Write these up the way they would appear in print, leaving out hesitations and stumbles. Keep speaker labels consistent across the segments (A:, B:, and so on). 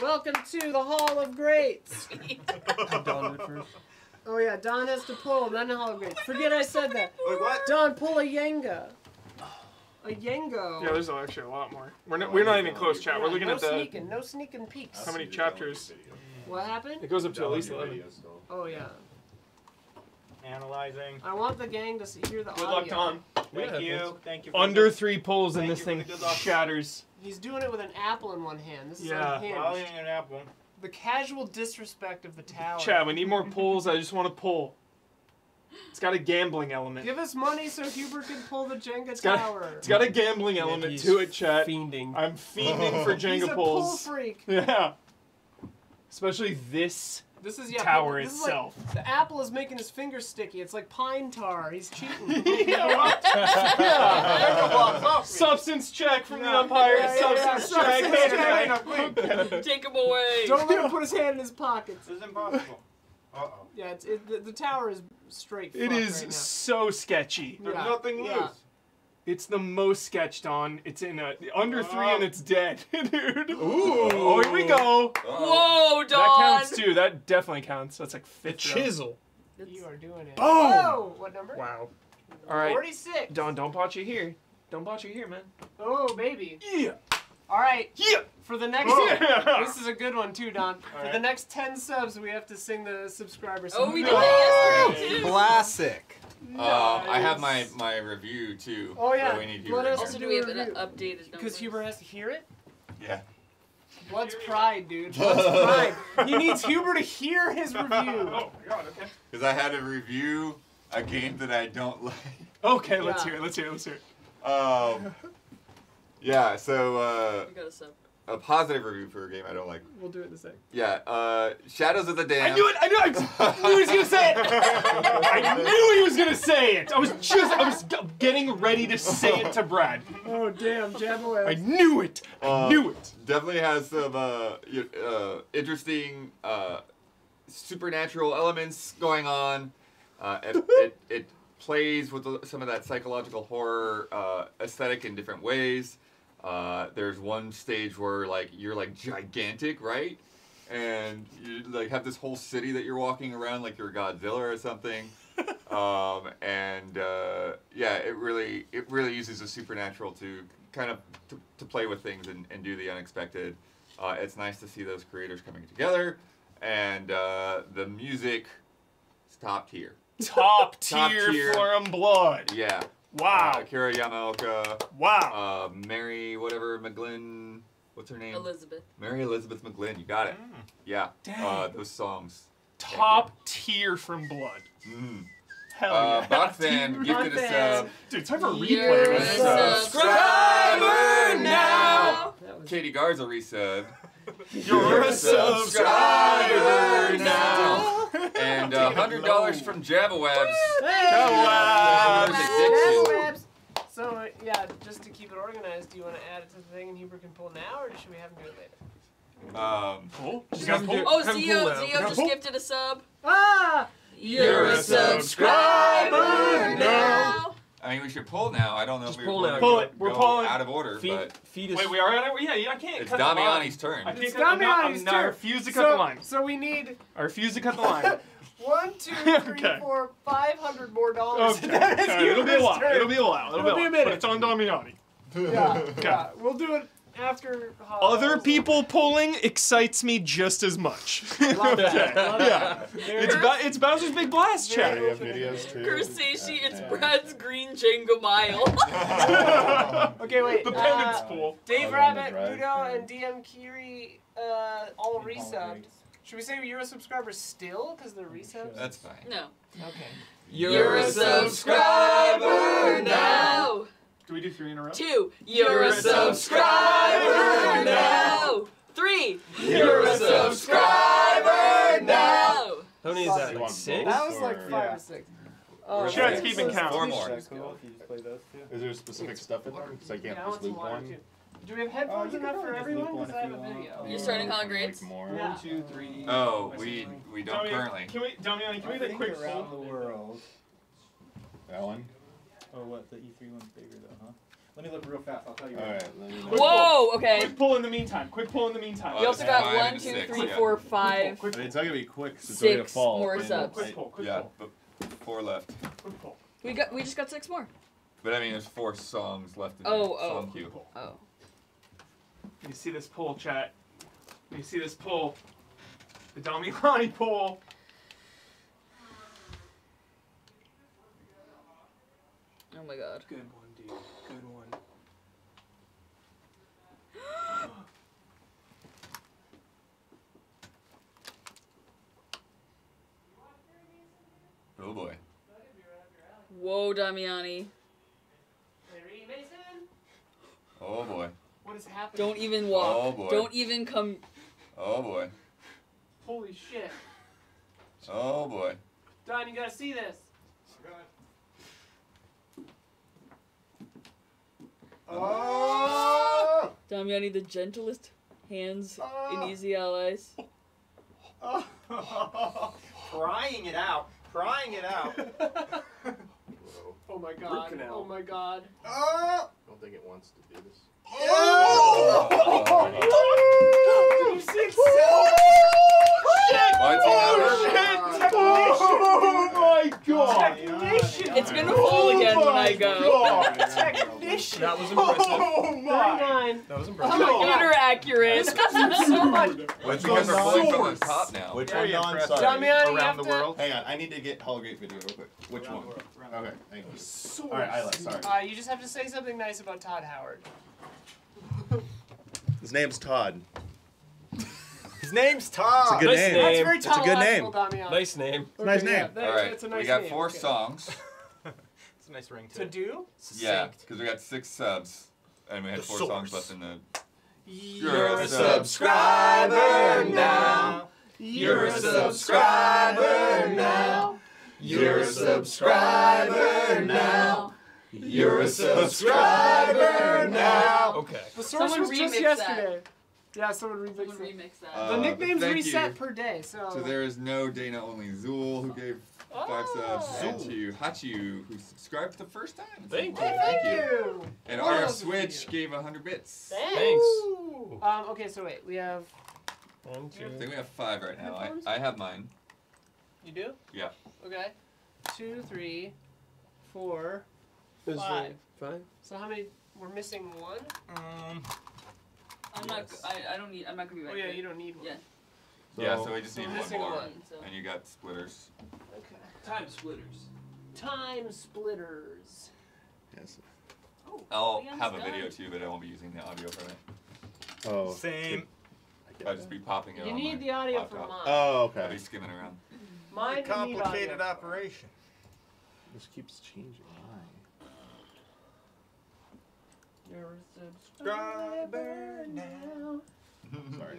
A: Welcome to the Hall of Greats.
B: Don did it first.
A: Oh yeah, Don has to pull, then the Hall of Greats. Forget I said that.
C: Wait, what?
A: Don, pull a Yenga. A Yengo.
D: Yeah, there's actually a lot more. We're not even close, chat. We're looking
A: no
D: at the
A: sneaking, no sneaking peeks.
D: how many chapters.
A: What happened?
D: It goes up to at least 11.
A: Oh yeah.
C: Analyzing.
A: I want the gang to hear the
D: Good
A: audio.
D: luck, Don.
C: Thank you. Thank you.
D: Under 3 pulls and
C: Thank
D: this
C: you
D: thing
C: for the good luck.
D: shatters.
A: He's doing it with an apple in one hand. This is
D: Yeah.
A: unhinged.
C: I'll eat an apple.
A: The casual disrespect of the tower.
D: Chad, we need more pulls. I just want to pull. It's got a gambling element.
A: Give us money so Hubert can pull the Jenga
D: It's
A: tower.
D: got a gambling element to it, chat.
B: Fiending.
D: I'm fiending for Jenga
A: He's a
D: pulls.
A: pull freak.
D: Yeah. Especially this
A: This is
D: tower
A: this is
D: itself.
A: like, the apple is making his fingers sticky. It's like pine tar. He's cheating.
D: Yeah. Substance check from the umpire. Substance check.
E: Take him away.
A: Don't let him put his hand in his pockets.
C: This is impossible. Uh-oh.
A: Yeah, the tower is straight.
D: It
A: fucked
D: is
A: right now.
D: so sketchy.
C: There's
A: Yeah.
C: nothing
A: Yeah.
C: loose.
D: It's the most sketched on. It's in a under 3 and it's dead, dude.
F: Ooh.
D: Oh, here we go.
E: Whoa, Don.
D: That counts too. That definitely counts. That's like
B: The
D: fifth.
B: chisel.
A: You are doing it.
D: Boom!
A: Oh, what number?
D: Wow. All right.
A: 46.
D: Don't botch you here. Don't botch you here, man.
A: Oh, baby.
D: Yeah.
A: All right.
D: Yeah.
A: For the next,
D: Yeah.
A: this is a good one too, Don. For the
C: right.
A: next 10 subs, we have to sing the subscriber song.
E: Oh, we did that yesterday too.
F: Classic. I have
A: Nice.
F: my review too.
A: Oh, yeah.
F: That we need
A: Let
F: to
A: us-
E: Also, do we have an updated number?
A: Because Hubert has to hear it.
F: Yeah.
A: Blood's pride, dude. Blood's pride. He needs Huber to hear his review.
D: Oh my god. Okay.
F: Because I had to review a game that I don't like.
D: Okay. Let's
A: Yeah.
D: hear it. Let's hear it. Let's hear it.
F: Yeah. So
E: We got a sub.
F: a positive review for a game I don't like.
A: We'll do it in a sec.
F: Yeah. Shadows of the Dam.
D: I knew it. I knew he was gonna say it. I knew he was gonna say it. I was getting ready to say it to Brad.
A: Oh, damn. Jab away.
D: I knew it. I knew it.
F: Definitely has some interesting supernatural elements going on. It plays with some of that psychological horror aesthetic in different ways. There's one stage where you're gigantic, right? And you have this whole city that you're walking around like you're Godzilla or something. Yeah, it really uses the supernatural to kind of to play with things and do the unexpected. It's nice to see those creators coming together, and the music is top tier.
D: Top
F: Top
D: tier
F: tier.
D: Flame Blood.
F: Yeah.
D: Wow.
F: Akira Yamaoka.
D: Wow.
F: Mary whatever McGlynn. What's her name?
E: Elizabeth.
F: Mary Elizabeth McGlynn. You got it. Yeah.
D: Dang.
F: Those songs.
D: Top tier from Blood.
F: Mm.
D: Hell yeah.
F: Bachfan gifted us
A: Bachfan.
D: Dude, time for a
E: You're
D: replay.
E: a
D: man.
E: subscriber now.
A: That was
F: Katie Garza resub.
D: You're a subscriber now.
F: And $100 from JavaWebs.
D: Jawabs.
A: Webs. So, yeah, just to keep it organized, do you want to add it to the thing and Huber can pull now, or should we have him do it later?
D: Cool.
B: Just
D: Got
B: have him
D: pull.
B: do it.
E: Oh,
B: Have him
E: Zio
B: pull now.
E: just gifted a sub.
A: Ah!
E: You're a subscriber now.
F: I mean, we should pull now. I don't know
B: Just
F: if
B: pull
F: we're
B: now.
D: Pull it. We're
F: go
D: pulling.
F: out of order, but
B: Feed us.
D: Wait, we are at it? Yeah, I can't
F: it's
D: cut the line.
F: Damiani's turn.
D: I can't
A: It's
D: cut the line.
A: Damiani's
D: I
A: turn.
D: refuse to cut the line.
A: So we need
D: I refuse to cut the line.
A: 1, 2, 3,
D: Okay.
A: 4, $500 more dollars.
D: Okay.
A: That is
D: It'll be a
A: Huber's
D: while.
A: turn.
D: It'll be a while.
A: It'll be a minute.
D: But it's on Damiani.
A: Yeah, yeah. We'll do it after.
D: Other people pulling excites me just as much.
A: Love that.
D: Okay.
A: Love
D: Yeah.
A: that.
D: It's Bowser's Big Blast, chat.
C: We have videos too.
E: Kursashi, it's Brad's green Jenga mile.
A: Okay, wait.
D: The pendant's cool.
A: Dave
C: Oh,
A: Rabbit,
C: right.
A: Rudo, and DM Kiri all resubbed. Should we say you're a subscriber still because they're resubs?
F: That's fine.
E: No.
A: Okay.
E: You're a subscriber now.
D: Do we do 3 in a row?
E: 2. You're a subscriber now. 3. You're a subscriber now.
B: How many is that?
C: You
B: Like
C: want
B: 6?
C: both?
A: That was like
C: Or-
A: 5 or 6.
D: Chat's keeping count.
F: 4 more.
C: Is there specific stuff in them? Because I can't
A: Yeah, I want
C: just
A: some
C: loop
A: water
C: one.
A: too. Do we have headphones enough for everyone? Because I have a video.
E: You're starting on grades?
C: More.
A: Yeah.
B: 1, 2, 3.
F: Oh, we don't currently.
D: Damiani, can we get a quick
G: around
D: pull?
G: the world.
C: That one?
G: Oh, what? The E3 one's bigger though, huh?
B: Let me look real fast. I'll tell you.
C: All right.
E: Whoa, okay.
D: Quick pull in the meantime. Quick pull in the meantime.
E: We also
F: it's
E: got
F: 5
E: 1,
F: and
E: 2,
F: 6,
E: 3,
F: yeah.
E: 4, 5.
D: Quick
C: I mean, it's not gonna be quick. 'Cause it's
E: 6
C: gonna fall.
E: more
C: and
E: subs.
D: Quick pull. Quick
F: Yeah,
D: pull.
F: but 4 left.
D: Quick pull.
E: We just got 6 more.
F: But I mean, there's 4 songs left in the
E: Oh,
F: song
E: oh.
F: queue.
E: Oh.
D: You see this pull, chat. You see this pull. The Damiani pull.
E: Oh my god.
D: Good one, dude. Good one.
F: Oh boy.
E: Whoa, Damiani.
A: Larry Mason.
F: Oh boy.
A: What is happening?
E: Don't even walk.
F: Oh, boy.
E: Don't even come.
F: Oh boy.
A: Holy shit.
F: Oh boy.
A: Don, you gotta see this.
C: Oh!
E: Damiani, the gentlest hands in Easy Allies.
B: Prying it out. Prying it out.
A: Oh my god.
D: canal.
A: Oh my god.
C: I don't think it wants to do this.
A: You 6
F: What's he
D: Oh my god!
A: Technician!
E: It's gonna fall again when I go.
A: Technician!
B: That was impressive.
D: Oh my!
A: 39.
B: That was
A: Oh
B: impressive.
A: my god.
E: Computer accurate.
A: So much.
F: Well, it's because we're pulling from the top now.
C: Which
B: Very
C: one, Don?
B: impressive.
C: Sorry.
A: Damiani, you
B: Around
A: have
B: the
A: to-
B: world.
C: Hang on, I need to get Hollow Great video real quick. Which
B: Around
C: one?
B: the world. Around the
C: Okay,
B: world.
C: thank you.
A: So
C: All right, Isla, sorry.
A: You just have to say something nice about Todd Howard.
C: His name's Todd.
B: His name's Todd.
C: It's a good
B: Nice
C: name.
A: That's very
C: It's a good name.
A: tautological, Damiani.
B: Nice name.
C: Nice
A: Okay,
C: name.
A: yeah,
F: All
A: that's-
F: right,
A: it's a nice
F: we got
A: name,
F: 4
A: okay.
F: songs.
B: It's a nice ring
A: To do?
F: Yeah, because we got 6 subs, and we had
B: The
F: 4
B: source.
F: songs left in the.
A: You're
F: a subscriber now.
A: You're a subscriber now. You're a subscriber now. You're a subscriber now.
B: Okay.
A: The source
E: Someone
A: was just
E: remix
A: yesterday. Yeah, someone remixed
E: Someone
A: it.
E: remix that.
F: Uh,
A: The nicknames
F: thank
A: reset
F: you.
A: per day, so.
F: So there is no Dana, only Zool who gave 5 subs, and
B: Zool.
F: to Hachu who subscribed the first time.
B: Thank
A: Hey, thank you.
F: And
A: What
F: our
A: else did we
F: Switch
A: do?
F: gave 100 bits.
B: Thanks.
A: Okay, so wait, we have.
B: 1, 2.
F: I think we have 5 right now.
A: Headphones?
F: I have mine.
A: You do?
F: Yeah.
A: Okay. 2, 3, 4,
B: Is it
A: 5.
B: 5?
A: So how many? We're missing 1?
E: I'm not. I don't need. I'm not gonna be back.
A: Oh yeah,
E: there.
A: you don't need one.
E: Yeah.
F: Yeah, so we just
A: So
F: need
A: we're
F: one
A: missing
F: more.
A: one.
E: So.
F: And you got splitters.
A: Okay.
E: Time splitters.
A: Time splitters.
C: Yes.
E: Oh,
F: I'll
E: Leon's
F: have a
E: done.
F: video too, but I won't be using the audio from it.
C: Oh.
B: Same.
F: I'll just be popping it
A: You
F: on
A: need
F: my
A: the audio
F: laptop.
A: for mine.
C: Oh,
F: I'll
C: okay.
F: be skimming around.
A: Mine you need
B: Complicated
A: audio.
B: operation.
C: This keeps changing. Why?
A: You're a subscriber now.
C: Sorry,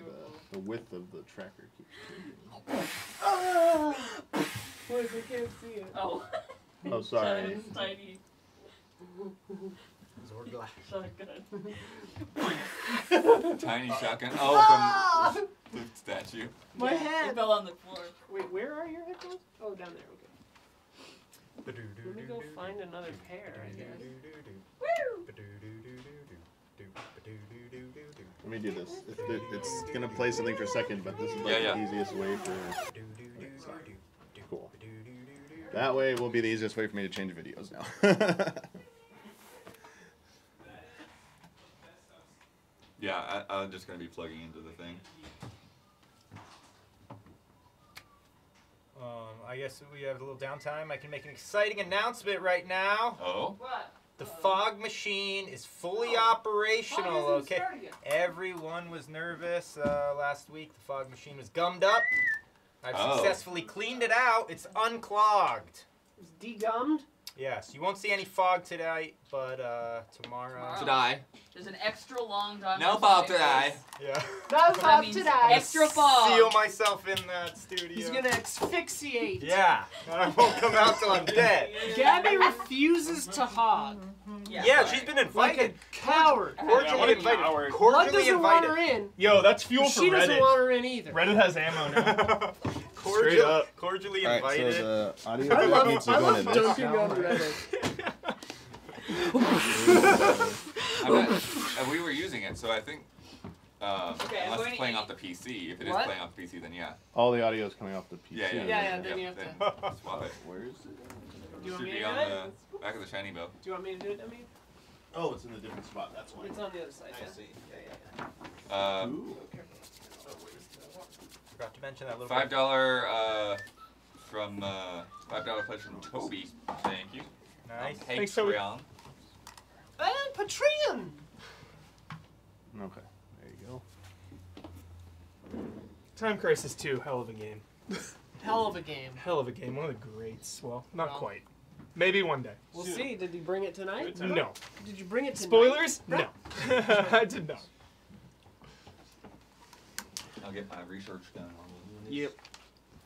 C: the width of the tracker keeps changing.
A: Boys, I can't see it.
E: Oh.
C: Oh, sorry.
E: Tiny shotgun.
F: Tiny shotgun. Oh, from the statue.
A: My
E: Yeah,
A: head.
E: It fell on the floor.
A: Wait, where are your headphones? Oh, down there. Okay. Let me go find another pair, I guess.
C: Let me do this. It's gonna play something for a second, but this is like
F: Yeah,
C: the
F: yeah.
C: easiest way for. Cool. That way will be the easiest way for me to change videos now.
F: Yeah, I'm just gonna be plugging into the thing.
B: I guess we have a little downtime. I can make an exciting announcement right now.
F: Oh.
E: What?
B: The fog machine is fully operational.
E: Why doesn't it
B: Okay.
E: start again?
B: Everyone was nervous last week. The fog machine was gummed up. I've
F: Oh.
B: successfully cleaned it out. It's unclogged.
A: It's degummed.
B: Yes, you won't see any fog tonight, but tomorrow.
F: Today.
E: There's an extra long time.
F: No fog today.
B: Yeah.
A: No
E: That
A: fog
E: means
A: today.
E: extra fog.
B: Seal myself in that studio.
A: He's gonna asphyxiate.
B: Yeah, and I won't come out till I'm dead.
A: Gabby refuses to hog.
B: Yeah, she's been
A: Like
B: invited.
A: a coward.
B: Cordially invited.
D: coward.
A: Blood
B: Cordially
A: doesn't want her
B: invited.
A: in.
D: Yo, that's fuel for
A: She doesn't
D: Reddit.
A: want her in either.
D: Reddit has ammo now.
C: Straight up.
B: Cordially
C: Alright,
B: invited.
C: so the audio
A: I
C: track
A: love,
C: needs to
A: I
C: go
A: love
C: into this.
A: dunking on Reddit.
F: We were using it, so I think.
A: Okay, I'm
F: unless
A: going
F: it's
A: to
F: playing
A: eat.
F: off the PC. If it is
A: What?
F: playing off the PC, then yeah.
C: All the audio is coming off the PC.
A: Yeah, then you have to.
F: Swap it.
C: Where is it?
A: Do you want
F: Should
A: me
F: be
A: to
F: on
A: do it?
F: the back of the shiny bill.
A: Do you want me to do it, I mean?
C: Oh, it's in a different spot. That's why.
A: It's on the other side, yeah.
C: see. Ooh.
B: Forgot to mention that little.
F: $5 from $5 pledge from Toby. Thank you.
B: Nice.
D: Thanks, Toby.
F: Patreon.
A: And Patreon!
C: Okay. There you go.
D: Time Crisis 2, hell of a game.
A: Hell of a game.
D: Hell of a game. One of the greats. Well, not
A: Well.
D: quite. Maybe one day.
A: We'll see. Did he bring it tonight?
D: No.
A: Did you bring it tonight?
D: Spoilers? No. I did not.
F: I'll get my research done.
A: Yep.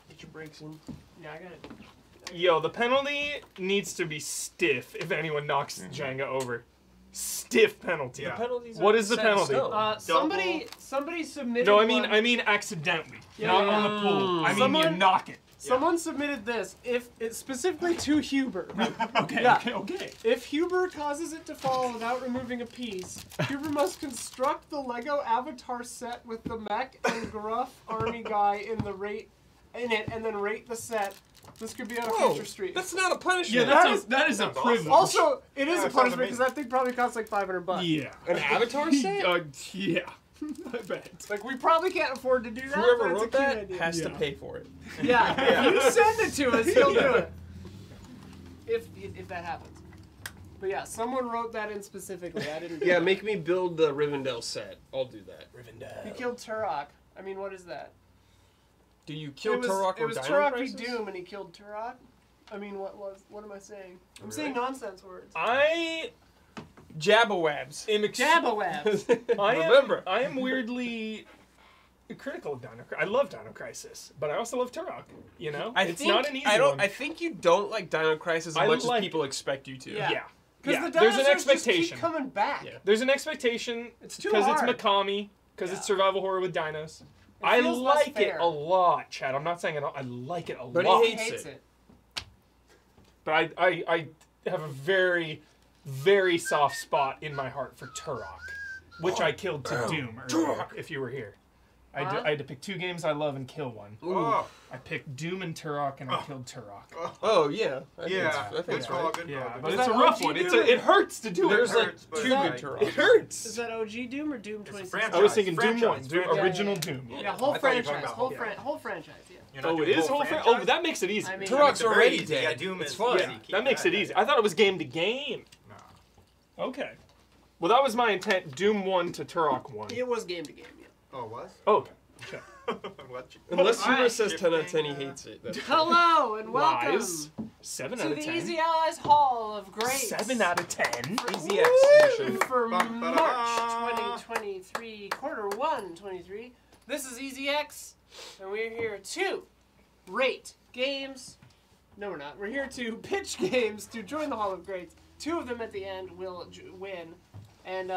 A: Get your brakes in. Yeah, I got it.
D: Yo, the penalty needs to be stiff if anyone knocks Jenga over. Stiff penalty.
B: Yeah.
A: Penalties
D: What
A: are
D: is the
A: set in
D: penalty?
A: stone. Somebody submitted.
D: No,
A: one.
D: I mean accidentally,
A: Yeah,
D: not
A: yeah.
D: on the pool. I mean you
A: Someone-
D: knock it.
A: Someone submitted this. If it's specifically to Huber.
D: Okay,
A: Yeah.
D: okay.
A: If Huber causes it to fall without removing a piece, Huber must construct the Lego Avatar set with the mech and gruff army guy in it, and then rate the set. This could be on a future stream.
G: That's not a punishment.
D: Yeah, that is a
B: Sounds
D: privilege.
A: Also, it is
B: Yeah,
A: a
B: it sounds
A: punishment because
B: amazing.
A: that thing probably costs like $500.
D: Yeah.
G: An Avatar set?
D: Yeah. I bet.
A: Like we probably can't afford to do that.
G: Whoever
A: but it's a
G: wrote
A: cute
G: that
A: idea.
G: has to
D: Yeah.
G: pay for it.
A: Yeah, if you send it to us, he'll do it. If that happens. But yeah, someone wrote that in specifically. I didn't.
G: Yeah, make me build the Rivendell set. I'll do that.
A: He killed Turok. I mean, what is that?
G: Do you kill
A: it was,
G: Turok
A: It
G: or
A: was
G: Dino
A: Turok v
G: Crisis?
A: Doom, and he killed Turok. I mean, what am I saying? I'm saying nonsense words.
D: I
G: Jabberwabs.
D: am
A: Jabberwabs.
G: Remember.
D: I am weirdly critical of Dino Crisis. I love Dino Crisis, but I also love Turok. You know, it's not an easy one.
G: I think you don't like Dino Crisis as
D: I
G: much
D: like
G: as people expect you to.
A: Yeah.
D: Yeah.
A: Because
D: Yeah.
A: the
D: There's an
A: dinosaurs just keep
D: expectation.
A: coming back.
G: Yeah.
D: There's an expectation.
A: It's too
D: because it's
A: hard.
D: Mikami. Because it's survival horror with dinos.
A: It
D: I
A: feels less
D: like it
A: fair.
D: a lot, Chad. I'm not saying I like it a
G: But
D: lot.
G: he
A: He hates it.
D: But I have a very, very soft spot in my heart for Turok, which I killed to Doom earlier, if you were here. I had to pick two games I love and kill one.
B: Oh,
D: I picked Doom and Turok, and I killed Turok.
G: Oh, yeah. I think
B: yeah.
G: I think
B: Good
G: it's
B: call.
G: right.
B: Good
D: Yeah,
B: call.
D: but
B: Good
D: it's a
A: that
D: rough
A: OG
D: one.
A: Doom?
D: It hurts to do
G: There's
D: it.
G: like
B: hurts, but
G: two
B: it's
G: good
B: like-
G: Turok.
D: It hurts.
A: Is that OG Doom or Doom 2016?
B: franchise.
D: I was thinking Doom
B: Franchise,
D: 1,
B: franchise.
D: original
A: Yeah.
D: Doom.
A: Yeah, whole
B: I thought you were talking
A: franchise.
B: about
A: Whole franchise, yeah.
B: You're not
D: Oh, it
B: doing
D: is whole
B: franchise?
D: Oh, that makes it easy.
A: I mean,
G: Turok's
B: Very
G: already
B: easy. Yeah,
G: dead.
B: Doom
G: It's
B: is
G: fun.
B: easy. Keep
D: That makes it easy. I thought it was game to game.
B: No.
D: Okay. Well, that was my intent. Doom 1 to Turok 1.
A: It was game to game, yeah.
B: Oh, it was?
D: Oh, okay. Okay.
B: What you-
G: Unless Huber
A: Alright.
G: says 10 out of 10 he hates it. That's
A: Hello and welcome
D: Lies. 7
A: to
D: out of
A: the
D: 10.
A: Easy Allies Hall of Greats.
D: 7 out of 10.
G: EZX edition.
A: For
B: Bum, ba, da,
A: March
B: ba.
A: 2023, quarter 1 23. This is EZX, and we're here to rate games. No, we're not. We're here to pitch games to join the Hall of Greats. 2 of them at the end will win. And,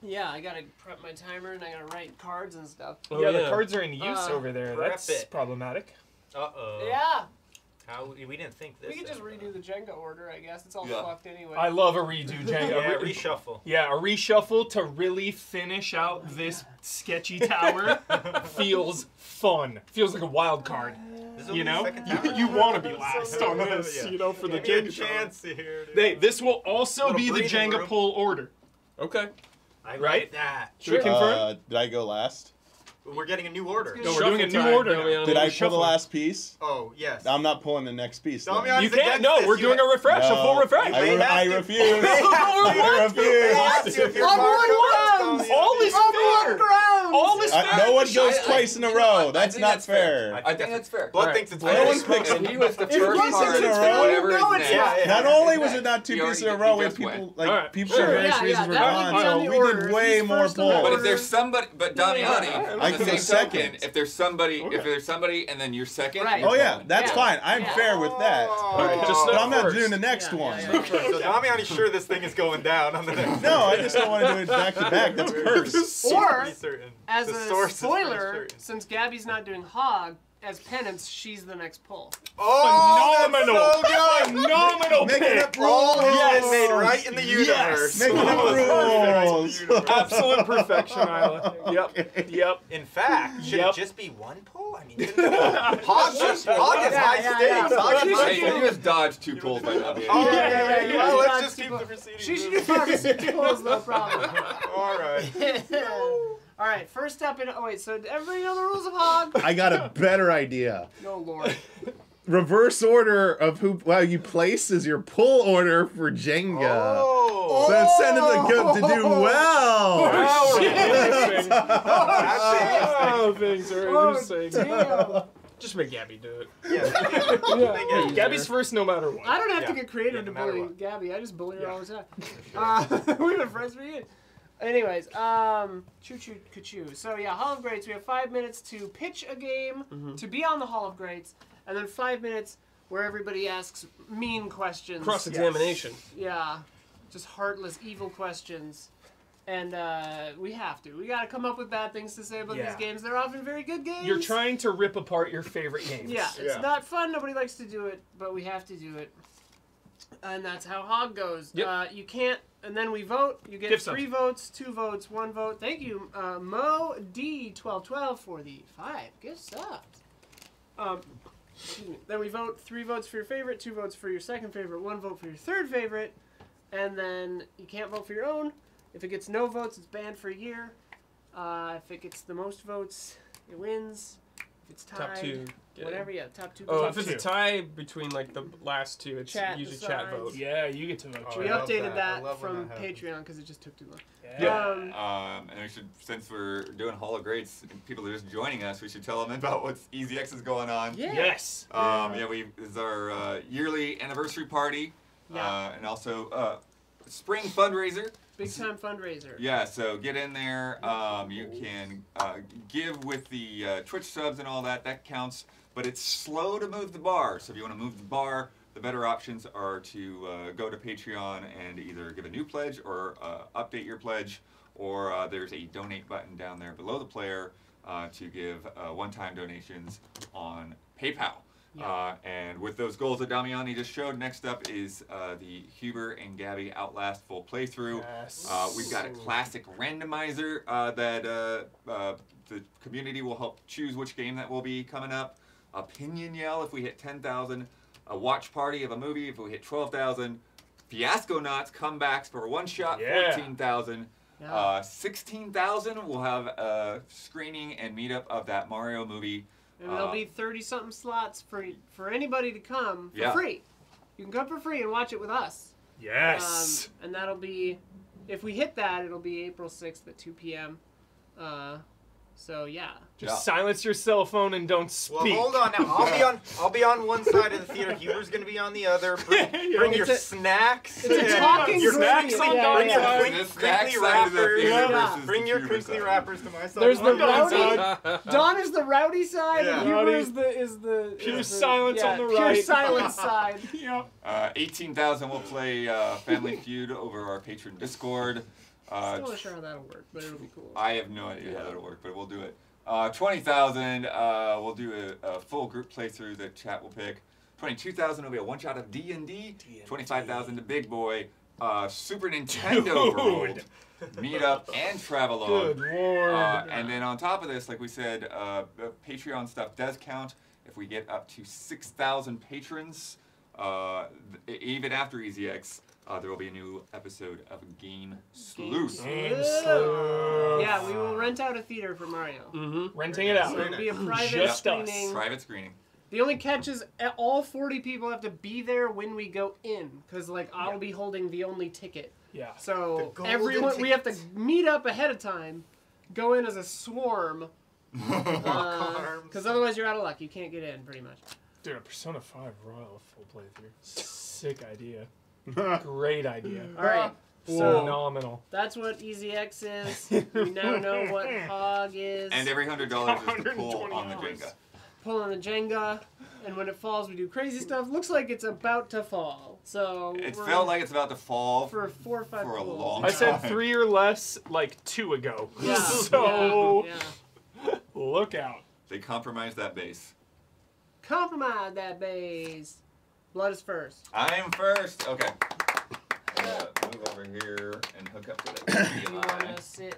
A: yeah, I gotta prep my timer and I gotta write cards and stuff.
G: Oh,
D: yeah,
G: yeah.
D: the cards are in use over there.
B: prep
D: That's
B: it.
D: problematic.
B: Uh-oh.
A: Yeah,
B: How we didn't think this.
A: we could just redo the Jenga order, I guess. It's all
F: Yeah.
A: fucked anyway.
D: I love a redo, Jenga.
B: Yeah, reshuffle.
D: Yeah, a reshuffle to really finish out this sketchy tower feels fun. Feels like a wild card.
B: This will
D: You
B: be the
D: know?
B: second tower.
D: You want to be last on this,
B: Yeah.
D: you know, for the
B: Give me a
D: Jenga tower.
B: chance here. dude.
D: Hey, this will also
B: Little
D: be the
B: breathing
D: Jenga
B: room.
D: pull order.
G: Okay.
B: I
D: right?
B: like that.
D: Should we confirm?
C: Did I go last?
B: We're getting a new order.
A: It's
D: No,
A: gonna
D: we're doing a
G: Shuffle
D: new
G: time,
D: order now.
G: Damiani.
C: Did I pull the
D: Shuffling.
C: last piece?
B: Oh, yes.
C: I'm not pulling the next piece. then.
B: Damiani-
D: You
B: He's
D: can't.
B: against
D: No,
B: this.
D: we're
B: You
D: doing a
B: ha-
D: refresh, a full
C: No.
D: refresh.
B: may have
C: I
B: to-
C: refuse.
B: You may have
C: I
B: to if your
A: On
B: card
A: one
B: comes
A: grounds.
B: down.
D: All is fair.
A: grounds!
D: All is fair.
C: No one goes
F: I-
C: twice in a
F: you know
C: row.
F: what? I
C: That's
F: think
C: not
F: that's fair.
C: fair.
F: I think that's fair.
B: Blood
G: Alright.
B: thinks it's
C: No
B: fair.
C: one picks
G: And he was the
A: If
G: first
A: Blood
C: thinks
G: card.
C: it's fair,
F: Whatever
A: no,
F: is
A: it's
F: next.
A: not.
B: Yeah.
C: Not only was it not two
F: You
C: pieces in a
F: already-
C: row,
F: you
C: we had
F: just
C: people
F: went.
C: like
D: Alright.
C: people
D: Sure,
C: for various
A: yeah,
C: reasons
A: yeah,
C: were
A: that would
C: gone,
A: be on
C: so
A: the
C: we
A: order.
C: did way
A: He's
C: more
A: first on the
C: pulls.
F: But if
A: order.
F: there's somebody, but Damiani,
C: I
F: the
C: can
F: same
C: go second.
F: token, if there's somebody,
D: Okay.
F: if there's somebody, and then you're second.
A: Right.
C: Oh yeah,
F: pulling.
C: that's
A: Yeah.
C: fine. I'm
A: Yeah.
C: fair with that.
G: Alright, just
C: But
G: not
C: I'm not
G: first.
C: doing the next
A: Yeah,
C: one.
A: yeah, yeah.
B: So Damiani's sure this thing is going down on the next.
C: No, I just don't want to do it back to back. That's cursed.
A: Or,
B: Pretty certain.
A: as
B: The
A: a
B: source is pretty
A: spoiler,
B: certain.
A: since Gabby's not doing Hog, as penance, she's the next pull.
D: Phenomenal.
B: That's so good.
D: Phenomenal
C: Making
D: pick.
C: up rules.
B: Yes. Made right in the universe.
C: Making up rules.
D: Absolute perfection, Isla. Yep.
B: In fact, should
D: Yep.
B: it just be one pull? I mean, Hog is high
A: yeah,
B: stakes.
A: yeah.
B: Hog is high
F: Hey,
B: stakes.
F: you just dodged 2 pulls by now.
B: Oh,
A: Yeah.
B: Well, let's
A: Dodge
B: just keep
A: people.
B: the proceedings.
A: She should do 5 or 6 pulls, no problem.
B: All right.
A: All right, first up in. Oh wait, so did everybody know the rules of Hog?
C: I got a better idea.
A: No, Lord.
C: Reverse order of who you place is your pull order for Jenga.
B: Oh.
C: So incentive to do well.
D: Wow, we're
A: shit.
D: interesting. Oh, things are
A: Oh,
D: interesting.
A: damn.
G: Just make Gabby do it.
D: Yeah. Gabby's first no matter what.
A: I don't have to
B: Yeah.
A: get creative
B: Yeah,
A: to
B: no matter
A: bully
B: what.
A: Gabby. I just bully her all the time. We've been friends for years. Anyways, choo choo ka-choo. So yeah, Hall of Greats. We have 5 minutes to pitch a game to be on the Hall of Greats, and then 5 minutes where everybody asks mean questions.
G: Cross-examination.
A: Yeah, just heartless, evil questions. And we have to. We got to come up with bad things to say about
D: Yeah.
A: these games. They're often very good games.
D: You're trying to rip apart your favorite games.
A: Yeah, it's
B: Yeah.
A: not fun. Nobody likes to do it, but we have to do it. And that's how Hog goes.
D: Yep.
A: You can't, and then we vote. You get
D: Gift
A: 3 votes, 2 votes, 1 vote. Thank you, Mo D1212 for the 5 gift subs. Excuse me. Then we vote 3 votes for your favorite, 2 votes for your second favorite, 1 vote for your third favorite, and then you can't vote for your own. If it gets no votes, it's banned for a year. If it gets the most votes, it wins. If it's tied,
G: Top 2.
A: whatever, yeah, top 2.
G: Oh,
A: votes.
G: if it's a tie between like the last 2, it's
A: Chat
G: usually chat
A: decides.
G: vote.
D: Yeah, you get to vote.
B: Oh,
A: We
B: I love
A: updated
B: that. I
A: that
B: love when
A: from
B: that happens.
A: Patreon because it just took too long.
D: Yeah.
F: And we should, since we're doing Hall of Greats, and people are just joining us, we should tell them about what's EZX is going on.
A: Yeah.
D: Yes.
F: This is our yearly anniversary party,
A: Yeah.
F: and also spring fundraiser.
A: Big time fundraiser.
F: Yeah, so get in there. You can give with the Twitch subs and all that. That counts. But it's slow to move the bar. So if you want to move the bar, the better options are to go to Patreon and either give a new pledge or update your pledge. Or there's a donate button down there below the player to give one-time donations on PayPal.
A: Yeah.
F: And with those goals that Damiani just showed, next up is the Huber and Gabby Outlast full playthrough.
D: Yes.
F: We've got a classic randomizer that the community will help choose which game that will be coming up. Opinion yell if we hit 10,000. A watch party of a movie if we hit 12,000. Fiasco Knots comebacks for one shot,
D: Yeah.
F: 14,000.
A: Yeah.
F: 16,000 we'll have a screening and meetup of that Mario movie.
A: And there'll be 30-something slots for anybody to come for
F: Yeah.
A: free. You can come for free and watch it with us.
D: Yes.
A: And that'll be, if we hit that, it'll be April 6th at 2 p.m. So yeah.
D: Just silence your cell phone and don't speak.
B: Well, hold on now. I'll be on one side of the theater. Huber's gonna be on the other. Bring your snacks.
A: It's a talking
B: your
A: group.
B: snacks on
A: Yeah,
B: bring
A: yeah.
B: your
F: The
B: crinkly
F: snack side of the
B: wrappers.
F: theater
A: Yeah.
F: versus
B: Bring
F: the
B: your
F: Huber
B: crinkly
F: side.
B: wrappers to my side.
A: There's the
B: I'm on
A: rowdy. Don is the rowdy side,
B: Yeah.
A: and Huber
D: Rowdy.
A: is the
D: Pure
A: is the-
D: silence
A: yeah,
D: on the
A: pure
D: right.
A: silence side.
D: Yep.
F: 18,000 will play Family Feud over our patron Discord.
A: Still not sure how that'll work, but it'll be cool.
F: I have no idea how that'll work, but we'll do it. 20,000, we'll do a full group playthrough that chat will pick. 22,000 will be a one-shot of D&D. 25,000 to Big Boy. Super Nintendo World. Meetup and Travelogue.
D: Good lord.
F: And then on top of this, like we said, Patreon stuff does count. If we get up to 6,000 patrons, even after EZX, there will be a new episode of Game Sleuth.
A: Yeah, we will rent out a theater for Mario.
D: Renting it out.
A: So it'll be a private
D: Just us.
A: screening.
F: Private screening.
A: The only catch is all 40 people have to be there when we go in, because like I'll be holding the only ticket.
D: Yeah.
A: So
B: golden
A: everyone, we have to meet up ahead of time, go in as a swarm, because otherwise you're out of luck. You can't get in, pretty much.
D: Dude, a Persona 5 Royal full playthrough. Sick idea. Great idea.
A: All right. So
D: Phenomenal.
A: that's what EZX is. We now know what Hog is.
F: And every $100 is the pull
D: $120.
F: on the Jenga.
A: Pull on the Jenga, and when it falls, we do crazy stuff. Looks like it's about to fall. So
F: It
A: we're
F: felt like it's about to fall.
A: for 4 or 5
F: for a
A: pulls.
F: long
D: I said
F: time.
D: 3 or less like 2 ago.
A: Yeah.
D: So
A: yeah.
D: look out.
F: They compromised that base.
A: Compromise that base. Blood is first.
F: I am first. Okay. Move over here and hook up to the
A: Do you want to sit?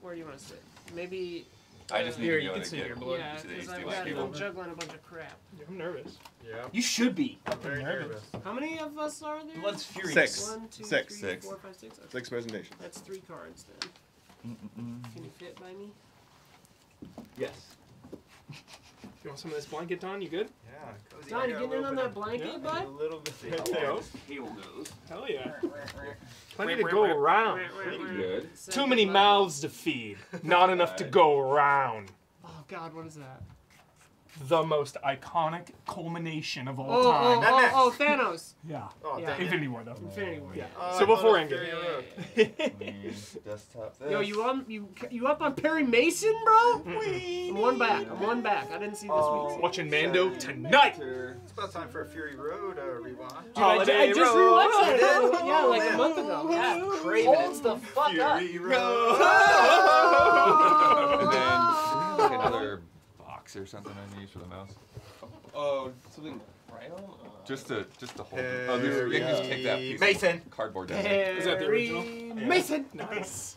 A: Where do you want to sit? Maybe.
F: I just need
D: Here,
F: to be
D: you
F: able
D: can
F: to
D: see
F: get
D: your blood.
A: Yeah,
F: to the
A: because
F: HDMI
A: I'm
F: cable.
A: juggling a bunch of crap.
D: I'm nervous.
B: Yeah.
G: You should be.
B: I'm very nervous.
A: How many of us are there?
G: Blood's furious.
C: 6.
A: 1, 2,
C: Six.
A: 3,
F: Six.
A: 4, 5, 6. Okay.
C: 6 presentations.
A: That's 3 cards then. Can you fit by me?
B: Yes.
D: You want some of this blanket, Don? You good?
B: Yeah. Cozy.
A: Don,
B: I
A: you
B: got a
A: getting in
B: little
A: on
B: bit
A: that
B: of-
A: blanket,
D: Yeah.
A: bud?
B: A little bit.
D: There you go.
F: Cable goes.
D: Hell yeah. Plenty to go around.
F: Pretty good.
D: Too many mouths to feed. Not enough to go around.
A: Oh God, what is that?
D: The most iconic culmination of all
A: Oh,
D: time.
A: Thanos.
D: Yeah.
B: Oh,
A: Yeah.
B: dang it.
D: Infinity War, though.
A: Infinity War.
D: Yeah.
B: Oh,
D: So
B: I thought
D: before
B: it was
D: Endgame.
B: Fury Road.
F: Desktop.
A: Yo, you up on Perry Mason, bro? I'm one back. I didn't see this week's.
D: Watching Mando tonight.
B: It's about time for a Fury Road rewatch.
A: Dude, I just rewatched it. Yeah, like a month ago. Yeah,
G: Craving
A: holds the fuck up.
B: Fury Road.
F: And then like another box or something I need for the mouse.
G: Oh, something right on?
F: Just to hold. Oh, there's, you can just take that piece
B: Mason.
F: of cardboard down there.
D: Is that the original?
A: Perry Mason.
D: Nice.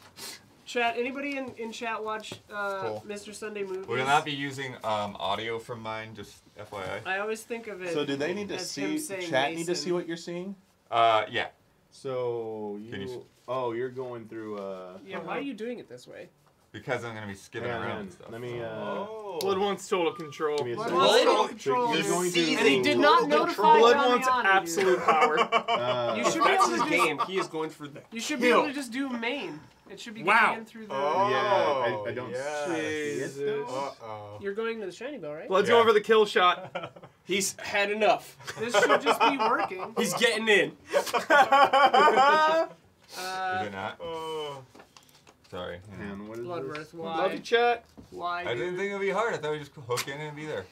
A: Chat. Anybody in chat watch Mr. Sunday Movies?
F: We will not be using audio from mine, just FYI.
A: I always think of it.
C: So do they need to
A: as
C: see?
A: him saying
C: Chat need to
A: Mason.
C: see what you're seeing?
F: Yeah.
C: So
F: Can you
C: you. Oh, you're going through.
A: Yeah, why are you doing it this way?
F: Because I'm gonna be skipping
C: hang on,
F: around and stuff.
C: Let me.
B: Oh.
D: Blood wants total control.
C: Give me a
A: Blood
C: second.
A: wants
G: Blood?
A: total control.
C: You're going to.
A: And he did not notify
D: Blood
A: Damiani,
D: wants
A: dude.
D: absolute power.
A: You should be
G: That's
A: able
G: his
A: to
G: game. He is going for the
A: You should be able to just do main. It should be
D: Wow.
A: going in through the.
B: Oh.
C: Yeah, I don't see
D: Jesus.
C: it.
B: Uh-oh.
A: You're going to the shiny bell, right?
D: Blood's
F: Yeah.
D: going for the kill shot.
G: He's had enough.
A: This should just be working.
G: He's getting in.
F: Is it not?
B: Oh.
F: Sorry.
C: And what is
A: Bloodworth,
C: this?
D: Love you,
A: why?
D: chat.
A: Why?
F: I didn't think it would be hard. I thought we just hook in and be there.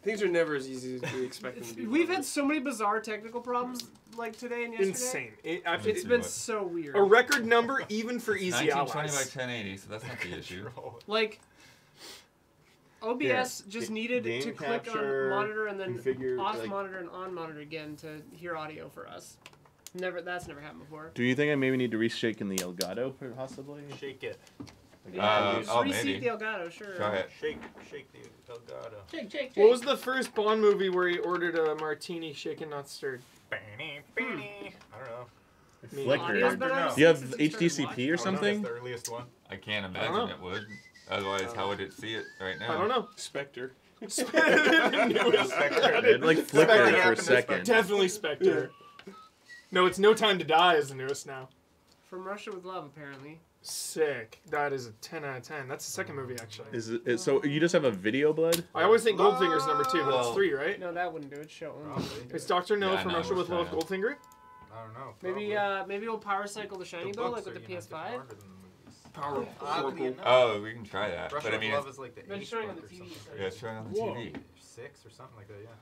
G: Things are never as easy as we expect them to be.
A: We've had so many bizarre technical problems like today and yesterday.
D: Insane.
A: It's been so weird.
D: A record number even for easy
F: 1920 by
D: allies.
F: 1080, so that's not the issue.
A: Like, OBS just
C: Ga-
A: needed
C: game
A: to click on
C: capture,
A: monitor and then
C: configure,
A: off
C: like-
A: monitor and on monitor again to hear audio for us. That's never happened before.
C: Do you think I maybe need to reshake in the Elgato possibly?
B: Shake it.
A: Yeah, just
F: oh,
A: reseat
F: maybe.
A: the Elgato, sure.
F: Go ahead.
B: Shake the Elgato.
D: What was the first Bond movie where he ordered a martini shaken not stirred?
B: I don't know.
A: Audio's
C: Flickered.
A: been out
C: You have
A: since we started
C: HDCP or
A: watching.
B: That's
C: something?
B: the earliest one.
F: I can't
D: don't know.
F: imagine it would. Otherwise, how would it see it right now?
D: I don't know.
G: Spectre.
C: It like flickered for a
B: happened to
C: second.
D: Definitely Spectre. No, it's No Time to Die is the newest now.
A: From Russia with Love, apparently.
D: Sick. That is a 10 out of 10. That's the second movie, actually.
C: Is it so? You just have a video, Blood?
D: I always think Goldfinger's number 2, but it's
F: Well-
D: 3, right?
A: No, that wouldn't do it. Show only.
B: Probably.
D: It's Dr. No
F: Yeah,
D: from
F: no,
D: Russia
F: we're
D: with Love,
F: trying to-
D: Goldfinger.
B: I don't know.
A: Maybe
B: probably.
A: maybe we'll power cycle the shiny
B: The
A: bell
B: books
A: like with
B: are,
A: the
B: you know,
A: PS5.
B: harder than the movies.
D: Power.
B: Oddly enough.
F: Oh, we can try that.
B: Russia
F: But I
B: with
F: mean,
B: Love is like the
A: Been
B: 8th
A: showing on
B: book
A: the
B: or
A: TV,
B: something.
F: yeah, it's showing on the
D: Whoa.
F: TV.
B: 6 or something like that, yeah.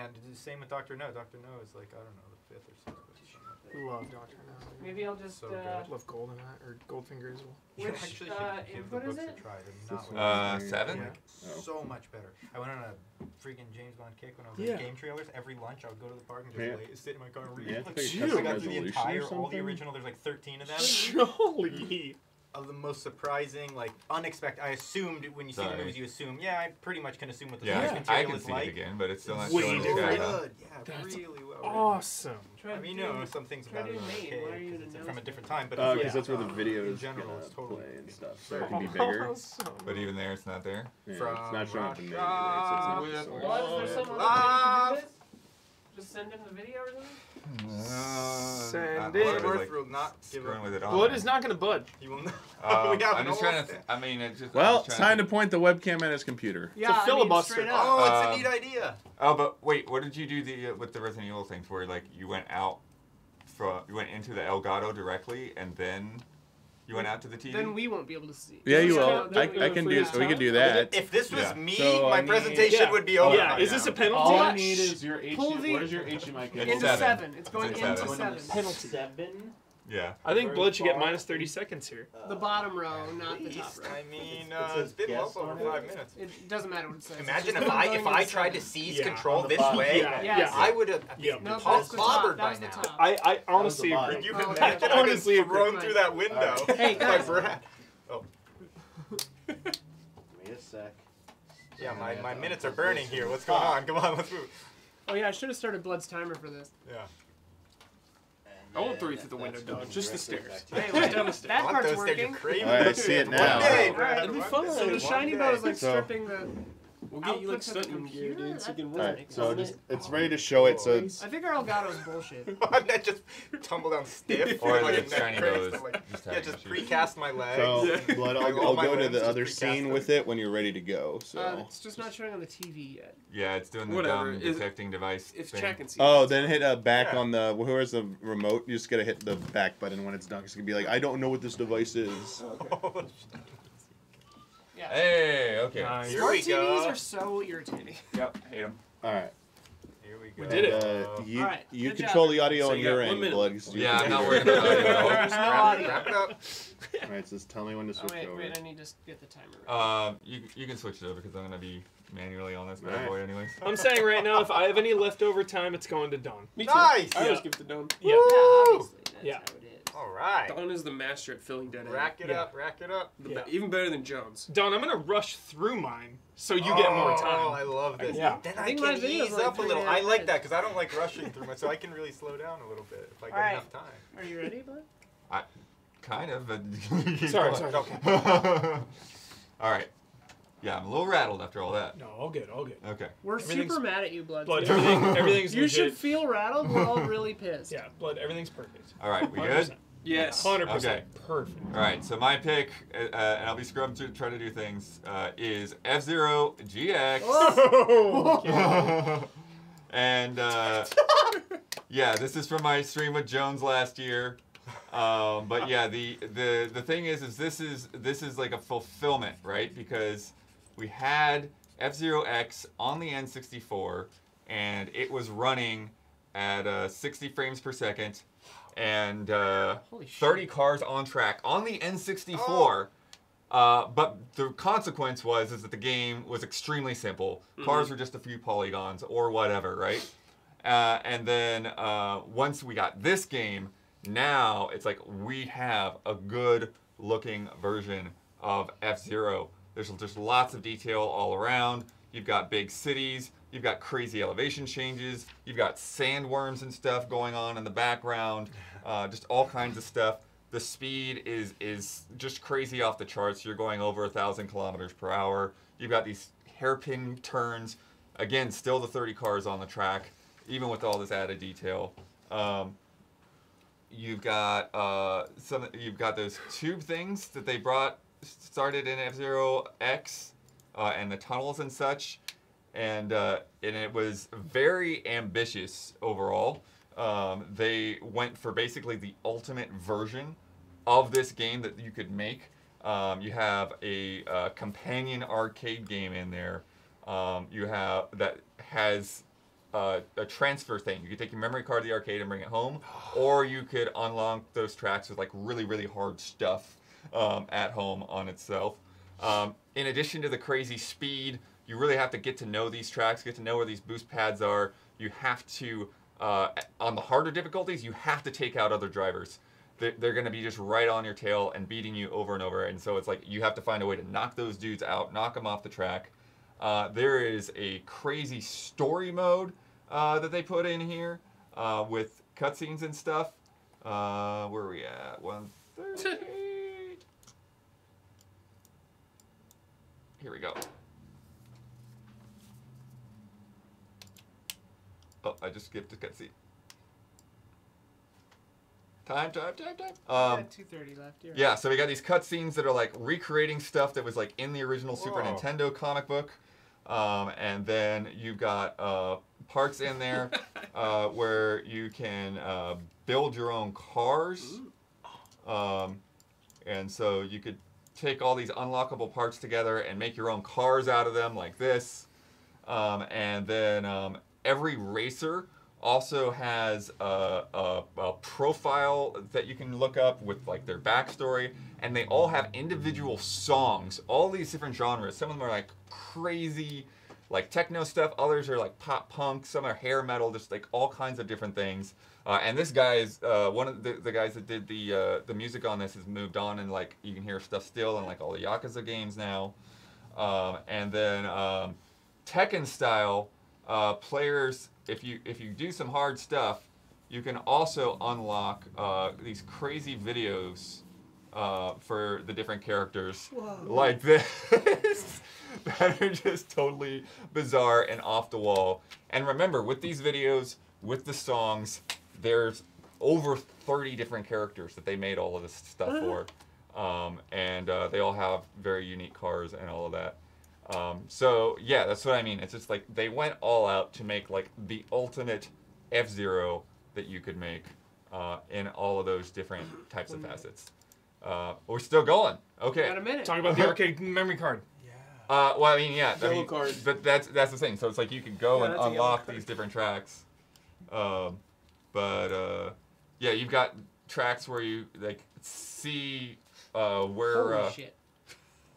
B: And the same with Dr. No. Dr. No is like, I don't know, the 5th or 6th.
D: Love Dr. No.
A: Maybe I'll just.
B: So good.
D: Love Golden or Goldfinger as well.
B: You
A: Which
B: actually should give the
A: input is
B: books
A: it?
B: a try. They're not like
F: 7?
B: yeah, so much better. I went on a freaking James Bond kick when I was
D: Yeah.
B: in game trailers. Every lunch I would go to the park and just
C: Yeah.
B: sit in my car and read.
C: Yeah,
B: Like,
C: it's
D: Dude.
C: like
B: I
C: custom
B: got through the
C: resolution
B: entire,
C: or
B: all the
C: something.
B: original. There's like 13 of them.
D: Jolly.
B: Of the most surprising, like unexpected. I assumed when you see the
F: Sorry.
B: movies, you assume, yeah, I pretty much can assume what the
F: Yeah,
B: source
F: I
B: material
F: can
B: is
F: see
B: like.
F: it again, but it's still not
D: Way
F: showing the
D: different.
F: chat.
B: Good, yeah,
D: That's
B: really well.
D: Awesome.
A: Try
B: I mean,
A: to
B: you
A: do-
B: know, some things
A: try
B: about
A: to
B: it
A: do
B: are
A: main.
B: okay
A: Why are you
B: because it's
A: announcing
B: from a different time, but
C: Because
B: yeah,
C: that's where the video
B: in
C: is
B: general,
C: gonna
B: it's totally
C: play and stuff, so it can be bigger.
D: Awesome.
F: But even there, it's not there.
C: Yeah, it's
B: From
C: not showing up in
B: Russia
C: media, so it's not
B: with
C: the source.
A: Blood, is there some other way
B: love.
A: you can do this? Just send him the video or something?
D: Send
F: Blood
D: it.
F: is,
B: Bloodworth will not give
F: screwing
B: up.
F: with it on
D: Blood
F: there.
D: is not going to budge.
B: He will not.
F: I'm
B: We have
F: just
B: an
F: trying
B: almost-
F: to. I mean, it's just.
C: Well,
F: I'm
C: it's
F: just
C: time
F: trying
C: to point the webcam at his computer.
A: Yeah, I mean,
D: filibuster.
A: straight up.
B: Oh, it's a neat idea.
F: Oh, but wait, what did you do with the Resident Evil things where like you went out from you went into the Elgato directly and then you went out to the TV?
A: Then we won't be able to see.
C: Yeah, you
A: So
C: will.
A: then
C: I can do. We can do that.
B: If this was
F: Yeah.
B: me,
C: So,
B: my
C: I mean-
B: presentation
D: Yeah.
B: would be over.
D: Yeah,
B: by
D: is this
B: now.
D: a penalty?
C: All I need is your
A: Pull the-
C: What is your HDMI cable?
F: It's
A: Into
F: 7.
A: 7. It's going
F: It's
A: into
F: 7.
A: 7.
D: Penalty.
E: 7.
B: Yeah.
D: I think
H: Very
D: Blood should get
H: far.
D: minus 30 seconds here.
A: The bottom row, not the top
B: Least,
A: row.
B: I mean,
H: says
B: it's been well
H: guess
B: over
H: on
B: 5
H: it.
B: minutes.
A: It doesn't matter what it says.
B: Imagine
A: It's
B: if
A: just
B: I
A: going
B: if
A: in
B: I
A: the
B: tried to
A: center.
B: seize
D: Yeah,
B: control
H: on the
B: this
H: bottom.
B: way.
D: Yeah,
A: Yes.
D: yeah.
B: I would have
D: Yeah.
A: No,
B: been
A: that's the top.
B: clobbered
A: That
B: by
A: was the
B: now.
A: top.
D: I honestly
H: the bottom.
D: agree.
B: You
A: Oh,
B: can
A: okay.
B: imagine I
D: Honestly
B: just
D: agree.
B: thrown through that window.
A: Hey, guys.
B: Like Brad.
H: Give me a sec.
B: Yeah, my minutes are burning here. What's going on? Come on, let's move.
A: Oh yeah, I should have started Blood's timer for this.
B: Yeah.
G: I won't throw you through the window, dog. Just the stairs.
A: Hey, wait, that
B: I want
A: part's
B: those stairs. You're
A: working.
B: crazy.
C: All right, I see it now.
B: One day,
A: All right,
B: Brad.
A: it'd be
B: one
A: fun.
B: day,
A: So the
B: one
A: shiny
B: day.
A: bow is like
C: So-
A: stripping the.
G: We'll get you like
A: Output to the
G: stunting gear,
A: computer?
G: dude, so you can
A: That's
G: run.
C: Alright, so
A: Isn't
C: just,
A: it?
C: it's ready to show it. So it's
A: I think our Elgato's bullshit.
B: That just tumble down stiff.
F: Or
B: like
F: the
B: a
F: shiny
B: neck
F: bows.
B: brace, like,
F: Just
B: yeah,
F: having
B: just
F: issues.
B: precast my legs.
C: so
G: Yeah.
C: Blood.
B: Like,
C: I'll
B: all
C: go
B: my
C: to
B: limbs
C: the
B: just
C: other
B: precast
C: scene
B: them.
C: with it when you're ready to go. So.
A: It's just not showing on the TV yet.
F: Yeah, it's doing the
G: Whatever.
F: dumb
G: Is-
F: detecting device
G: It's
F: thing.
G: check and see.
C: Oh, then hit back
B: Yeah.
C: on the where's the remote. You just gotta hit the back button when it's done. It's gonna be like, I don't know what this device is.
A: Yeah.
F: Hey, okay.
D: Nice.
B: Here
A: Smart
B: we
A: TVs
B: go.
A: are so irritating.
F: Yep, hate him.
C: All right.
B: Here we go.
D: We did it.
C: You
A: Alright,
C: you
A: good
C: control
A: job.
C: the audio
G: So
C: on
G: you
C: your
G: got 1
C: end,
G: minute.
C: Blood. 'Cause you
F: Yeah, I'm
C: control
F: not
C: it.
F: worried about audio at all.
A: There's no
B: Wrap
A: audio.
B: it up.
C: All right, so just tell me when to
A: Oh
C: switch
A: wait,
C: over.
A: wait, I need to get the timer. Right.
F: You can switch it over because I'm gonna be manually on this bad
C: Alright.
F: boy anyways.
D: I'm saying right now, if I have any leftover time, it's going to Dawn.
G: Me too.
B: Nice!
G: I always
D: Yeah.
G: give it to Dom.
D: Yeah.
A: Yeah, obviously. That's
D: Yeah.
A: how it is.
B: All right.
G: Don is the master at filling dead
B: Rack it
D: Yeah.
B: up, rack it up.
G: The
D: Yeah.
G: Even better than Jones.
D: Dawn, I'm going to rush through mine so you get more
B: Oh, I
D: time.
B: love this.
D: Yeah.
B: Then
A: I
B: I
A: think
B: can
A: my video's
B: ease
A: like
B: up a little.
A: 3.5
B: I like that
A: minutes.
B: because I don't like rushing through my, so I can really slow down a little bit if I get
A: Alright.
B: enough time.
A: Are you ready, Bud?
F: Kind of, but
D: Sorry.
F: All right. Yeah, I'm a little rattled after all that.
D: No, all good, all good.
F: Okay.
A: We're
D: Everything's-
A: super mad at you, Blood.
D: Blood,
A: too.
D: everything's
A: You should
D: legit.
A: feel rattled. We're all really pissed.
D: Yeah, Blood, everything's perfect.
F: All right, we
D: 100%.
F: good?
G: Yes.
D: 100%. Perfect.
F: All right, so my pick, and I'll be scrubbed to try to do things, is F-Zero GX.
D: Oh!
F: And yeah, this is from my stream with Jones last year. But yeah, the thing is this is like a fulfillment, right? Because we had F-Zero X on the N64, and it was running at 60 frames per second, and
A: Holy shit.
F: 30 cars on track on the N64. But the consequence is that the game was extremely simple. Cars were just a few polygons or whatever, right? And then once we got this game, now it's like we have a good looking version of F-Zero. There's just lots of detail all around. You've got big cities. You've got crazy elevation changes. You've got sandworms and stuff going on in the background. Just all kinds of stuff. The speed is just crazy off the charts. You're going over 1,000 kilometers per hour. You've got these hairpin turns. Again, still the 30 cars on the track, even with all this added detail. You've got those tube things that they started in F-Zero X, and the tunnels and such, and it was very ambitious overall. They went for basically the ultimate version of this game that you could make. You have a companion arcade game in there. That has a transfer thing. You could take your memory card to the arcade and bring it home, or you could unlock those tracks with like really, really hard stuff at home on itself. In addition to the crazy speed, you really have to get to know these tracks, get to know where these boost pads are. You have to, on the harder difficulties, you have to take out other drivers. They're going to be just right on your tail and beating you over and over. And so it's like you have to find a way to knock those dudes out, knock them off the track. There is a crazy story mode that they put in here with cutscenes and stuff. Where are we at? 138. Here we go. Oh, I just skipped a cutscene. Time.
A: We got 2:30 left. You're
F: Yeah, so we got these cutscenes that are like recreating stuff that was like in the original Super
B: Whoa.
F: Nintendo comic book. And then you've got parts in there where you can build your own cars. And so you could take all these unlockable parts together and make your own cars out of them like this. And then every racer also has a profile that you can look up with like their backstory, and they all have individual songs, all these different genres. Some of them are like crazy, like techno stuff. Others are like pop punk. Some are hair metal. Just like all kinds of different things. And this guy is one of the guys that did the music on this has moved on, and like you can hear stuff still in like all the Yakuza games now. And then Tekken style players. If you do some hard stuff, you can also unlock these crazy videos for the different characters. Whoa. Like this that are just totally bizarre and off the wall. And remember, with these videos, with the songs, there's over 30 different characters that they made all of this stuff for. And they all have very unique cars and all of that. So yeah, that's what I mean. It's just like they went all out to make like the ultimate F-Zero that you could make in all of those different types of facets. We're still going. Okay.
A: Got a minute.
D: Talk about the arcade memory card.
F: Well, I mean, yeah.
G: Yellow card.
F: But that's the thing. So it's like you could go and
A: that's a yellow
F: unlock
A: card.
F: these different tracks. Yeah, you've got tracks where you like see where.
A: Holy shit.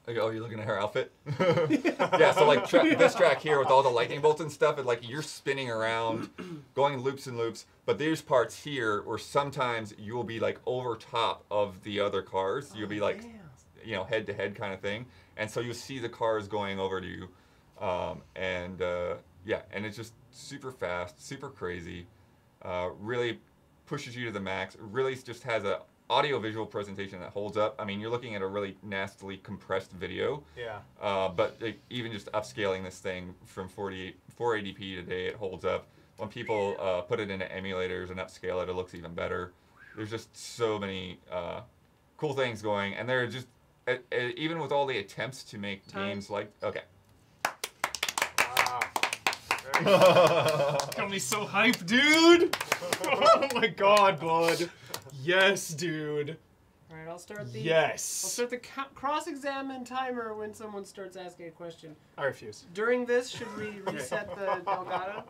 F: Like, oh, you're looking at her outfit? Yeah, so like this track here with all the lightning bolts and stuff, and like you're spinning around, going loops and loops. But there's parts here where sometimes you'll be like over top of the other cars. You'll be like, you know, head to head kind of thing. And so you'll see the cars going over to you. Yeah, and it's just super fast, super crazy. Really pushes you to the max. Really just has a audio-visual presentation that holds up. I mean, you're looking at a really nastily compressed video.
B: Yeah.
F: But even just upscaling this thing from 480p today, it holds up. When people put it into emulators and upscale it, it looks even better. There's just so many cool things going, and they're just even with all the attempts to make games like okay.
D: Got me so hyped, dude! Oh my god, bud. Yes, dude.
A: All right, I'll start the.
D: Yes.
A: I'll start the cross-examine timer when someone starts asking a question.
D: I refuse.
A: During this, should we reset the Delgado?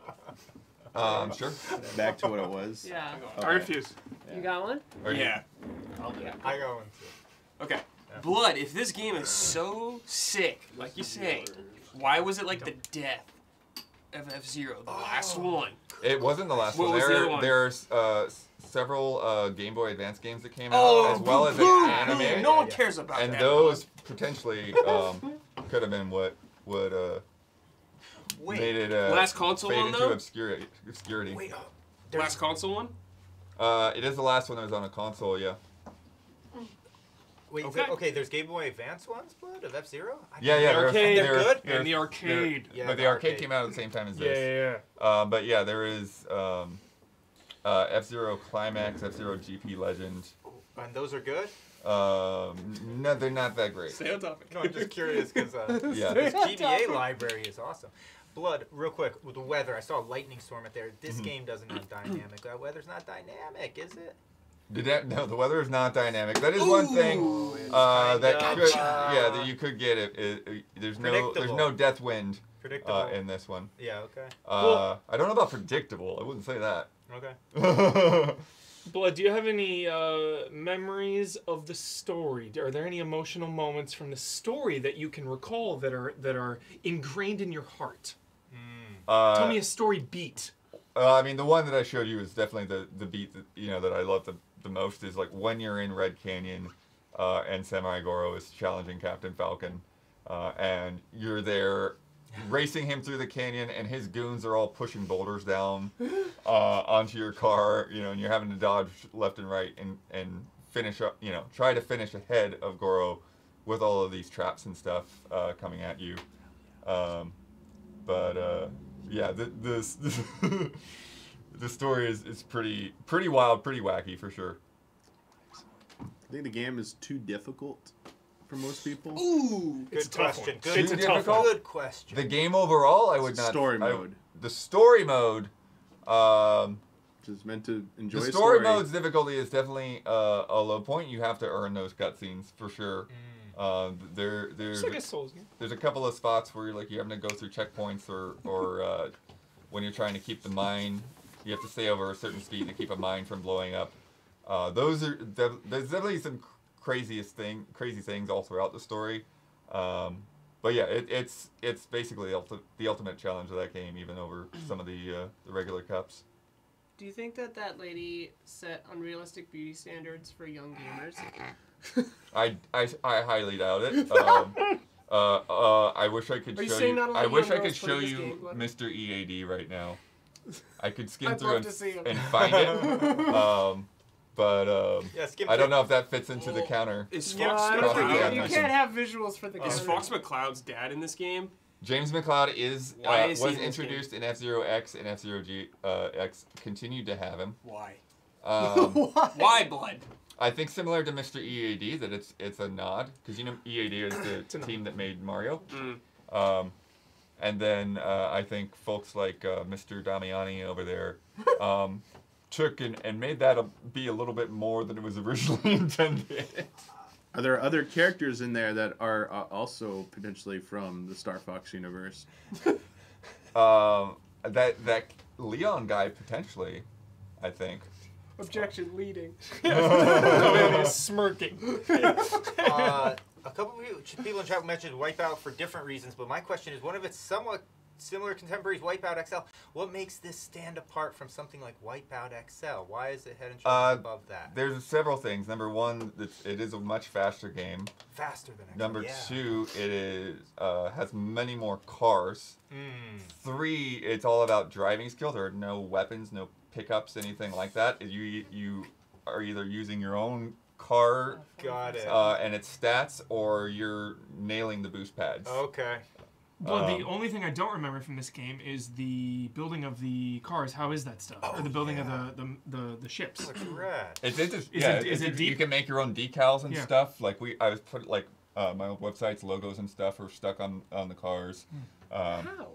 F: Sure.
C: Back to what it was.
A: Yeah.
C: Okay.
D: I refuse.
A: You got one?
G: Yeah.
B: I go into.
G: Okay. Blood, if this game is so sick, like you say, why was it like the death of F-Zero, the last one?
F: It wasn't the last
G: What
F: one.
G: was the other one?
F: There's several Game Boy Advance games that came out, as well as an anime.
G: No one cares about
F: And
G: that.
F: those potentially could have been what would made it
G: last console
F: fade
G: one,
F: into
G: though?
F: obscurity.
G: Wait, last console one?
F: It is the last one that was on a console, yeah.
B: Wait,
G: Okay.
B: there's Game Boy Advance ones, Blood, of F-Zero?
F: Yeah, yeah.
D: The arcade.
B: They're good?
D: And the arcade.
B: Yeah,
F: but the arcade came out at the same time as
D: Yeah,
F: this.
D: yeah.
F: But yeah, there is F-Zero Climax, F-Zero GP Legend.
B: And those are good?
F: No, they're not that great.
G: Stay on topic.
B: No, I'm just curious because
F: Yeah.
B: this GBA library is awesome. Blood, real quick, with the weather, I saw a lightning storm out there. This game doesn't have dynamic. That weather's not dynamic, is it?
F: No, the weather is not dynamic. That is one thing that you could get. There's no death wind
B: Predictable.
F: in this one.
B: Yeah, okay.
F: I don't know about predictable. I wouldn't say that.
B: Okay.
D: Blood, do you have any memories of the story? Are there any emotional moments from the story that you can recall that are ingrained in your heart? Tell me a story beat.
F: I mean, the one that I showed you is definitely the beat that that I love the most is like when you're in Red Canyon and Samurai Goro is challenging Captain Falcon, and you're there racing him through the canyon, and his goons are all pushing boulders down onto your car, and you're having to dodge left and right and finish up, try to finish ahead of Goro with all of these traps and stuff coming at you. Yeah, the story is pretty wild, pretty wacky for sure.
C: I think the game is too difficult for most people.
G: Ooh!
B: Good question.
F: It's a tough one.
B: Good question.
F: The game overall, I would not.
C: Story mode.
F: The story mode.
C: Just meant to enjoy
F: The
C: a
F: story mode's difficulty is definitely a low point. You have to earn those cutscenes for sure.
D: It's like a Souls game.
F: There's a couple of spots where you're having to go through checkpoints or when you're trying to keep the mine You have to stay over a certain speed to keep a mine from blowing up. There's definitely some crazy things all throughout the story. But yeah, it's basically the ultimate challenge of that game, even over some of the regular cups.
A: Do you think that lady set unrealistic beauty standards for young gamers?
F: I highly doubt it. I wish I could
A: Are you
F: show
A: saying
F: you.
A: not a lot
F: I
A: of
F: wish
A: young
F: I could
A: girls play
F: show
A: this
F: you
A: game, Glenn?
F: Mr. EAD right now. I could skim
A: I'd
F: through
A: love to see him.
F: and find it. But
B: Yeah, skim
F: I don't
B: through.
F: know if that fits into the counter.
G: Is
A: Yeah,
G: Fox
A: I don't think
F: Yeah,
A: you
F: yeah.
A: can't have visuals for the
G: Is
A: counter.
G: Fox McCloud's dad in this game?
F: James McCloud is
G: Why is he
F: was
G: in this
F: introduced in F-Zero X and F-Zero X. Continued to have him.
G: Why?
A: What?
G: Why blood?
F: I think similar to Mr. EAD that it's a nod because you know EAD is the team that made Mario. And then I think folks like Mr. Damiani over there took and made that be a little bit more than it was originally intended.
C: Are there other characters in there that are also potentially from the Star Fox universe?
F: That Leon guy potentially, I think.
A: Objection leading.
D: Damiani is smirking.
B: A couple of people in chat mentioned Wipeout for different reasons, but my question is, one of its somewhat similar contemporaries, Wipeout XL. What makes this stand apart from something like Wipeout XL? Why is it head and shoulders above that?
F: There's several things. Number one, it is a much faster game.
B: Faster than XL.
F: Number
B: yeah.
F: two, it is has many more cars. 3, it's all about driving skill. There are no weapons, no pickups, anything like that. You are either using your own car
B: Got it.
F: and its stats, or you're nailing the boost pads.
B: Okay.
D: Well, the only thing I don't remember from this game is the building of the cars. How is that stuff? Or the building of the ships.
B: Looks rad.
F: It's interesting.
D: Is
F: Yeah,
D: it- is it deep?
F: You can make your own decals and
D: Yeah.
F: stuff. Like I was put like my old websites, logos and stuff are stuck on the cars.
A: How?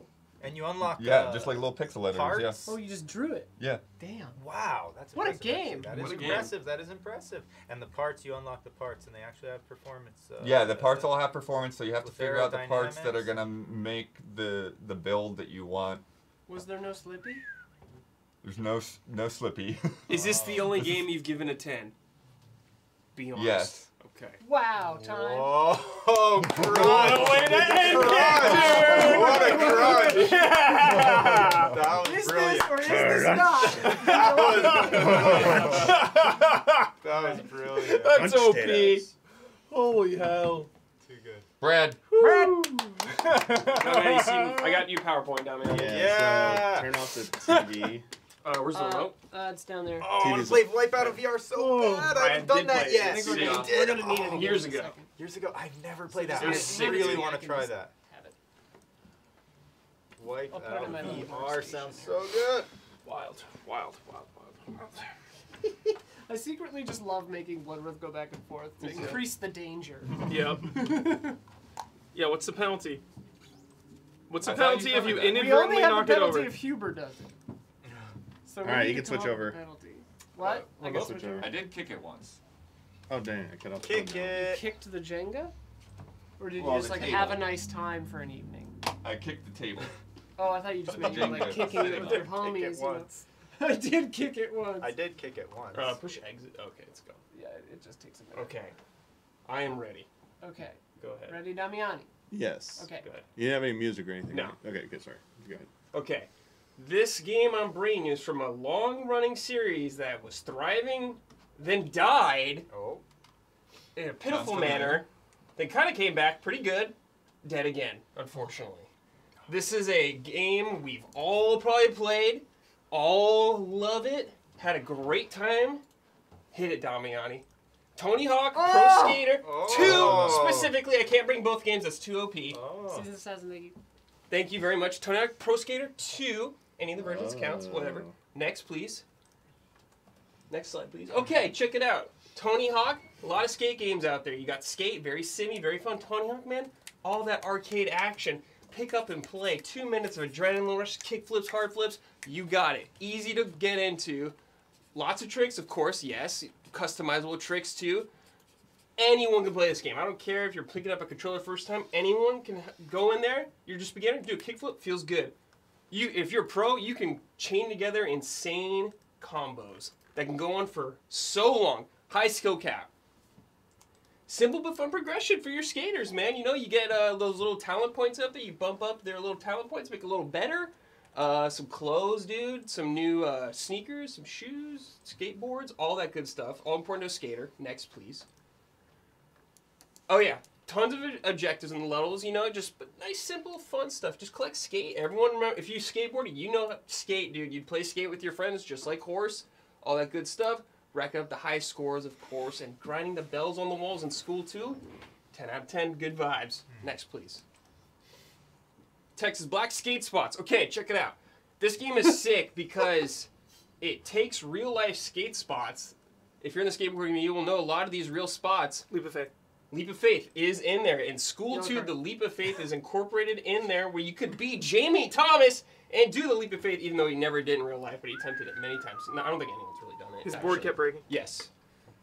B: And you unlock
F: Just like little pixel letters.
B: parts?
A: Oh, you just drew it.
F: Yeah.
A: Damn.
B: Wow, that's
A: What a
B: impressive, actually.
A: game.
B: That
G: What
B: is
G: a game.
B: impressive. That is impressive. And the parts, you unlock the parts, and they actually have performance.
F: Yeah, the parts all have performance, so you have to
B: with
F: figure out the parts that are
B: aerodynamics.
F: gonna make the build that you want.
A: Was there no Slippy?
F: There's no Slippy.
G: Is this the only game you've given a 10? Be honest.
F: Yes.
G: Okay.
A: Wow, time.
B: Whoa, crunch!
G: What a way to end
B: Crunch! What a crunch! That was
A: Is
B: brilliant.
A: this or is this not?
B: That was brilliant.
D: That's OP. Holy hell.
B: Too good.
F: Brad.
G: Damiani, I got you PowerPoint, Damiani.
B: Yeah.
C: So turn off the TV.
G: Where's the remote?
A: It's down there.
B: Oh, I want to play Wipeout in VR so bad. I haven't done that
G: play it.
B: yet.
A: I think
G: Yeah.
A: we're gonna need it again
G: Years
A: in a
G: ago.
A: second.
B: Years ago, I've never played that.
G: It
B: I
G: was sick.
B: really
A: I
B: want to
A: can
B: try
A: just
B: that.
A: have it.
B: Wipeout
A: I'll put it in my little
B: VR
A: workstation.
B: sounds so good.
D: Wild.
A: I secretly just love making Bloodworth go back and forth to increase the danger.
D: Yep. Yeah, what's the penalty? What's the
F: I thought you
D: penalty if you
F: covered that.
A: We only
D: inadvertently
A: have a
D: knock it
A: penalty
D: over?
A: if Huber does it. So we
C: All right,
A: need
C: you
A: to
C: can switch
A: come up with
C: over.
A: a penalty. What? I can
C: We'll
A: switch
C: switch
A: over.
F: I did kick it once.
C: Oh dang! I cut off. the
B: Kick
C: phone now.
A: You
B: it.
A: kicked the Jenga? Or did
F: Well,
A: you just
F: the
A: like
F: table.
A: have a nice time for an evening?
F: I kicked the table.
A: Oh, I thought you just meant you were like
F: Jenga.
A: kicking it with your
B: Kick
A: homies.
B: it
A: You know?
B: once.
A: I did kick it once.
B: I did kick it once.
G: Push exit. Okay, let's go.
A: Yeah, it just takes a minute.
G: Okay. I am ready.
A: Okay.
G: Go ahead.
A: Ready, Damiani?
C: Yes.
A: Okay.
G: Go ahead.
C: You didn't have any music or anything?
G: No.
C: right? Okay, good. Sorry. Go ahead.
G: Okay. This game I'm bringing is from a long-running series that was thriving, then died
B: Oh.
G: in a pitiful
F: Sounds
G: manner, then kind of came back pretty good, dead again, unfortunately. This is a game we've all probably played, all love it, had a great time. Hit it, Damiani. Tony Hawk Pro Skater 2 specifically. I can't bring both games, that's too OP.
B: Oh.
A: Season says Nikki.
G: Thank you very much. Tony Hawk Pro Skater 2. Any of the versions counts, whatever.
C: Oh.
G: Next, please. Next slide, please. Okay, check it out. Tony Hawk, a lot of skate games out there. You got Skate, very simmy, very fun. Tony Hawk, man, all that arcade action. Pick up and play. 2 minutes of adrenaline rush, kick flips, hard flips. You got it. Easy to get into. Lots of tricks, of course, yes. Customizable tricks, too. Anyone can play this game. I don't care if you're picking up a controller first time. Anyone can go in there. You're just beginner. Do a kickflip. Feels good. if you're pro, you can chain together insane combos that can go on for so long. High skill cap. Simple but fun progression for your skaters, man. You know, you get those little talent points up there. You bump up their little talent points, make it a little better. Some clothes, dude. Some new sneakers, some shoes, skateboards, all that good stuff. All important to a skater. Next, please. Oh, yeah. Tons of objectives and levels, you know, just nice, simple, fun stuff. Just collect skate. Everyone remember, if you skateboard, you know skate, dude. You'd play skate with your friends just like horse. All that good stuff. Racking up the high scores, of course, and grinding the bells on the walls in school, too. 10 out of 10, good vibes. Next, please. Texas Black skate spots. Okay, check it out. This game is sick because it takes real-life skate spots. If you're in the skateboarding community, you will know a lot of these real spots.
D: Leap of faith.
G: Leap of Faith is in there. In school, too, the Leap of Faith is incorporated in there where you could be Jamie Thomas and do the Leap of Faith, even though he never did in real life, but he attempted it many times. No, I don't think anyone's really done it.
D: His board kept breaking.
G: Yes.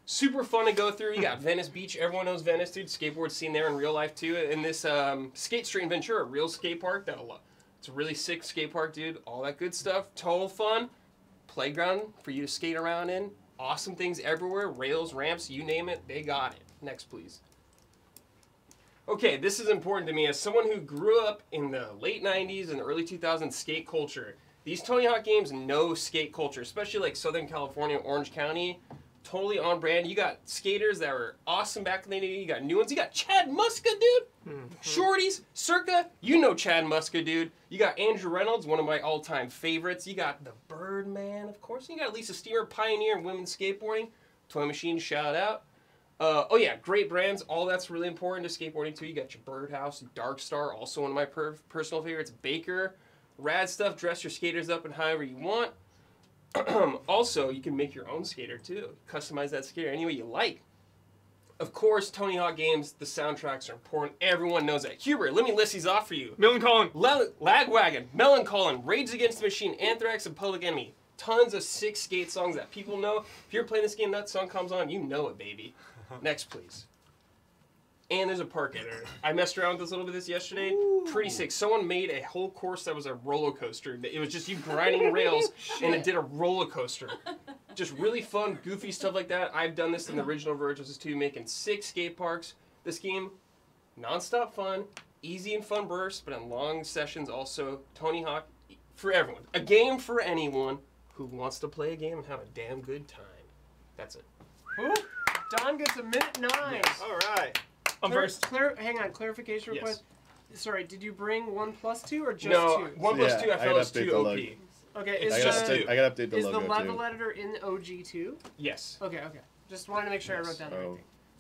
G: Super fun to go through. You got Venice Beach. Everyone knows Venice, dude. Skateboard scene there in real life, too. And this Skate Street in Ventura, real skate park. It's a really sick skate park, dude. All that good stuff. Total fun. Playground for you to skate around in. Awesome things everywhere. Rails, ramps, you name it. They got it. Next, please. Okay, this is important to me as someone who grew up in the late 90s and early 2000s skate culture. These Tony Hawk games know skate culture, especially like Southern California, Orange County. Totally on brand. You got skaters that were awesome back in the day. You got new ones. You got Chad Muska, dude. Shorties, Circa. You know Chad Muska, dude. You got Andrew Reynolds, one of my all-time favorites. You got the Birdman, of course. You got Lisa Steamer, pioneer in women's skateboarding. Toy Machine, shout out. Oh yeah, great brands. All that's really important to skateboarding too. You got your Birdhouse, Dark Star, also one of my personal favorites. Baker, rad stuff. Dress your skaters up in however you want. Also, you can make your own skater too. Customize that skater any way you like. Of course, Tony Hawk games, the soundtracks are important. Everyone knows that. Hubert, let me list these off for you.
D: Millencolin.
G: Lagwagon, Meloncolin, Rage Against the Machine, Anthrax, and Public Enemy. Tons of sick skate songs that people know. If you're playing this game, that song comes on, you know it, baby. Next, please. And there's a park editor. I messed around with this a little bit yesterday. Ooh. Pretty sick. Someone made a whole course that was a roller coaster. It was just you grinding rails, and it did a roller coaster. Just really fun, goofy stuff like that. I've done this in the original versions too, making 6 skate parks. This game, non-stop fun, easy and fun bursts, but in long sessions also. Tony Hawk, for everyone. A game for anyone who wants to play a game and have a damn good time. That's it.
A: Ooh. Don gets a minute 9.
G: Yes.
B: All right.
D: I'm first.
A: Hang on, clarification real quick. Sorry, did you bring 1+2 or just 2?
G: No, 1+2 I felt was too OP.
A: Okay,
G: I
C: gotta update the
A: is
C: logo
A: the level
C: too.
A: editor in OG2?
G: Yes.
A: Okay. Just wanted to make sure I wrote down the right thing.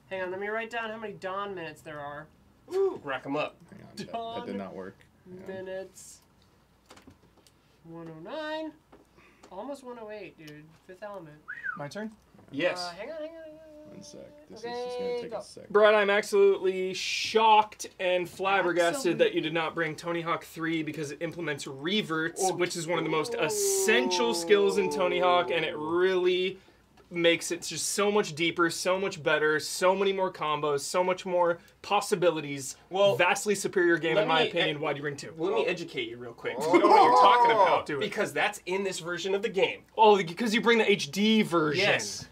A: Hang on, let me write down how many Don minutes there are.
G: Ooh, rack them up.
C: Hang on, that did not work.
A: Minutes. 109. Almost 108, dude. Fifth Element.
D: My turn?
G: Yes.
A: Hang on.
C: One sec. This is just gonna take a sec.
D: Brad, I'm absolutely shocked and flabbergasted that you did not bring Tony Hawk 3 because it implements reverts, which is one of the most essential skills in Tony Hawk, and it really makes it just so much deeper, so much better, so many more combos, so much more possibilities.
G: Well,
D: vastly superior game in my opinion. Why'd you bring 2?
G: Let me educate you real quick. We don't know what you're talking about.
D: Do it.
G: Because that's in this version of the game.
D: Oh, because you bring the HD version.
G: Yes.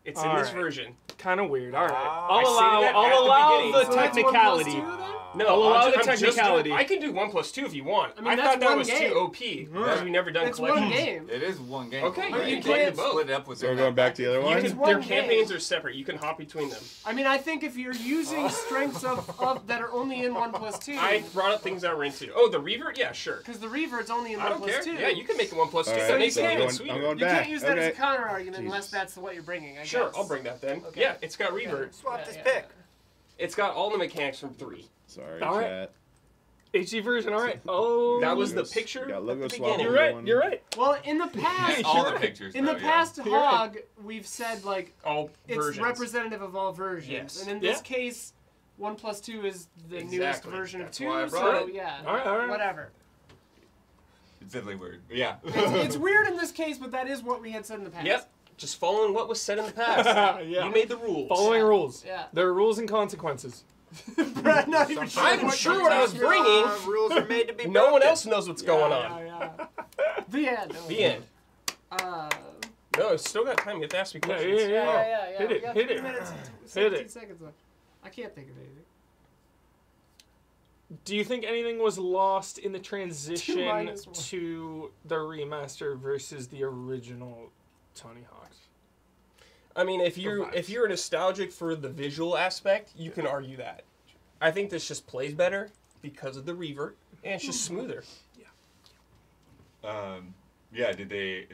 G: It's in this version.
D: Kind of weird. All right.
G: I say that
D: I'll allow the
A: So that's
D: technicality.
A: 1+2 then?
G: No,
D: I'll allow
G: I'm
D: the
G: just
D: technicality.
G: I can do 1+2 if you want.
A: I mean,
G: I
A: that's
G: thought that
A: one
G: was
A: game.
G: too OP because we've never done
A: It's
G: collections.
A: one game.
F: It is one game.
G: Okay,
F: Right?
A: you
F: You
A: can't
F: can split it up with
C: So we're going back to the other one?
A: It's
G: Their
A: one
G: campaigns
A: game.
G: are separate. You can hop between them.
A: I mean, I think if you're using strengths of that are only in 1+2.
G: I brought up things that were into. Oh, the revert? Yeah, sure.
A: Because the revert's only in
G: I don't care.
A: 1+2.
G: Yeah, you can make it 1+2.
C: All
G: That
C: right,
G: makes
C: so
G: it
C: I'm
G: even
C: going-
G: sweeter.
C: I'm going
A: You
C: back.
A: can't use that as a
C: Okay.
A: counter argument unless
C: Jesus.
A: that's what you're bringing, I
G: Sure,
A: guess.
G: I'll bring that then.
A: Okay.
G: Yeah, it's got revert.
B: Swap this
A: Yeah.
B: pick.
G: It's got all the mechanics from 3.
C: Sorry,
D: All right.
C: chat.
D: HD version. All right. Oh,
G: That was the
C: Logos-
G: picture
C: got
G: at
C: logo
G: the
C: swap.
G: beginning.
D: You're right. You're right.
A: Well, in the past,
F: All the pictures.
A: in the
F: though,
A: past
D: You're right.
A: Hog, we've said like
G: All
A: it's
G: versions.
A: representative of all versions,
G: Yes.
A: and in this case, 1+2 is the newest
G: Exactly.
A: version
G: That's
A: of 2.
G: why I
A: So
G: brought it.
A: yeah,
D: All right.
A: whatever.
F: It's definitely weird. Yeah.
A: It's weird in this case, but that is what we had said in the past.
G: Yep. Just following what was said in the past.
D: Yeah.
G: You made the rules.
D: Following rules.
A: Yeah.
D: There are rules and consequences.
A: Brad, not even sure
G: I'm
A: what
G: sure
A: you're
G: what I was
A: talking
G: bringing.
B: Rules are made to be
G: No one
B: broken.
G: else knows what's going on.
D: Yeah.
A: The end.
G: The end.
A: Uh,
G: No, still got time. You have to ask me
D: Yeah,
G: questions.
A: yeah.
D: Hit
A: We
D: it,
A: got
D: hit
A: 3
D: it.
A: minutes and
D: Hit
A: 17
D: it.
A: seconds left. I can't think of anything.
D: Do you think anything was lost in the transition
A: 2-1.
D: to the remaster versus the original Tony Hawk's?
G: I mean, if you're
D: vibes.
G: nostalgic for the visual aspect, you can argue that. I think this just plays better because of the revert, and it's just smoother.
F: Yeah, did they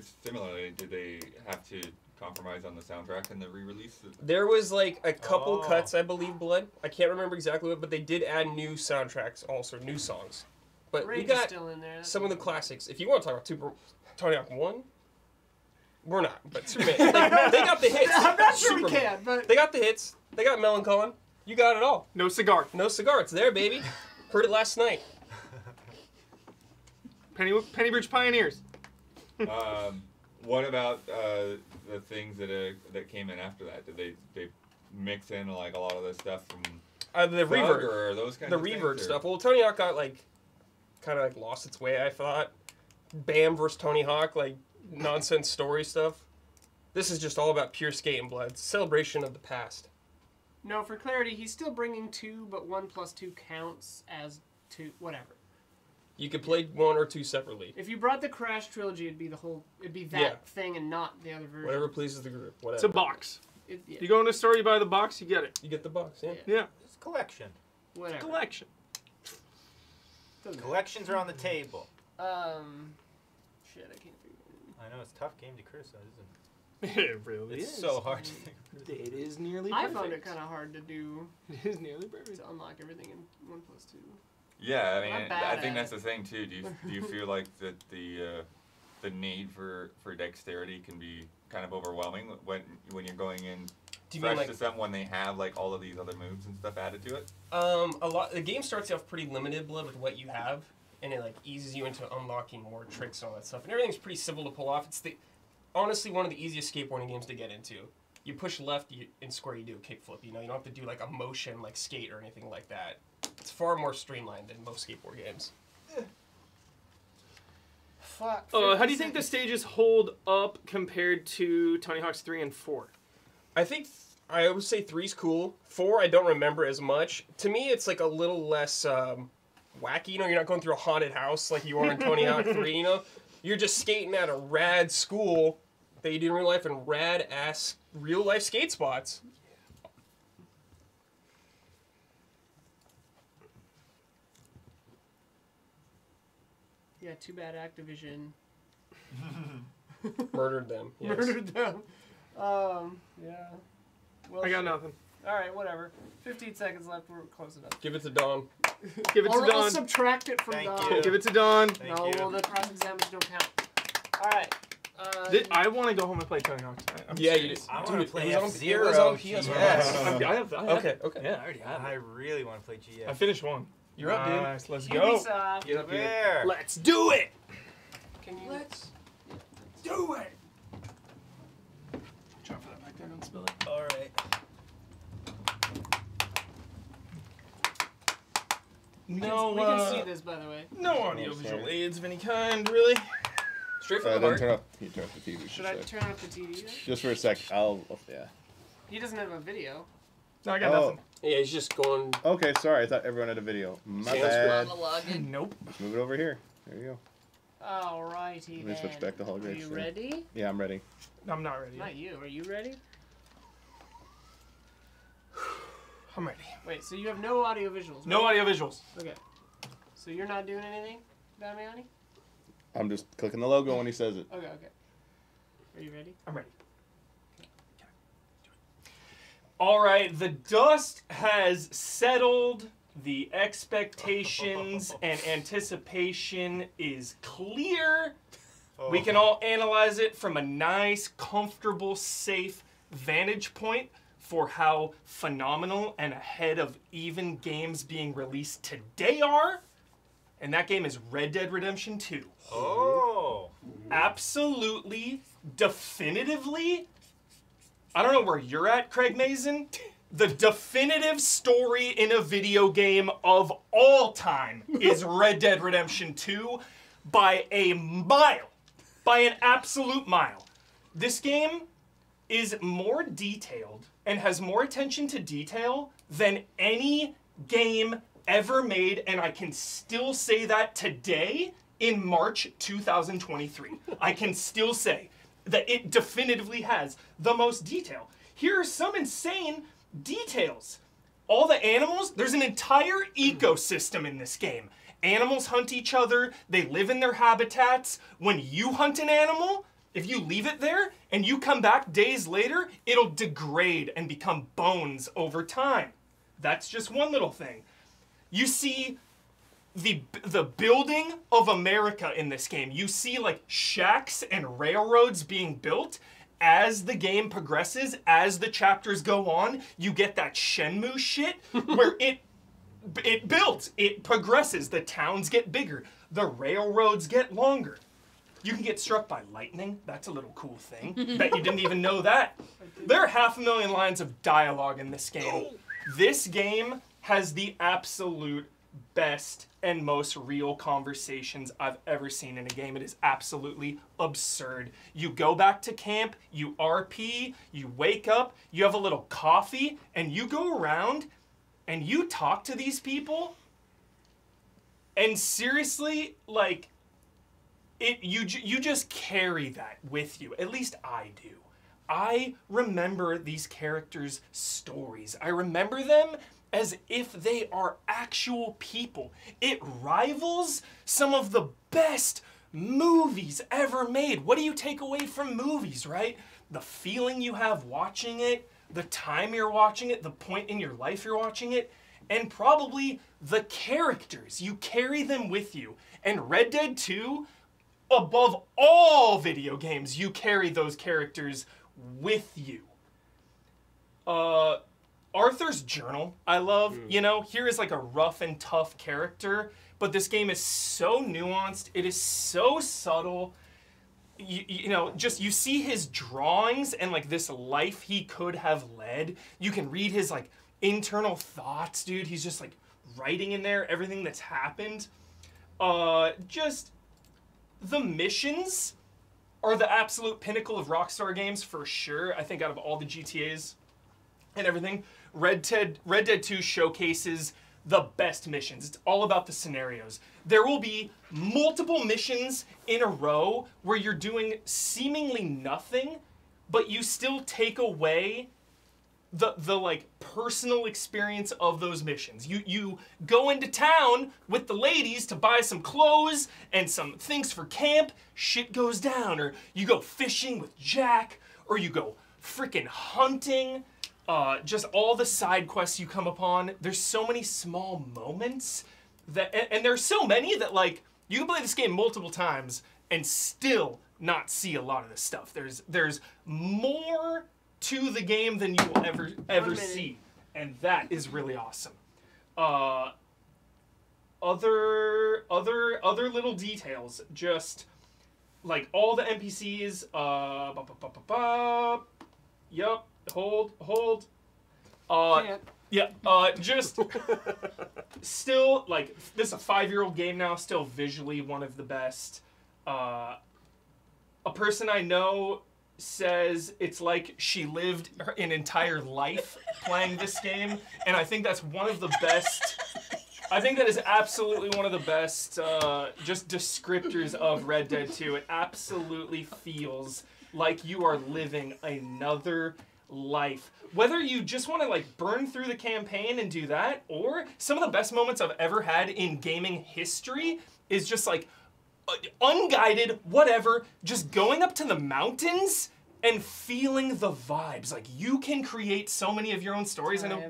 F: have to compromise on the soundtrack in the re-release?
G: There was like a couple
B: Oh.
G: cuts, I believe, Blood. I can't remember exactly what, but they did add new soundtracks, also new songs. But
A: Rage
G: we
A: is
G: got
A: still in there. That's
G: some of the
A: okay.
G: classics. If you want to talk about Tony Hawk 1, we're not. But Superman, like, they got the hits.
A: I'm not sure we
G: Superman.
A: can, but
G: They got the hits. They got Melancholy. You got it all.
D: No cigar.
G: No cigar. It's there, baby. Heard it last night.
D: Pennybridge Pioneers.
F: What about the things that came in after that? Did they mix in like a lot of the stuff from
G: The
F: Thug
G: revert.
F: or those kinds
G: The
F: of things,
G: revert
F: or-
G: stuff. Well, Tony Hawk got like kind of like lost its way, I thought. Bam versus Tony Hawk, like nonsense story stuff. This is just all about pure skate and blood. Celebration of the past.
A: no. For clarity, he's still bringing 2, but 1 plus 2 counts as 2. Whatever.
G: You could play 1 or 2 separately.
A: If you brought the Crash trilogy, it'd be the whole. It'd be that
G: Yeah.
A: thing and not the other version.
G: Whatever pleases the group. Whatever.
D: It's a box.
A: Yeah.
D: You go in a store, you buy the box, you get it.
G: You get the box, yeah.
A: Yeah.
D: Yeah.
B: It's a collection.
A: Whatever.
D: Collection.
A: Doesn't matter.
B: Collections are on the table.
A: Shit, I can't figure it
B: I know it's a tough game to criticize, isn't
D: It really
B: it? It's
D: is.
B: so hard.
D: It is nearly
A: out. I
D: perfect.
A: found it kind of hard to do
D: It is nearly perfect.
A: to unlock everything in 1 plus 2.
F: Yeah, I
A: I'm
F: mean,
A: bad
F: I
A: at
F: think
A: it.
F: that's the thing too. Do you feel like that the need for dexterity can be kind of overwhelming when you're going in
G: Do you
F: fresh
G: mean
F: to
G: like
F: something when they have like all of these other moves and stuff added to it?
G: a lot? The game starts off pretty limited, Blood, with what you have, and it like eases you into unlocking more tricks and all that stuff. And everything's pretty simple to pull off. It's honestly one of the easiest skateboarding games to get into. You push left in square, you do a kickflip. You know, you don't have to do like a motion like skate or anything like that. It's far more streamlined than most skateboard games.
A: Fuck.
D: How do you think the stages hold up compared to Tony Hawk's 3 and 4?
G: I think I would say 3's cool. 4 I don't remember as much. To me, it's like a little less wacky. You know, you're not going through a haunted house like you are in Tony Hawk 3. You know, you're just skating at a rad school that you do in real life and rad ass real life skate spots.
A: Yeah, too bad Activision
G: Murdered them. Yes.
A: murdered them. Yeah. Well,
D: I got
A: shit.
D: nothing.
A: All right, whatever. 15 seconds left. We're close enough.
G: Give it to Don.
D: Give it to
A: I'll
D: Don.
A: subtract it from
B: Thank
A: Don.
B: you.
D: Give it to Don.
B: Thank
A: No,
B: you.
A: well, the cross examinations don't count. All right.
D: I want to go home and play Tony Hawk tonight. I'm
G: Yeah, you
D: serious.
G: did.
B: I
G: Dude,
B: want to play
G: it was on
B: F-Zero.
G: PS1.
B: Yes.
D: I have
G: Okay, okay.
D: Yeah, I already have
B: I
D: it.
B: really want to play GS.
D: I finished one.
G: You're up, dude.
D: Nice, let's
A: go.
D: go.
A: Ubisoft.
G: Get up here.
B: Where?
D: Let's do it.
A: Can you?
D: Do it. Drop that back there, don't spill it.
B: All right.
D: No,
A: we can see this, by the way.
D: no audiovisual aids of any kind, really.
G: Straight from the
C: Then
G: heart.
C: turn off. You turn off the TV.
A: Should I turn off the TV then?
C: Just for a sec. Yeah.
A: He doesn't have a video.
D: No, I got
C: Oh.
D: nothing.
G: Yeah, he's just going.
C: Okay, sorry. I thought everyone had a video. My
G: Sans
C: bad.
E: Monologuing.
D: Nope.
C: Let's move it over here. There you go.
A: Alrighty
C: Let me switch back to
A: Are
C: holographics.
A: you
C: then.
A: ready?
C: Yeah, I'm ready.
D: I'm not ready.
A: Not you. Are you ready?
D: I'm ready.
A: Wait, so you have no audio visuals?
D: No
A: right?
D: audiovisuals.
A: Okay. So you're not doing anything, Damiani?
C: I'm just clicking the logo when he says it.
A: Okay, okay. Are you ready?
D: I'm ready. All right, the dust has settled. The expectations and anticipation is clear. We can all analyze it from a nice, comfortable, safe vantage point for how phenomenal and ahead of even games being released today are. And that game is Red Dead Redemption 2.
B: Oh.
D: Absolutely, definitively, I don't know where you're at, Craig Mason. The definitive story in a video game of all time is Red Dead Redemption 2 by a mile. by an absolute mile. This game is more detailed and has more attention to detail than any game ever made, and I can still say that today in March 2023. I can still say that it definitively has the most detail. Here are some insane details. All the animals, there's an entire ecosystem in this game. Animals hunt each other, they live in their habitats. When you hunt an animal, if you leave it there and you come back days later, it'll degrade and become bones over time. That's just one little thing. You see the building of America in this game. You see like shacks and railroads being built. As the game progresses, as the chapters go on, you get that Shenmue shit where it builds, it progresses, the towns get bigger, the railroads get longer. You can get struck by lightning. That's a little cool thing. Bet you didn't even know that. There are 500,000 lines of dialogue in this game. This game has the absolute best and most real conversations I've ever seen in a game. It is absolutely absurd. You go back to camp, you RP, you wake up, you have a little coffee, and you go around and you talk to these people, and seriously, like, you just carry that with you. At least I do. I remember these characters' stories. I remember them as if they are actual people. It rivals some of the best movies ever made. What do you take away from movies, right? The feeling you have watching it, the time you're watching it, the point in your life you're watching it, and probably the characters. You carry them with you. And Red Dead 2, above all video games, you carry those characters with you. Arthur's journal, I love. You know, here is like a rough and tough character, but this game is so nuanced. It is so subtle. You know, just you see his drawings and like this life he could have led. You can read his like internal thoughts, dude. He's just like writing in there everything that's happened. Just the missions are the absolute pinnacle of Rockstar games for sure. I think out of all the GTAs and everything, Red Dead 2 showcases the best missions. It's all about the scenarios. There will be multiple missions in a row where you're doing seemingly nothing, but you still take away the like personal experience of those missions. You go into town with the ladies to buy some clothes and some things for camp, shit goes down, or you go fishing with Jack, or you go freaking hunting. Just all the side quests you come upon. There's so many small moments that, and there's so many that like you can play this game multiple times and still not see a lot of this stuff. There's more to the game than you will ever see, and that is really awesome. Other little details, just like all the NPCs. Yup. Hold. Yeah. Just still like this is a 5-year-old game now. Still visually one of the best. A person I know says it's like she lived an entire life playing this game, and I think that's one of the best. I think that is absolutely one of the best just descriptors of Red Dead 2. It absolutely feels like you are living another life. Whether you just want to like burn through the campaign and do that, or some of the best moments I've ever had in gaming history is just like unguided, whatever, just going up to the mountains and feeling the vibes. Like you can create so many of your own stories. I know.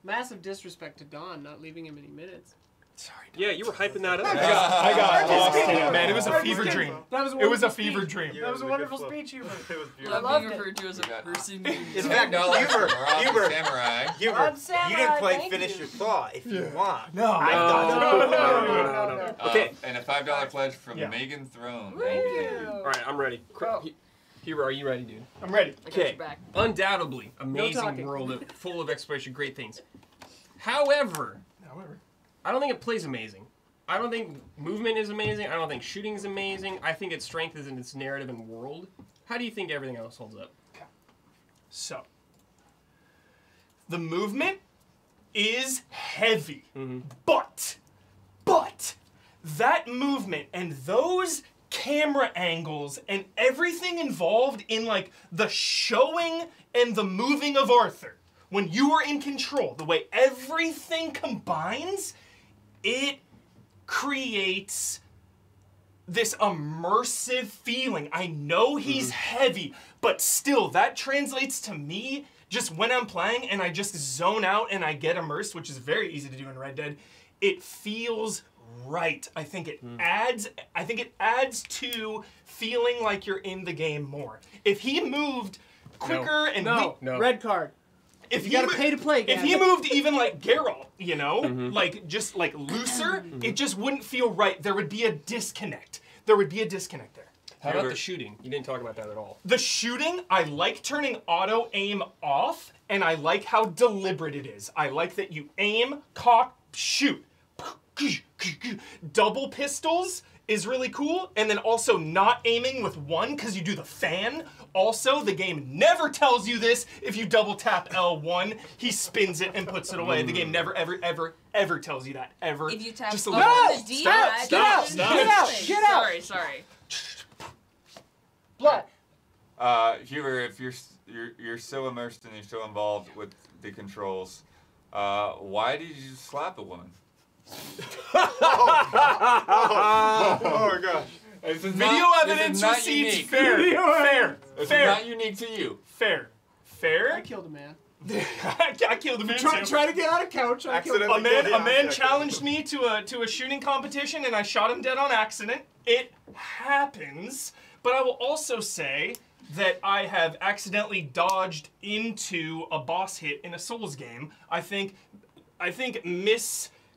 A: Massive disrespect to Don, not leaving him any minutes.
G: Sorry. Yeah, you were hyping that up.
D: I got lost in it, man. It was a fever dream.
A: It was a
D: fever dream.
A: That was a wonderful speech, Hubert.
B: It was
E: I
B: beautiful.
E: love being referred to as a person.
B: In fact, Hubert,
F: Samurai.
B: Hubert,
A: Samurai,
B: you didn't quite
A: thank
B: finish
A: you.
B: your thought. If you want,
D: No.
A: No.
G: Okay.
F: And a $5 pledge from
D: Yeah.
F: Megan Throne.
A: Thank you.
G: All right, I'm ready. Hubert, are you ready, dude?
D: I'm ready.
E: I got
G: Okay.
E: your back.
G: Undoubtedly,
A: No
G: amazing
A: talking.
G: world full of exploration, great things. However, I don't think it plays amazing. I don't think movement is amazing. I don't think shooting is amazing. I think its strength is in its narrative and world. How do you think everything else holds up?
D: So, the movement is heavy, but that movement and those camera angles and everything involved in like the showing and the moving of Arthur, when you are in control, the way everything combines, it creates this immersive feeling. I know he's heavy, but still, that translates to me just when I'm playing and I just zone out and I get immersed, which is very easy to do in Red Dead. It feels right. I think it adds to feeling like you're in the game more. If he moved quicker
A: No, red card.
D: if
A: You gotta pay to play,
D: if he moved even like Geralt, you know, like just like looser, it just wouldn't feel right. There would be a disconnect. There.
G: How about the shooting? You didn't talk about that at all.
D: The shooting, I like turning auto aim off, and I like how deliberate it is. I like that you aim, cock, shoot. Double pistols is really cool, and then also not aiming with one because you do the fan. Also, the game never tells you this. If you double tap L1, he spins it and puts it away. The game never, ever tells you that. Ever.
I: If you tap
D: just a
I: up
D: little.
I: on the D-pad,
D: Get out!
I: Sorry.
A: Blood.
F: Huber, if you're so immersed and you're so involved with the controls, why did you slap a woman?
B: Oh my gosh.
D: Video evidence receipts. Fair.
F: It's not unique to you.
D: Fair.
A: I killed a man.
D: I killed a man too.
A: Try to get on a couch. I killed
B: Accidentally killed
D: A
B: him.
D: man challenged me to a shooting competition, and I shot him dead on accident. It happens, but I will also say that I have accidentally dodged into a boss hit in a Souls game. I think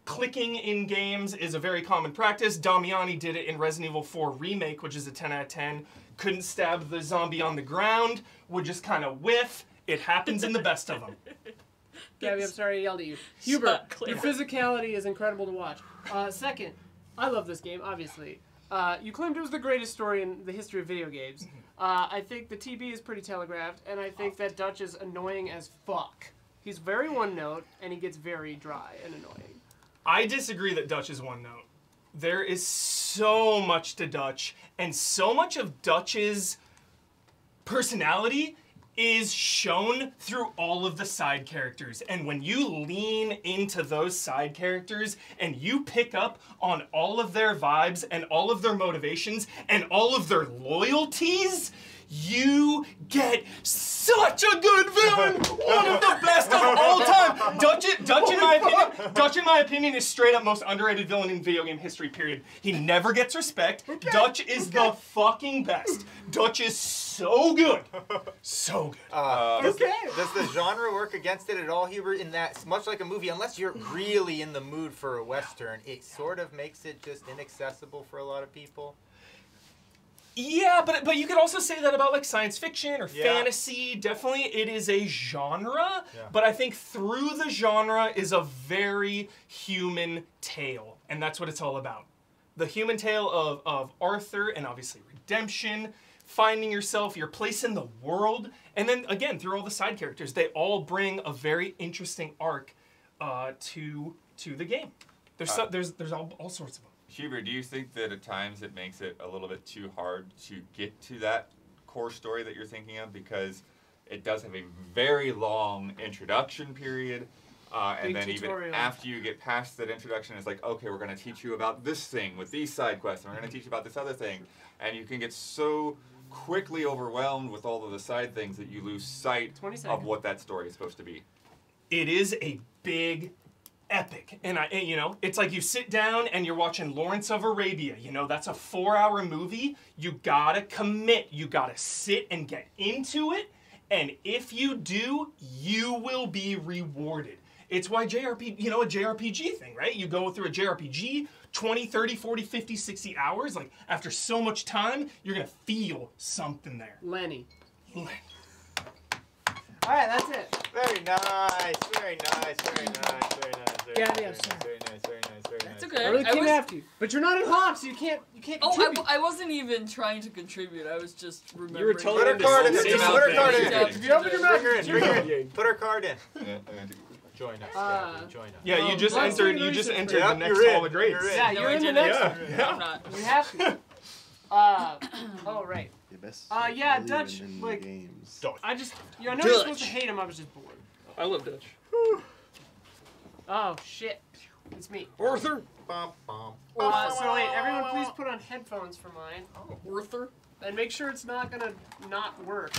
D: clicking in games is a very common practice. Damiani did it in Resident Evil 4 Remake, which is a 10 out of 10. Couldn't stab the zombie on the ground, would just kind of whiff. It happens in the best of them.
A: Gabby, I'm sorry I yelled at you. Hubert, your physicality is incredible to watch. Second, I love this game, obviously. You claimed it was the greatest story in the history of video games. I think the TB is pretty telegraphed, and I think that Dutch is annoying as fuck. He's very one note, and he gets very dry and annoying.
D: I disagree that Dutch is one note. There is so much to Dutch, and so much of Dutch's personality is shown through all of the side characters. And when you lean into those side characters and you pick up on all of their vibes and all of their motivations and all of their loyalties, you get such a good villain! One of the best of all time! Dutch in my opinion, is straight up most underrated villain in video game history, period. He never gets respect. Dutch is the fucking best. Dutch is so good. So good.
B: Does the genre work against it at all, Hubert? In that, much like a movie, unless you're really in the mood for a Western, it sort of makes it just inaccessible for a lot of people.
D: Yeah, but you could also say that about like science fiction or fantasy. Definitely, it is a genre, but I think through the genre is a very human tale, and that's what it's all about. The human tale of Arthur, and obviously redemption, finding yourself, your place in the world, and then again through all the side characters, they all bring a very interesting arc to the game. There's all sorts of them.
F: Hubert, do you think that at times it makes it a little bit too hard to get to that core story that you're thinking of, because it does have a very long introduction period, and then
A: tutorial.
F: even after you get past that introduction, it's like, okay, we're going to teach you about this thing with these side quests, and we're going to teach you about this other thing, and you can get so quickly overwhelmed with all of the side things that you lose sight of what that story is supposed to be.
D: It is a big epic, and it's like you sit down and you're watching Lawrence of Arabia. That's a 4-hour movie. You gotta commit. You gotta sit and get into it, and if you do, you will be rewarded. It's why a JRPG thing, right? You go through a JRPG 20, 30, 40, 50, 60 hours. Like, after so much time, you're gonna feel something there.
A: Lenny. All right, that's it.
B: Very nice, very nice, very nice, very nice.
A: Gabby, I'm sorry.
B: Very nice, very nice, very nice.
I: That's a good fair.
A: I really
I: I
A: came
I: was-
A: after you. But you're not in Hawk, so you can't
I: Oh,
A: contribute.
I: I wasn't even trying to contribute. I was just remembering.
G: were telling
B: Put her
G: him to
B: card in.
G: say
B: Put her
G: something.
B: card in.
I: Yeah.
A: If you open your mouth,
B: Bring her in.
A: you're
B: Bring her
A: good.
B: in. Put her card in.
F: Yeah,
B: Join us.
A: Uh,
B: Gabby. Join us.
D: Yeah,
A: Well,
D: you just
A: let's
D: entered.
A: do
D: You just
A: research
D: entered
B: first.
D: the next
B: You're in.
D: Hall of Greats.
B: You're in.
A: Yeah,
I: No,
A: you're
I: I
A: in the
I: didn't.
A: next
D: Yeah.
A: one.
I: No, I'm not.
A: You have to. Oh, right.
H: You best
A: Yeah,
H: believe
A: Dutch,
H: in
A: like-
H: games.
A: I just, I know you're supposed to hate him, I was just bored.
G: I love Dutch.
A: Oh, shit. It's me.
G: Arthur.
B: Bum, bum.
A: So wait, everyone please put on headphones for mine.
I: Arthur,
A: And make sure it's not gonna not work.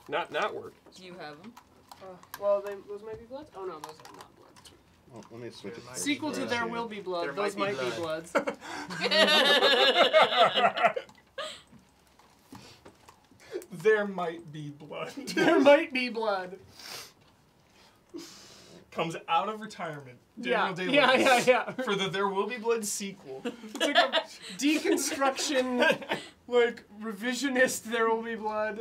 G: Not work.
I: do you have them?
A: Well, those might be bloods? Oh no, those are not bloods.
H: Oh, let me switch it. first.
A: Sequel to There Will Be Blood,
B: There
A: those
B: might
A: might
B: be
A: be bloods.
D: There might be blood.
A: There might be blood.
D: Comes out of retirement.
A: Yeah,
D: Daniel
A: yeah,
D: Day-Lewis,
A: yeah.
D: For the There Will Be Blood sequel.
A: It's like a deconstruction, like revisionist There Will Be Blood.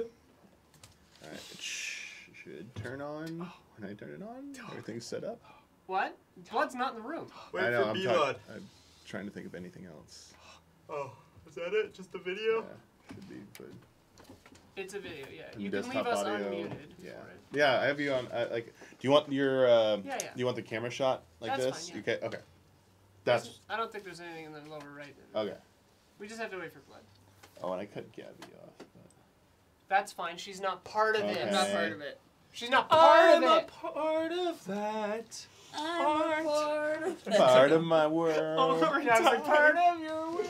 H: Alright, it should turn on. When I turn it on, everything's set up.
A: What? Blood's not in the room.
B: Wait
H: I know,
B: for
H: I'm,
B: B-Lud.
H: I'm trying to think of anything else.
B: Oh, is that it? Just the video?
H: Yeah, should be good.
A: It's a video, yeah.
H: And
A: You can leave
H: desktop
A: us
H: audio,
A: unmuted.
H: yeah.
A: For it.
H: Yeah, I have you on. Like, do you want your?
A: Yeah.
H: Do you want the camera shot like
A: That's
H: this?
A: fine, yeah.
H: Okay. Okay. That's
A: I don't think there's anything in the lower right.
H: okay.
A: We just have to wait for blood.
H: Oh, and I cut Gabby off. But...
A: That's fine. She's not part of
H: Okay.
A: this.
I: I'm not part of it.
A: She's not part of it.
D: part of that.
I: I'm part of it.
H: Part of my world.
A: That's like part of your world.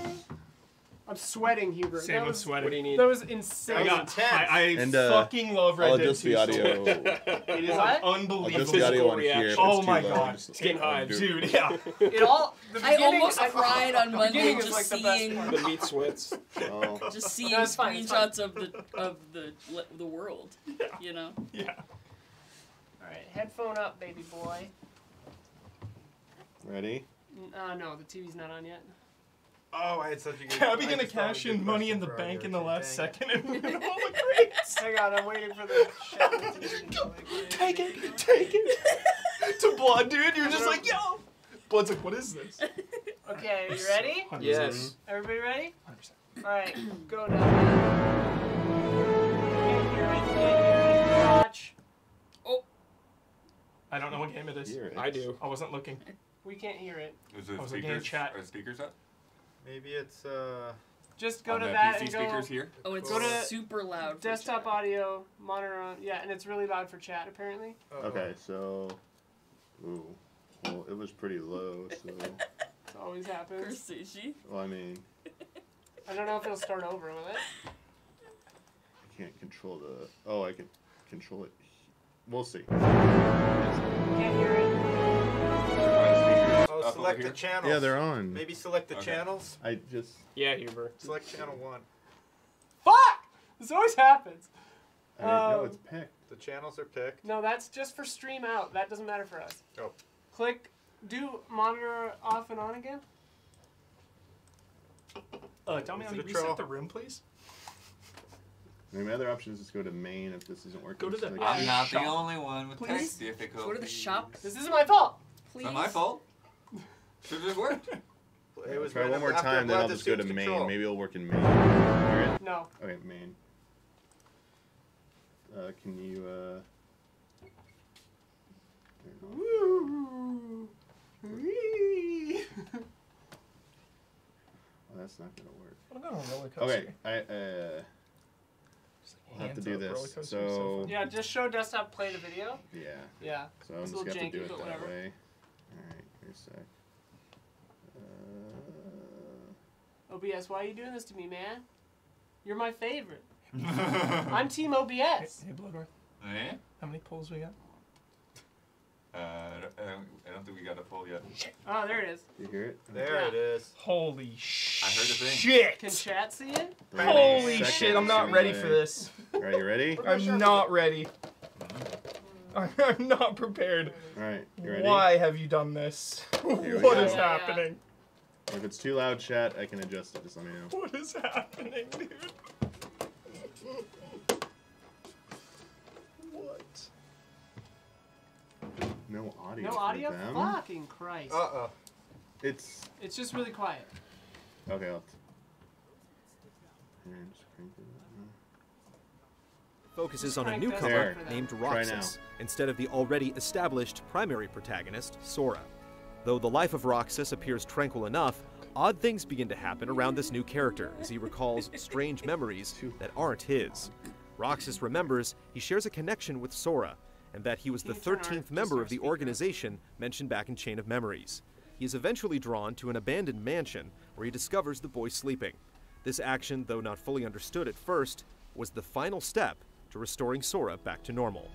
A: I'm sweating, Hubert.
D: Same
A: that
D: with
A: was,
D: sweating.
G: What do you need?
A: That was insane.
D: I got.
B: intense.
D: I
H: And,
D: fucking love Red
H: I'll
D: Dead
H: adjust
D: 2
H: the
D: so
H: audio.
D: much. It is
A: What?
H: I'll
D: unbelievable.
H: adjust the audio on
G: reaction.
H: here. If
D: Oh
H: it's
D: my
H: too low,
D: God.
H: just-
G: It's getting high.
D: Dude, yeah.
A: It all. The
I: I
A: beginning-
I: almost cried on
A: the
I: Monday
A: beginning is
I: just
A: like the best
I: seeing
A: part.
G: The meat sweats.
H: Oh.
I: just seeing
A: No, it's fine, it's fine.
I: screenshots of the world. You know.
D: Yeah.
A: All right, headphone up, baby boy.
H: Ready?
A: No, the TV's not on yet.
B: Oh, I had such a good.
D: Gabby
B: I
D: gonna
B: just thought of a
D: cash
B: good
D: in money
B: question
D: in the
B: for
D: bank
B: our
D: in the
B: team.
D: last
B: Dang it.
D: second and win all the grades.
A: Hang on, I'm waiting for the shit.
D: Take it, take it. To Blood, dude, you're just like, yo. Blood's like, what is this?
A: Okay, you ready?
D: 100%.
G: Yes.
A: Everybody ready?
D: 100%.
A: All right, go down. Can't hear it. Can't hear it. Watch.
D: I don't know what game it is.
H: Here it
G: I
H: is.
G: do.
D: I wasn't looking.
A: We can't hear it.
F: Is
D: I
F: it
D: was looking at
F: speakers?
D: chat.
F: Are speakers up?
B: Maybe it's
A: Just go
F: On
A: to
F: the
A: that
F: PC
A: and go.
F: speakers here?
I: Oh, it's
A: Go to
I: super loud. for
A: Desktop
I: chat.
A: audio, monitor on. Yeah, and it's really loud for chat apparently.
H: Okay, so. Ooh. Well, it was pretty low, so.
A: It always happens.
I: Sushi.
H: Well, I mean,
A: I don't know if it'll start over with it.
H: I can't control the. Oh, I can control it. We'll see.
A: Can't hear it.
B: Oh,
F: Up
B: select
F: over
B: the
F: here?
B: channels.
H: Yeah, they're on.
B: Maybe select the
F: Okay.
B: channels.
H: I just.
G: Yeah, Huber.
B: Select channel 1.
A: Fuck! This always happens.
H: I mean, no,
A: Um,
H: it's picked.
B: The channels are picked.
A: No, that's just for stream out. That doesn't matter for us.
B: Oh.
A: Click. Do monitor off and on again.
D: Damiani,
B: Is it a
D: reset
B: troll?
D: the room, please.
H: I mean, my other option is just go to main if this isn't working.
D: Go to the-
H: so,
I: Yeah.
F: I'm not
D: Shop.
F: the only one with
A: Please?
F: tech difficulties.
I: Go to the shop,
A: This isn't my fault.
I: please.
F: It's not my fault. Should have just worked.
B: It was
H: try
B: right
H: one more
B: after
H: time, then
B: Blood
H: I'll
B: that
H: just go to
B: assumes
H: main.
B: control.
H: Maybe it'll work in main. Hear it?
A: No.
H: Okay, main. Can you, turn it off?
A: Woo. Whee.
H: Oh, that's not gonna work.
D: I'm going on a roller coaster.
H: Okay, I'll have to do
D: Hands up,
H: this.
D: roller coaster is
H: So,
D: fun.
A: Yeah, just show desktop play the video.
H: yeah.
A: Yeah.
H: So I'm
A: It's a
H: just
A: little
H: gonna have to do
A: janky,
H: it
A: but
H: that
A: whatever.
H: way. Alright, here's a sec.
A: OBS, why are you doing this to me, man? You're my favorite. I'm Team OBS.
D: Hey, Bloodworth,
F: Eh?
D: how many pulls we got?
F: I don't think we got a poll yet.
A: Oh, there it is.
H: Do you hear it?
B: There
A: Yeah.
B: it is.
D: Holy
F: I heard a thing.
D: shit!
A: Can chat see it?
D: Holy
H: Second,
D: shit, I'm not
H: as
D: ready
H: soon
D: for
H: as I-
D: this.
H: Alright, you ready?
D: I'm not ready. I'm not prepared.
H: Alright, you ready?
D: Why have you done this?
H: we
D: What
H: go.
D: is
A: Yeah, yeah.
D: happening?
H: If it's too loud, chat, I can adjust it. Just let me know.
D: What is happening, dude? What?
H: No audio.
A: No
H: for
A: audio?
H: them.
A: Fucking Christ.
B: Uh-oh.
H: It's
A: It's just really quiet.
H: okay.
J: Focuses on a
A: Crank
J: newcomer
H: There.
J: named
H: Try
J: Roxas, instead of the already established primary protagonist, Sora. Though the life of Roxas appears tranquil enough, odd things begin to happen around this new character as he recalls strange memories that aren't his. Roxas remembers he shares a connection with Sora, and that he was the 13th member of the organization mentioned back in Chain of Memories. He is eventually drawn to an abandoned mansion where he discovers the boy sleeping. This action, though not fully understood at first, was the final step to restoring Sora back to normal.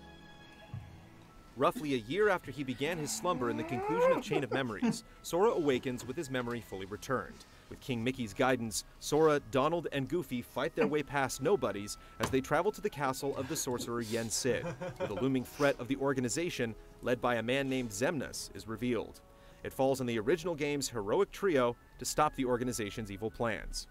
J: Roughly a year after he began his slumber in the conclusion of Chain of Memories, Sora awakens with his memory fully returned. With King Mickey's guidance, Sora, Donald, and Goofy fight their way past nobodies as they travel to the castle of the sorcerer Yen Sid, where the looming threat of the organization, led by a man named Xemnas, is revealed. It falls on the original game's heroic trio to stop the organization's evil plans.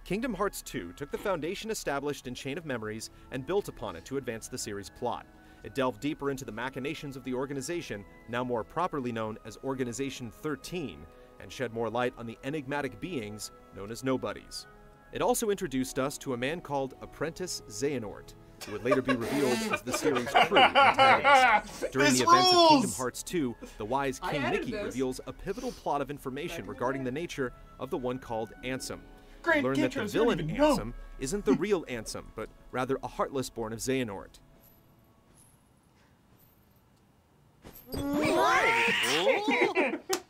J: Kingdom Hearts 2 took the foundation established in Chain of Memories and built upon it to advance the series' plot. It delved deeper into the machinations of the organization, now more properly known as Organization 13, and shed more light on the enigmatic beings known as Nobodies. It also introduced us to a man called Apprentice Xehanort, who would later be revealed as the series' true antagonist. During the events of Kingdom Hearts 2, the wise King Mickey reveals a pivotal plot of information regarding the nature of the one called Ansem. We learn that the villain Ansem isn't the real Ansem, but rather a Heartless born of Xehanort.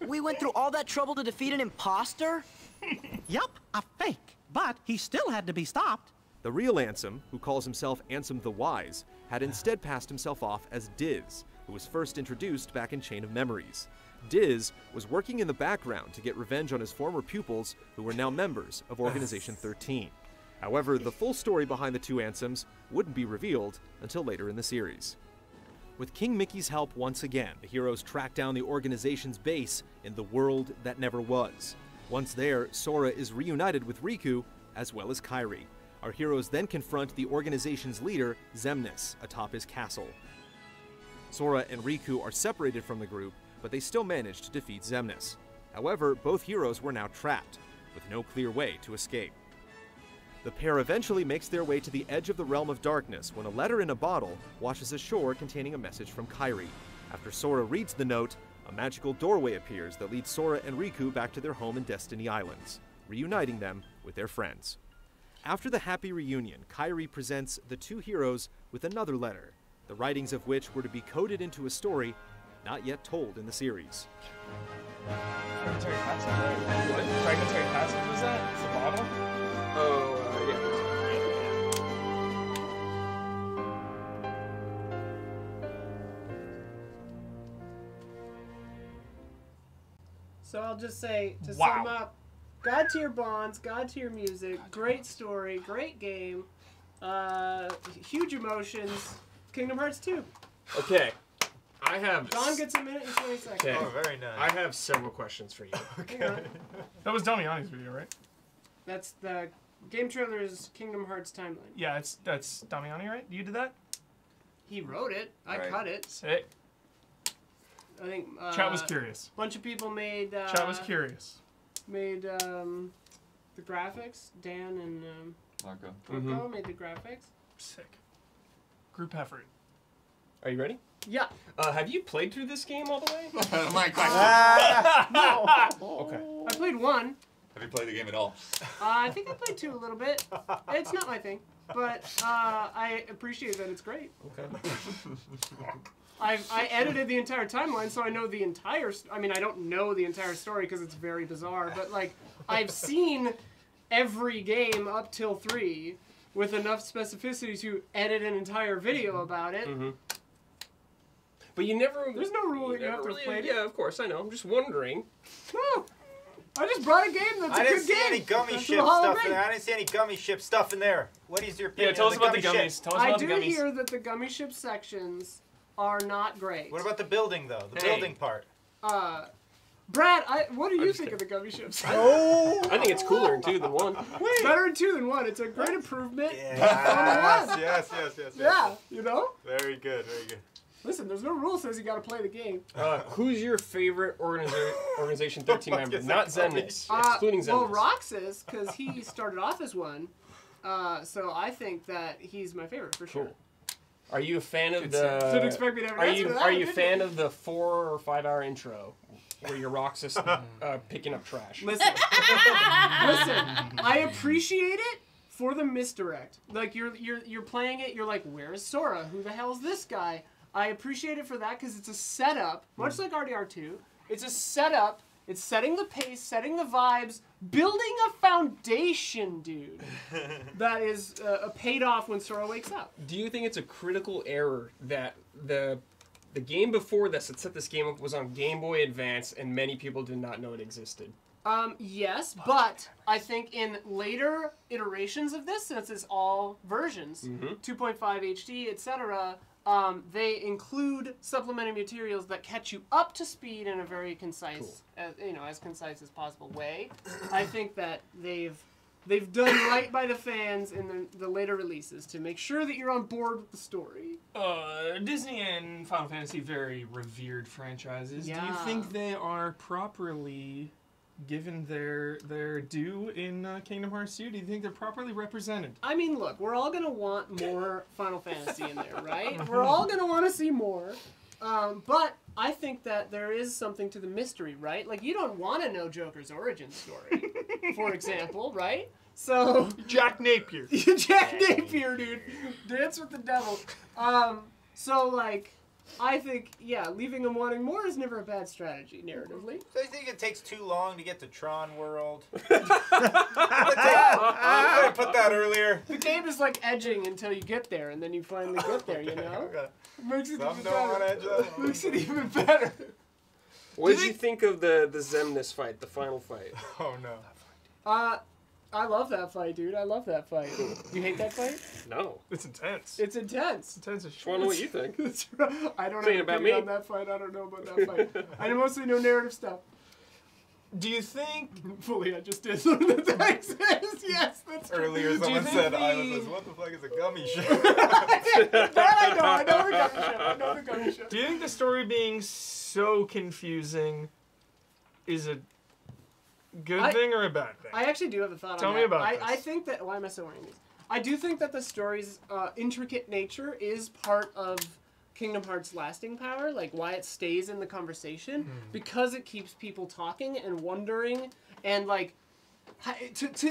K: We went through all that trouble to defeat an imposter?
L: Yup, a fake. But he still had to be stopped.
J: The real Ansem, who calls himself Ansem the Wise, had instead passed himself off as Diz, who was first introduced back in Chain of Memories. Diz was working in the background to get revenge on his former pupils, who were now members of Organization 13. However, the full story behind the two Ansems wouldn't be revealed until later in the series. With King Mickey's help once again, the heroes track down the organization's base in the world that never was. Once there, Sora is reunited with Riku, as well as Kairi. Our heroes then confront the organization's leader, Xemnas, atop his castle. Sora and Riku are separated from the group, but they still manage to defeat Xemnas. However, both heroes were now trapped, with no clear way to escape. The pair eventually makes their way to the edge of the Realm of Darkness when a letter in a bottle washes ashore containing a message from Kairi. After Sora reads the note, a magical doorway appears that leads Sora and Riku back to their home in Destiny Islands, reuniting them with their friends. After the happy reunion, Kairi presents the two heroes with another letter, the writings of which were to be coded into a story not yet told in the series.
D: Fragmentary passage? What? Fragmentary passage was that? It's the bottle?
G: Oh,
A: So I'll just say, to
D: Wow.
A: sum up, God tier bonds, God tier music, great story, great game, huge emotions, Kingdom Hearts 2.
G: Okay. I have.
A: Don gets a minute and 20 seconds.
G: Okay.
B: Oh, very nice.
G: I have several questions for you.
A: Okay.
D: That was Damiani's video, right?
A: That's the game trailer's Kingdom Hearts timeline.
D: Yeah, that's Damiani, right? You did that?
A: He wrote it. I
F: Right.
A: cut it.
D: Sick.
A: I think.
D: Chat was curious.
A: A bunch of people made.
D: Chat was curious.
A: Made the graphics. Dan and
F: Marco.
A: Marco made the graphics.
D: Sick. Group effort.
G: Are you ready?
A: Yeah.
G: Have you played through this game all the way?
F: My question.
G: Okay.
A: I played 1.
F: Have you played the game at all?
A: I think I played 2 a little bit. It's not my thing, but I appreciate that it's great.
G: Okay.
A: I edited the entire timeline, so I know the entire. I mean, I don't know the entire story because it's very bizarre, but like I've seen every game up till 3 with enough specificity to edit an entire video about it.
G: Mm-hmm. But you never.
A: There's no rule that you have to
G: really,
A: play it.
G: Yeah, of course, I know. I'm just wondering.
A: No, I just brought a game that's
B: I
A: a
B: didn't
A: good
B: see
A: game.
B: any gummy
A: That's
B: ship
A: the Hall of
B: stuff in
A: Fame.
B: there. I didn't see any gummy ship stuff in there. What is your opinion?
D: Yeah, tell
B: on
D: us about the
B: gummy
D: gummies.
B: ship?
D: Tell us
A: I
D: about
A: do
D: the gummies.
A: hear that the gummy ship sections are not great.
B: What about the building, though? The building part.
A: Brad, what do you think of the gummy ships?
G: I think it's cooler in 2 than 1.
A: It's better in 2 than 1. It's a great improvement
B: Yes,
A: on 1.
B: yes, yes, yes, yes.
A: Yeah, you know?
B: Very good, very good.
A: Listen, there's no rule says you got to play the game.
G: Who's your favorite Organization 13 member? Not Zemnis, excluding Zemnis.
A: Well, Roxas, because he started off as one. So I think that he's my favorite for sure.
G: Cool. Are you a fan of the?
A: Didn't expect me to have an answer to that,
G: Are you a
A: did
G: fan of the 4 or 5 hour intro where you're Roxas picking up trash?
A: Listen, I appreciate it for the misdirect. Like you're playing it, you're like, where's Sora? Who the hell is this guy? I appreciate it for that because it's a setup, much like RDR2. It's a setup. It's setting the pace, setting the vibes, building a foundation, dude. That is paid off when Sora wakes up.
G: Do you think it's a critical error that the game before this that set this game up was on Game Boy Advance and many people did not know it existed?
A: Yes, but I think in later iterations of this, since it's all versions, 2.5 HD, etc., they include supplementary materials that catch you up to speed in a very concise, as concise as possible way. I think that they've done right by the fans in the later releases to make sure that you're on board with the story.
D: Disney and Final Fantasy, very revered franchises.
A: Yeah.
D: Do you think they are properly given their due in Kingdom Hearts 2? Do you think they're properly represented?
A: I mean, look, we're all going to want more Final Fantasy in there, right? We're all going to want to see more. But I think that there is something to the mystery, right? Like, you don't want to know Joker's origin story, for example, right? So...
D: Jack Napier.
A: Jack Napier, dude. Dance with the devil. So, like... I think, yeah, leaving them wanting more is never a bad strategy, narratively.
B: So you think it takes too long to get to Tron World? I put that earlier.
A: The game is like edging until you get there, and then you finally get there, you know? Makes it even better. Makes it even better.
G: What did you think of the Zemnis fight, the final fight?
B: Oh, no.
A: I love that fight, dude. I love that fight. You hate that fight?
G: No.
D: It's intense.
A: It's intense.
D: Intense as
G: shit. I want to know what you think.
A: I don't know about on that fight. I don't know about that fight. I mostly know narrative stuff.
D: Do you think...
A: Fully, I just did something that exists. Yes, that's true.
B: Earlier someone said, I was what the fuck is a gummy ship?
A: That I know the gummy ship. I know the gummy ship.
D: Do you think the story being so confusing is a good thing or a bad thing?
A: I actually do have a thought
D: Tell
A: on
D: me
A: that.
D: about this.
A: I think that... Why am I still wearing these? I do think that the story's intricate nature is part of Kingdom Hearts' lasting power, like why it stays in the conversation, because it keeps people talking and wondering, and like,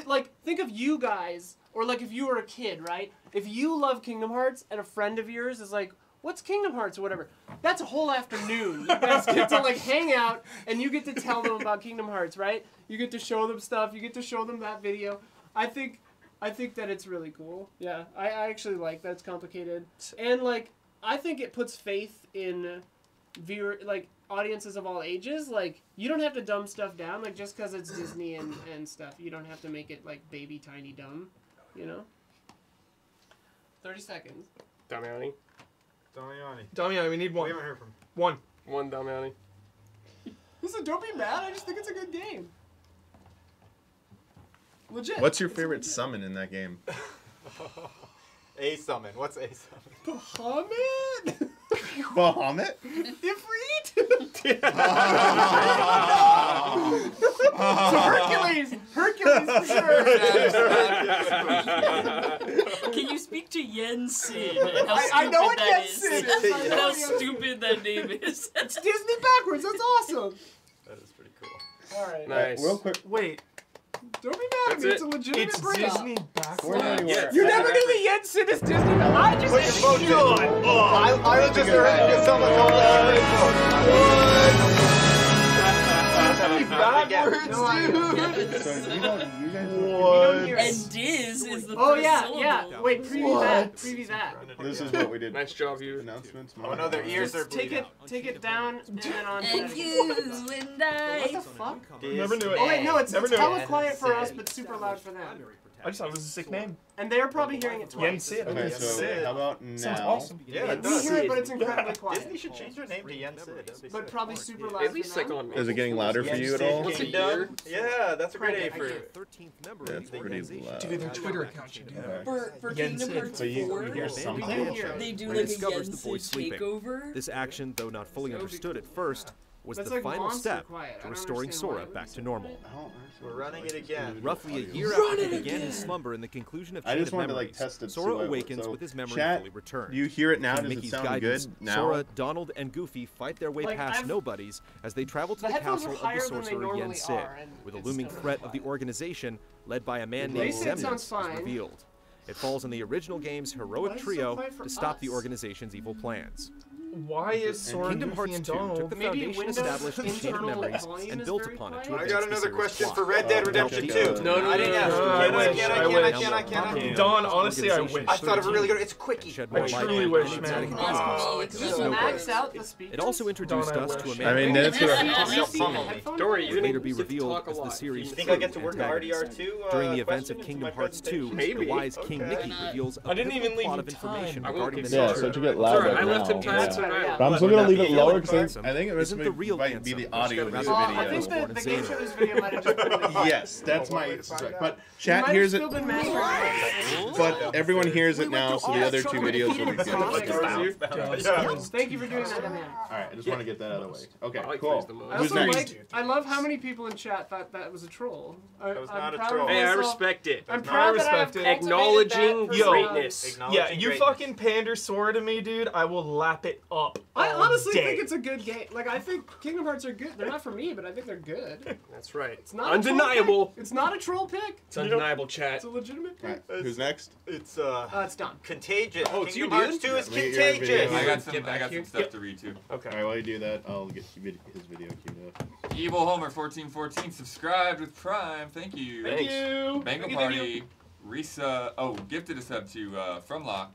A: like think of you guys, or like if you were a kid, right? If you love Kingdom Hearts and a friend of yours is like, what's Kingdom Hearts or whatever? That's a whole afternoon. You guys get to like hang out and you get to tell them about Kingdom Hearts, right? You get to show them stuff. You get to show them that video. I think that it's really cool. Yeah, I actually like that it's complicated. And like, I think it puts faith in audiences of all ages. Like, you don't have to dumb stuff down. Like, just because it's Disney and stuff, you don't have to make it like baby tiny dumb, you know? 30 seconds.
G: Damiani.
D: Damiani, we need one.
B: We haven't heard from
D: One.
G: One Damiani.
A: Listen, don't be mad. I just think it's a good game. Legit.
C: What's your favorite summon in that game?
B: A summon. What's a summon?
A: Bahamut?
C: Bahamut?
A: Ifrit? So Hercules! Hercules for sure!
I: Can you speak to Yen Sid?
A: I know what Yen Sid is.
I: How stupid that name is.
A: It's Disney backwards. That's awesome.
B: That is pretty cool.
A: All right.
G: Nice.
C: Real quick.
D: Wait.
A: Don't be mad at me. It's a legitimate
D: It's
A: bring
D: Disney
A: up.
D: backwards.
G: Yes.
A: You never knew the Yen Sid is Disney. I just said
B: I was just heard because someone told me
D: Backwards,
A: No idea.
D: dude.
C: So you guys
I: And Diz is the
A: Oh
I: first
A: yeah,
I: syllable.
A: yeah. Wait, preview that. Preview that.
C: This is what we did.
G: Nice job, you.
C: Announcements.
B: Oh no, their ears are
A: Take
B: bleeding.
A: it down, and then on.
I: And you and I.
A: What the fuck?
D: Never knew it.
A: Oh wait, no, it's
D: Never knew
A: hella
D: it.
A: quiet for us, but super loud for them.
D: I just thought it was a sick name.
A: And they're probably hearing it
D: Yen
A: twice.
D: Sid.
C: Okay, so how about
D: Sounds
C: now?
D: awesome.
B: Yeah, it
A: We
B: does.
A: hear it, but it's incredibly quiet.
B: Disney should change their name to Yen Sid. That'd be
A: But
B: sick.
A: probably super loud
G: At least
A: for
G: like
A: them.
G: on.
C: Is it getting louder for you at all?
B: Thank you, Doug. Yeah, that's a great A for
J: 13th member
C: That's
J: of the
C: pretty
J: organization.
C: loud.
D: Dude, their Twitter account should do that.
I: For
D: Yen
I: Kingdom
D: Sid.
I: Hearts
H: But you
I: 4,
H: hear something.
I: they do
J: When it
I: like a
J: discovers
I: Yen
J: the boy
I: Sid
J: sleeping.
I: takeover.
J: This action, though not fully understood at first, was
A: That's
J: the
A: like
J: final
A: monster
J: step
A: quiet. I
J: to
A: don't
J: restoring
A: understand why
J: Sora
A: it
J: back
A: was
J: to
A: so
J: normal.
B: We're running it again.
J: Roughly a year after he began his slumber in the conclusion of
H: I
J: Chain
H: just
J: of
H: wanted to
J: Memories,
H: test it.
J: Sora
H: see what-
J: awakens
H: so,
J: with his memory
H: chat,
J: fully returned.
H: Do you hear it now?
J: Through
H: Does it
J: Mickey's
H: sound
J: guidance,
H: good now?
J: Sora, Donald, and Goofy fight their way
A: Like,
J: past
A: I've-
J: nobodies as they travel to
A: The
J: the
A: headphones
J: castle
A: are
J: of the
A: higher than they
J: sorcerer
A: normally
J: Yen Sid,
A: are, and
J: with a
A: it's
J: looming
A: still
J: threat of
A: quiet.
J: the organization led by a man
H: They
J: named
A: said it
J: Xemnas
A: sounds
J: is
A: fine.
J: revealed. It falls on the original game's heroic
A: Why is it so
J: trio
A: quiet for
J: to stop the
A: us?
J: organization's evil plans.
D: Why is Sora,
J: Kingdom
D: Goofy,
J: Hearts
D: and
J: 2 took
D: Donald?
J: the
A: Maybe
J: foundation
A: Windows
J: established in Chain of
A: internal
J: Memories
A: volume
J: and
A: is
J: built
A: very
J: upon it
A: quiet.
J: to
B: I
J: advance
B: got
J: the
B: another
J: series'
B: question
J: plot.
B: for Red Dead Redemption 2.
G: No,
B: I didn't ask.
D: I wish.
B: I can't.
D: Don, honestly, I wish.
B: I thought of a really good. It's quickie.
J: Shed
D: I
J: more light
D: truly
J: on
D: wish,
J: enigmatic
D: man.
J: beasts
I: Oh,
J: like
I: it's
J: the
I: just
J: snow
A: Max
J: birds.
A: out the speakers.
J: It also introduced
D: Don, I
J: us to a
D: wish.
J: man
C: I mean,
J: named
C: that's what
G: Don't worry, you're
J: later
G: gonna
J: be
G: get to
J: revealed
G: talk a
J: as the
G: lot.
J: series'
B: You think I get to
J: true
B: work the
J: antagonist.
B: RDR2
J: During the events
B: question
J: of
B: into
J: Kingdom
B: my
J: Hearts 2,
B: presentation?
G: Maybe.
J: the wise King
B: Okay.
J: Mickey reveals a
D: I didn't even
J: pivotal
D: leave
J: plot
D: you
J: of information
G: time. I won't
J: regarding
G: give
J: the
G: you
H: Yeah,
J: nature
H: so
J: of
H: to
J: the
H: get loud
G: Sorry,
H: right
G: I left
H: now.
G: him
H: Yeah.
G: time, so now.
H: But I'm still gonna leave it
B: Yeah.
H: lower because
J: Ransom
H: I think it was
J: isn't the real
H: might be the
J: Ransom.
H: audio of the
J: Rather
H: video.
A: I think
J: Born
A: the
J: in
A: game
J: Xena.
A: show this video might have just been the
H: Yes, that's my
A: way to find
H: suspect.
A: out.
H: But
A: You
H: chat
A: might have
H: hears it.
A: still been mastering it.
H: But everyone hears it now, so the other two videos will be good.
A: Thank you for doing that, Damiani.
H: Alright, I just want to get that out of the way. Okay,
G: I like
H: cool.
G: praise the most.
A: I
H: Who's
A: also
H: next?
A: like. I love how many people in chat thought that was a troll.
B: That was
A: I'm
B: not a
A: proud of
B: troll.
G: Hey, I
A: myself.
G: respect it.
A: I'm
B: That's
A: proud
D: not
A: that I have
D: respected.
G: Acknowledging
A: cultivated that
G: greatness.
B: Acknowledging
D: Yeah, you
B: greatness.
D: fucking pander Sora to me, dude. I will lap it up.
A: I
D: all
A: honestly
D: day.
A: think it's a good game. Like, I think Kingdom Hearts are good. They're not for me, but I think they're good.
G: That's right.
A: It's not
G: Undeniable.
A: A troll pick. It's not a troll pick.
G: It's undeniable, chat.
A: It's a legitimate pick.
H: Alright, who's next?
B: It's
A: It's done.
B: contagious.
G: Oh, it's you,
B: Kingdom Hearts
G: dude.
B: 2 is
H: Yeah, you're in video.
B: contagious.
F: I got some stuff to read too.
G: Okay.
H: Alright, while you do that, I'll get his video queued up.
F: Evil Homer 1414 subscribed with Prime. Thank you.
D: Thank you.
F: Bango
D: Thank you,
F: Party. Risa. Oh, gifted a sub to Fromlock.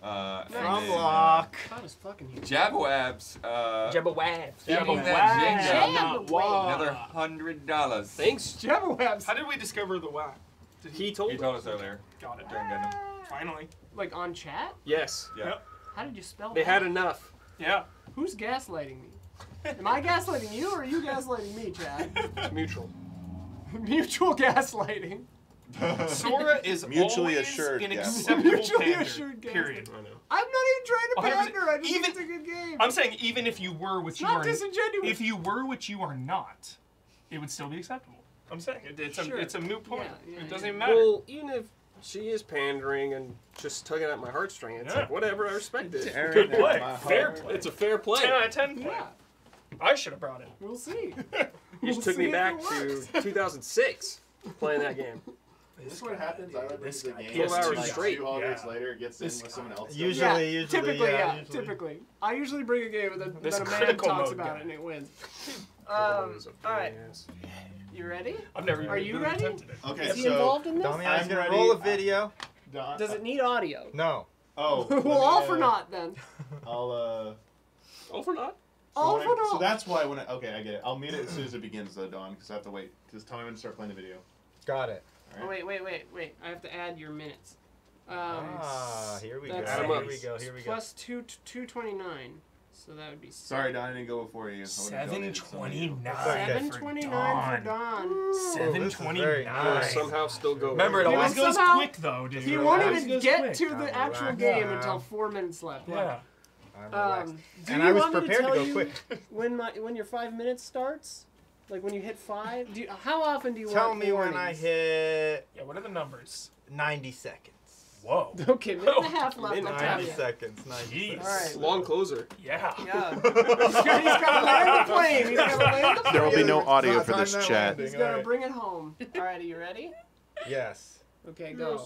F: And
B: From
F: then,
B: Lock.
A: Hot as fucking huge.
F: Jabawabs.
G: Jabba Wabs.
F: Eating that Jenga.
A: Jabba
F: Another $100.
G: Thanks.
A: Jabberwabs.
D: How did we discover the whack? Did
G: He told
F: He
G: me.
F: told us earlier
D: Got it.
F: during Gundam.
D: Finally.
A: Like on chat?
G: Yes.
F: Yeah.
A: How did you spell
G: They
A: that?
G: had enough.
D: Yeah.
A: Who's gaslighting me? Am I gaslighting you or are you gaslighting me, Chad?
G: It's mutual.
A: Mutual gaslighting.
D: Sora is
H: Mutually
D: always
H: assured,
D: an
H: yeah.
D: acceptable
A: Mutually
D: pander.
A: assured gaslighting.
D: Period.
G: I know.
A: I'm not even trying to
D: 100%.
A: pander. I just
D: Even-
A: think it's a good game.
D: I'm saying even if you were what
A: It's
D: you
A: not
D: are,
A: disingenuous.
D: if you were what you are not, it would still be acceptable. I'm saying it's
A: Sure.
D: a moot point.
A: Yeah, yeah,
D: it
A: yeah.
D: doesn't even matter.
G: Well, even if she is pandering and just tugging at my heartstring, it's
D: Yeah.
G: like, whatever, I respect it.
D: Good play.
H: My
D: Fair
H: heart.
D: play.
G: It's a fair play.
D: 10 out of 10 play.
A: Yeah,
D: I should have brought it.
A: we'll see.
G: You just took
A: see
G: me
A: if
G: back
A: it
G: to
A: works.
G: 2006 playing that game.
H: This is what happens. I
D: This
H: the
D: guy.
H: game.
G: 12 hours
H: like
G: straight.
H: 2 hours
D: Yeah.
H: later, gets in
D: This
H: with someone else.
B: Usually,
A: Typically, yeah.
B: usually.
A: Typically. I usually bring a game and then
D: This
A: a man
D: critical
A: talks
D: mode
A: about
D: guy.
A: it and it wins.
G: All
A: Alright. You ready?
D: I've never even
A: Are you
D: really
A: ready?
D: attempted it.
H: Okay,
A: Is he
H: so
A: involved in this?
B: Damiani's
H: I'm
B: gonna
H: ready.
B: roll a video.
A: Does it need audio?
B: No.
H: Oh, let me,
A: well, all for naught then.
H: I'll
G: Oh, for not?
A: All
H: so
A: for
H: when I-
A: naught.
H: So that's why when okay, I get it. I'll mute it as soon as it begins though, Dawn, because I have to wait. Just tell me when to start playing the video.
B: Got it.
A: Oh, wait. I have to add your minutes.
B: Here we go.
A: that's
B: Here
G: nice.
B: we go. Here we go.
A: Plus 229. So that would be
H: Sorry, Don, I didn't go before you. I would've donated some of you.
D: 729.
B: Okay.
A: 729 for Don.
B: This is very
D: 729.
G: Will somehow still go.
D: Remember, it
A: He
D: always
A: will
D: goes
A: somehow-
D: quick though, dude.
A: He
D: It
A: won't
D: always
A: even
D: goes
A: get
D: quick.
A: to the actual
B: relaxed
A: game
B: now.
A: until 4 minutes left.
D: Yeah.
B: I'm relaxed.
A: Do
B: And
A: you
B: I was
A: want me
B: prepared to
A: tell
B: go
A: you
B: quick.
A: when your 5 minutes starts? Like when you hit 5? How often do you
B: Tell
A: want
B: me when I
A: warnings?
B: hit
D: Yeah, what are the numbers?
B: 90 seconds.
D: Whoa.
A: Okay, minute and a half left.
G: Minute
A: I'll
G: and a
A: tell
G: half.
A: you.
B: 90 seconds. 90
D: Jeez.
B: seconds.
A: All right.
G: Long closer.
D: Yeah.
A: Yeah. He's got to land the plane. He's got to land the plane.
H: There will be no audio
B: Time
H: for this
B: that
H: chat.
B: landing,
A: He's got to
B: alright.
A: bring it home. All right, are you ready?
B: Yes.
A: Okay, go.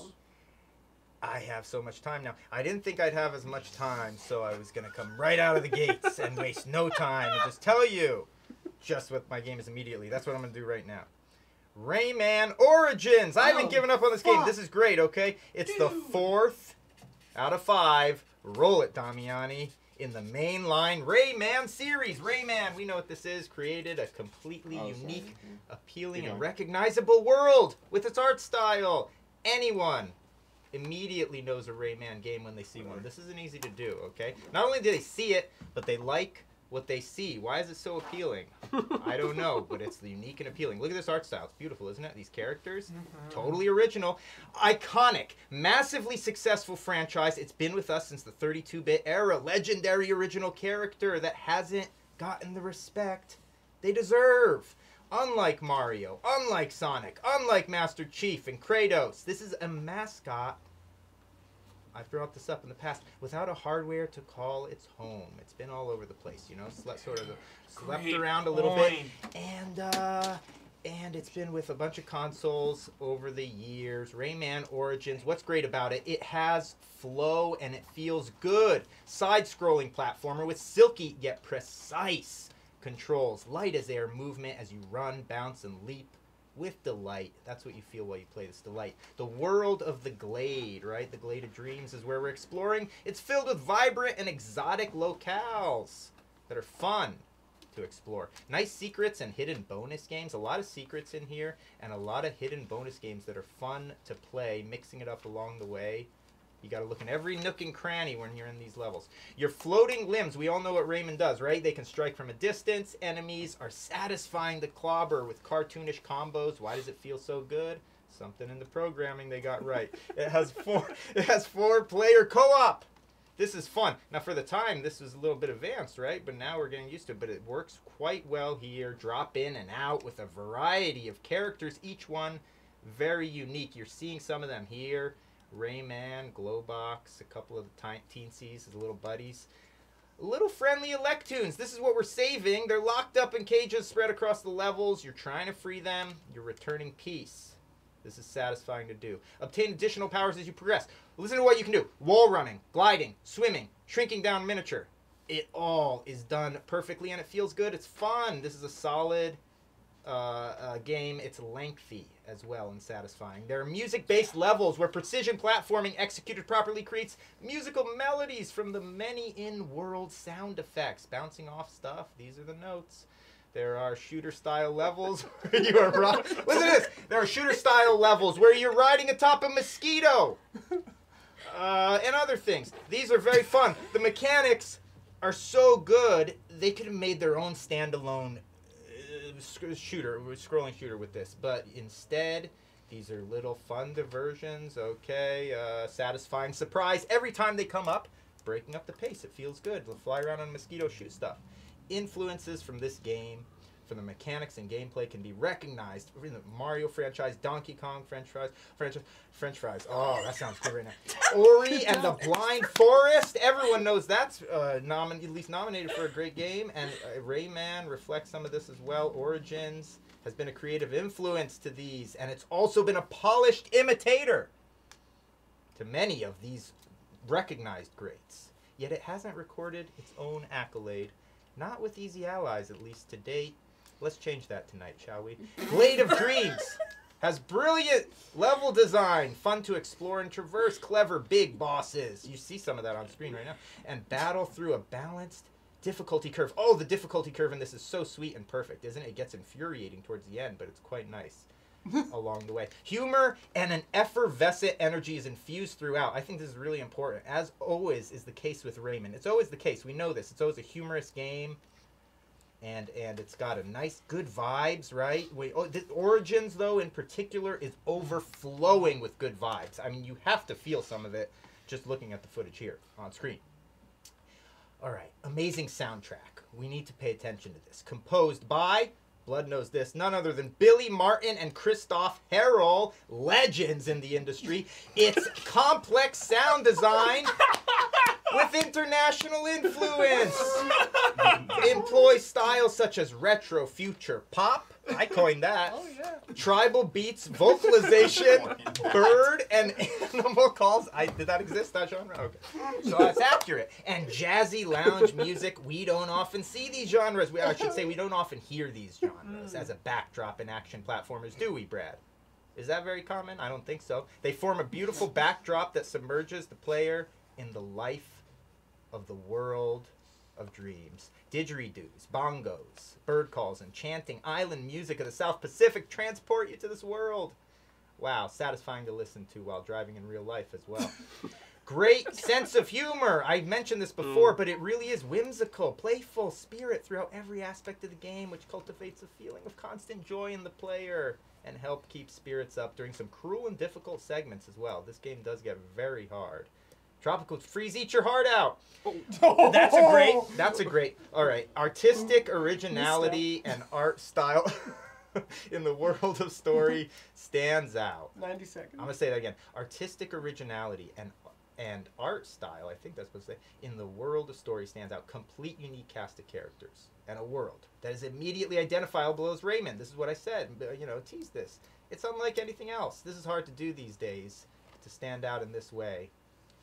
B: I have so much time now. I didn't think I'd have as much time, so I was going to come right out of the gates and waste no time and just tell you just what my game is immediately. That's what I'm going to do right now. Rayman Origins! I haven't given up on this game.
A: fuck.
B: This is great, okay? It's the 4th out of 5. Roll it, Damiani. In the mainline Rayman series. Rayman, we know what this is. Created a completely unique, appealing, and recognizable world with its art style. Anyone immediately knows a Rayman game when they see one. This isn't easy to do, okay? Not only do they see it, but they like what they see. Why is it so appealing? I don't know, but it's unique and appealing. Look at this art style. It's beautiful, isn't it? These characters, totally original. Iconic, massively successful franchise. It's been with us since the 32-bit era. Legendary original character that hasn't gotten the respect they deserve. Unlike Mario, unlike Sonic, unlike Master Chief and Kratos, this is a mascot, I've brought this up in the past, without a hardware to call its home. It's been all over the place, you know, slept around a little bit. And it's been with a bunch of consoles over the years. Rayman Origins, what's great about it? It has flow and it feels good. Side-scrolling platformer with silky yet precise controls. Light as air movement as you run, bounce, and leap with delight. That's what you feel while you play this, delight. The world of the Glade, right? The Glade of Dreams is where we're exploring. It's filled with vibrant and exotic locales that are fun to explore. Nice secrets and hidden bonus games. A lot of secrets in here and a lot of hidden bonus games that are fun to play, mixing it up along the way. You got to look in every nook and cranny when you're in these levels. Your floating limbs, we all know what Rayman does, right? They can strike from a distance. Enemies are satisfying to clobber with cartoonish combos. Why does it feel so good? Something in the programming they got right. It has four-player co-op. This is fun. Now, for the time, this was a little bit advanced, right? But now we're getting used to it. But it works quite well here. Drop in and out with a variety of characters, each one very unique. You're seeing some of them here. Rayman, Glowbox, a couple of the teensies, his little buddies. Little friendly Electoons. This is what we're saving. They're locked up in cages spread across the levels. You're trying to free them. You're returning peace. This is satisfying to do. Obtain additional powers as you progress. Listen to what you can do. Wall running, gliding, swimming, shrinking down miniature. It all is done perfectly and it feels good. It's fun. This is a solid game. It's lengthy as well and satisfying. There are music-based levels where precision platforming executed properly creates musical melodies from the many in-world sound effects. Bouncing off stuff. These are the notes. There are shooter-style levels where you are listen to this. There are shooter-style levels where you're riding atop a mosquito and other things. These are very fun. The mechanics are so good, they could have made their own standalone scrolling shooter with this, but instead these are little fun diversions. Okay, satisfying surprise every time they come up, breaking up the pace. It feels good. They'll fly around on a mosquito, shoot stuff. Influences from this game, from the mechanics and gameplay, can be recognized in the Mario franchise, Donkey Kong French fries. Oh, that sounds good right now. Ori and the Blind Forest. Everyone knows that's at least nominated for a great game. And Rayman reflects some of this as well. Origins has been a creative influence to these, and it's also been a polished imitator to many of these recognized greats. Yet it hasn't recorded its own accolade. Not with easy allies, at least to date. Let's change that tonight, shall we? Glade of Dreams has brilliant level design, fun to explore and traverse, clever big bosses. You see some of that on screen right now. And battle through a balanced difficulty curve. Oh, the difficulty curve in this is so sweet and perfect, isn't it? It gets infuriating towards the end, but it's quite nice along the way. Humor and an effervescent energy is infused throughout. I think this is really important, as always is the case with Rayman. It's always the case. We know this. It's always a humorous game, and it's got a nice, good vibes, right? The Origins, though, in particular, is overflowing with good vibes. I mean, you have to feel some of it just looking at the footage here on screen. All right, amazing soundtrack. We need to pay attention to this. Composed by... Blood knows this. None other than Billy Martin and Christoph Herrell, legends in the industry. It's complex sound design with international influence. Employ styles such as retro, future, pop. I coined that. Oh, yeah. Tribal beats, vocalization, bird, and animal calls. Did that exist, that genre? Okay. So that's accurate. And jazzy lounge music. We don't often see these genres. I should say we don't often hear these genres as a backdrop in action platformers, do we, Brad? Is that very common? I don't think so. They form a beautiful backdrop that submerges the player in the life of the world of dreams. Didgeridoos, bongos, bird calls, and chanting island music of the South Pacific transport you to this world. Wow, satisfying to listen to while driving in real life as well. Great sense of humor. I mentioned this before, but it really is whimsical, playful spirit throughout every aspect of the game, which cultivates a feeling of constant joy in the player and help keep spirits up during some cruel and difficult segments as well. This game does get very hard. Tropical Freeze, eat your heart out. That's a great. All right. Artistic originality and art style in the world of story stands out.
A: 90 seconds.
B: I'm going to say that again. Artistic originality and art style, I think that's supposed to say, in the world of story stands out. Complete unique cast of characters and a world that is immediately identifiable as Rayman. This is what I said. Tease this. It's unlike anything else. This is hard to do these days, to stand out in this way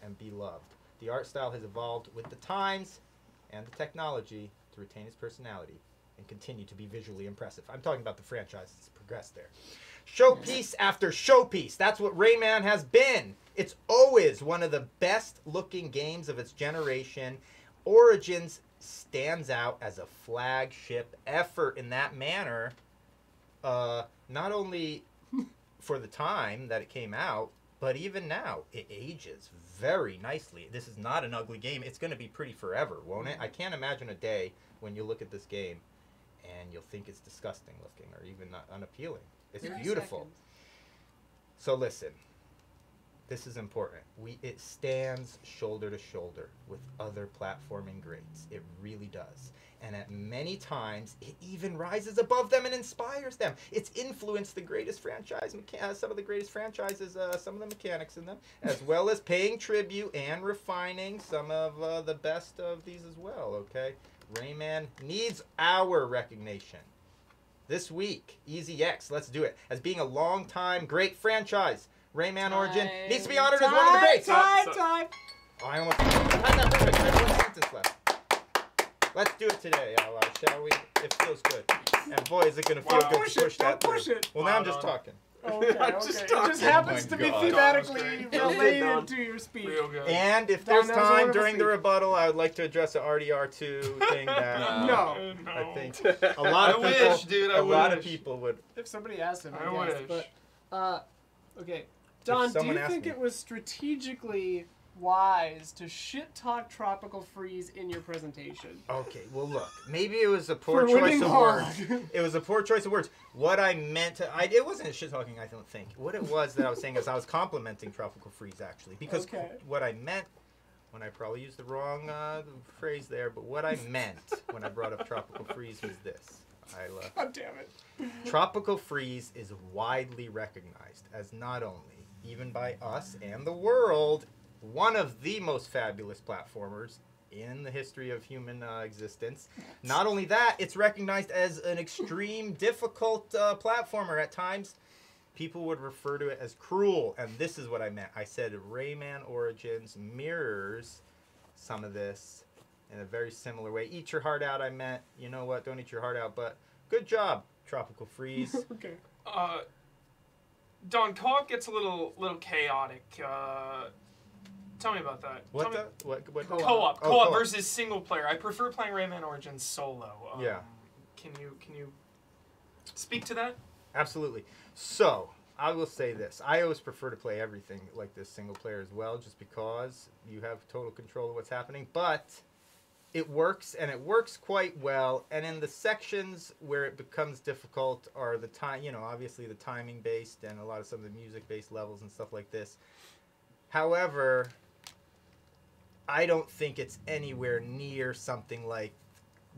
B: and be loved. The art style has evolved with the times and the technology to retain its personality and continue to be visually impressive. I'm talking about the franchise that's progressed there. Showpiece after showpiece. That's what Rayman has been. It's always one of the best looking games of its generation. Origins stands out as a flagship effort in that manner, not only for the time that it came out, but even now, it ages very nicely. This is not an ugly game. It's going to be pretty forever, won't it? I can't imagine a day when you look at this game and you'll think it's disgusting looking or even not unappealing. It's beautiful. So listen, this is important. It stands shoulder to shoulder with other platforming greats. It really does. And at many times, it even rises above them and inspires them. It's influenced the greatest franchise, some of the greatest franchises, some of the mechanics in them, as well as paying tribute and refining some of the best of these as well, okay? Rayman needs our recognition. This week, EZX, let's do it. As being a long-time great franchise, Rayman Origin needs to be honored as one of the greats.
A: Time.
B: Oh, I almost had that perfect. I have one sentence left. Let's do it today, Ally, shall we? It feels good. And boy, is it going to feel good to push that through. Well, now I'm just talking.
A: Okay. It just happens to be thematically related to your speech.
B: And if there's time during the rebuttal, I would like to address the RDR2 thing that
A: no.
B: I think a lot of people would.
A: If somebody asked him,
D: I wish.
A: But, okay. Don, do you think it was strategically wise to shit-talk Tropical Freeze in your presentation?
B: Okay, well look, maybe it was a poor choice of words. It was a poor choice of words. What I meant to, it wasn't shit-talking, I don't think. What it was that I was saying is I was complimenting Tropical Freeze, actually. Because what I meant, when I probably used the wrong phrase there, but what I meant when I brought up Tropical Freeze was this.
A: God damn it.
B: Tropical Freeze is widely recognized as not only, even by us and the world, one of the most fabulous platformers in the history of human existence. Not only that, it's recognized as an extreme difficult platformer. At times, people would refer to it as cruel, and this is what I meant. I said Rayman Origins mirrors some of this in a very similar way. Eat your heart out, I meant. You know what? Don't eat your heart out, but good job, Tropical Freeze.
A: Okay.
D: Don, co-op gets a little chaotic. Tell me about that.
B: What
D: Co-op versus single player. I prefer playing Rayman Origins solo.
B: Yeah.
D: Can you speak to that?
B: Absolutely. So, I will say this. I always prefer to play everything like this single player as well, just because you have total control of what's happening. But it works, and it works quite well. And in the sections where it becomes difficult are the time, obviously the timing based and a lot of some of the music based levels and stuff like this. However, I don't think it's anywhere near something like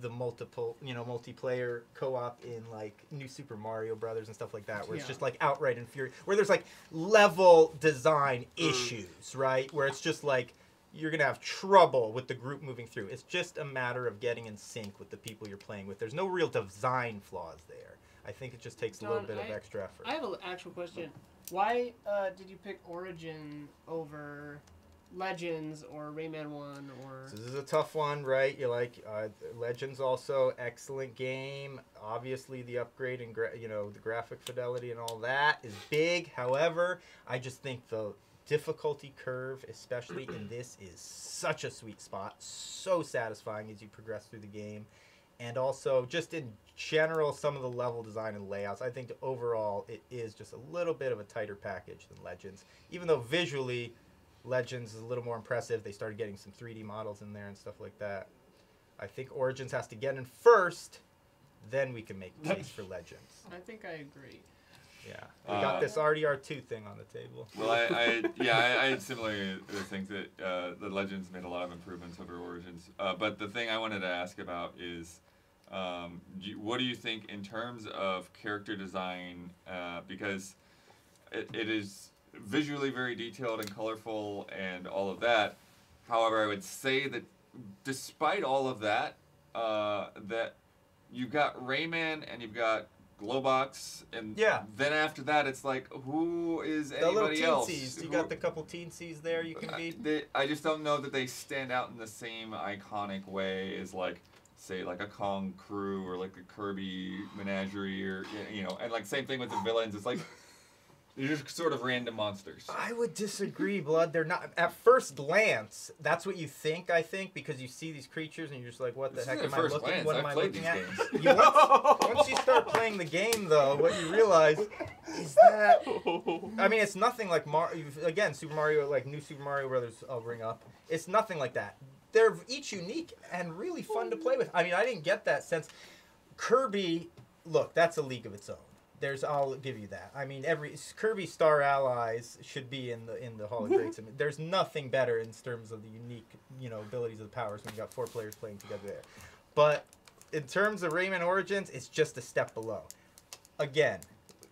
B: the multiplayer co-op in like New Super Mario Brothers and stuff like that, where it's just like outright infuriating, where there's like level design issues, right? Where it's just like you're gonna have trouble with the group moving through. It's just a matter of getting in sync with the people you're playing with. There's no real design flaws there. I think it just takes a little bit of extra effort.
A: I have an actual question. Why did you pick Origin over Legends or Rayman 1 or...
B: So this is a tough one, right? You like Legends also, excellent game. Obviously the upgrade and the graphic fidelity and all that is big. However, I just think the difficulty curve, especially in this, is such a sweet spot. So satisfying as you progress through the game. And also, just in general, some of the level design and layouts, I think overall it is just a little bit of a tighter package than Legends. Even though visually, Legends is a little more impressive. They started getting some 3D models in there and stuff like that. I think Origins has to get in first, then we can make a case for Legends.
A: I think I agree.
B: Yeah, we got this RDR2 thing on the table.
F: Well, I had similar things that the Legends made a lot of improvements over Origins. But the thing I wanted to ask about is, what do you think in terms of character design? Because it is visually very detailed and colorful and all of that. However, I would say that despite all of that, that you've got Rayman and you've got Glowbox, and then after that, it's like, who is anybody else?
B: You got the couple teensies there you can beat.
F: I just don't know that they stand out in the same iconic way as, like, say, like a Kong Crew or like a Kirby Menagerie, or and like same thing with the villains. It's like they're just sort of random monsters.
B: I would disagree, Blood. They're not. At first glance, that's what you think, I think, because you see these creatures and you're just like, what the heck am I looking at? What am I looking at? Once you start playing the game, though, what you realize is that, I mean, it's nothing like again, Super Mario, like New Super Mario Brothers, I'll bring up. It's nothing like that. They're each unique and really fun to play with. I mean, I didn't get that sense. Kirby, look, that's a league of its own. I'll give you that. I mean, every Kirby Star Allies should be in the Hall of Greats. I mean, there's nothing better in terms of the unique, abilities of the powers when you got 4 players playing together there. But in terms of Rayman Origins, it's just a step below. Again,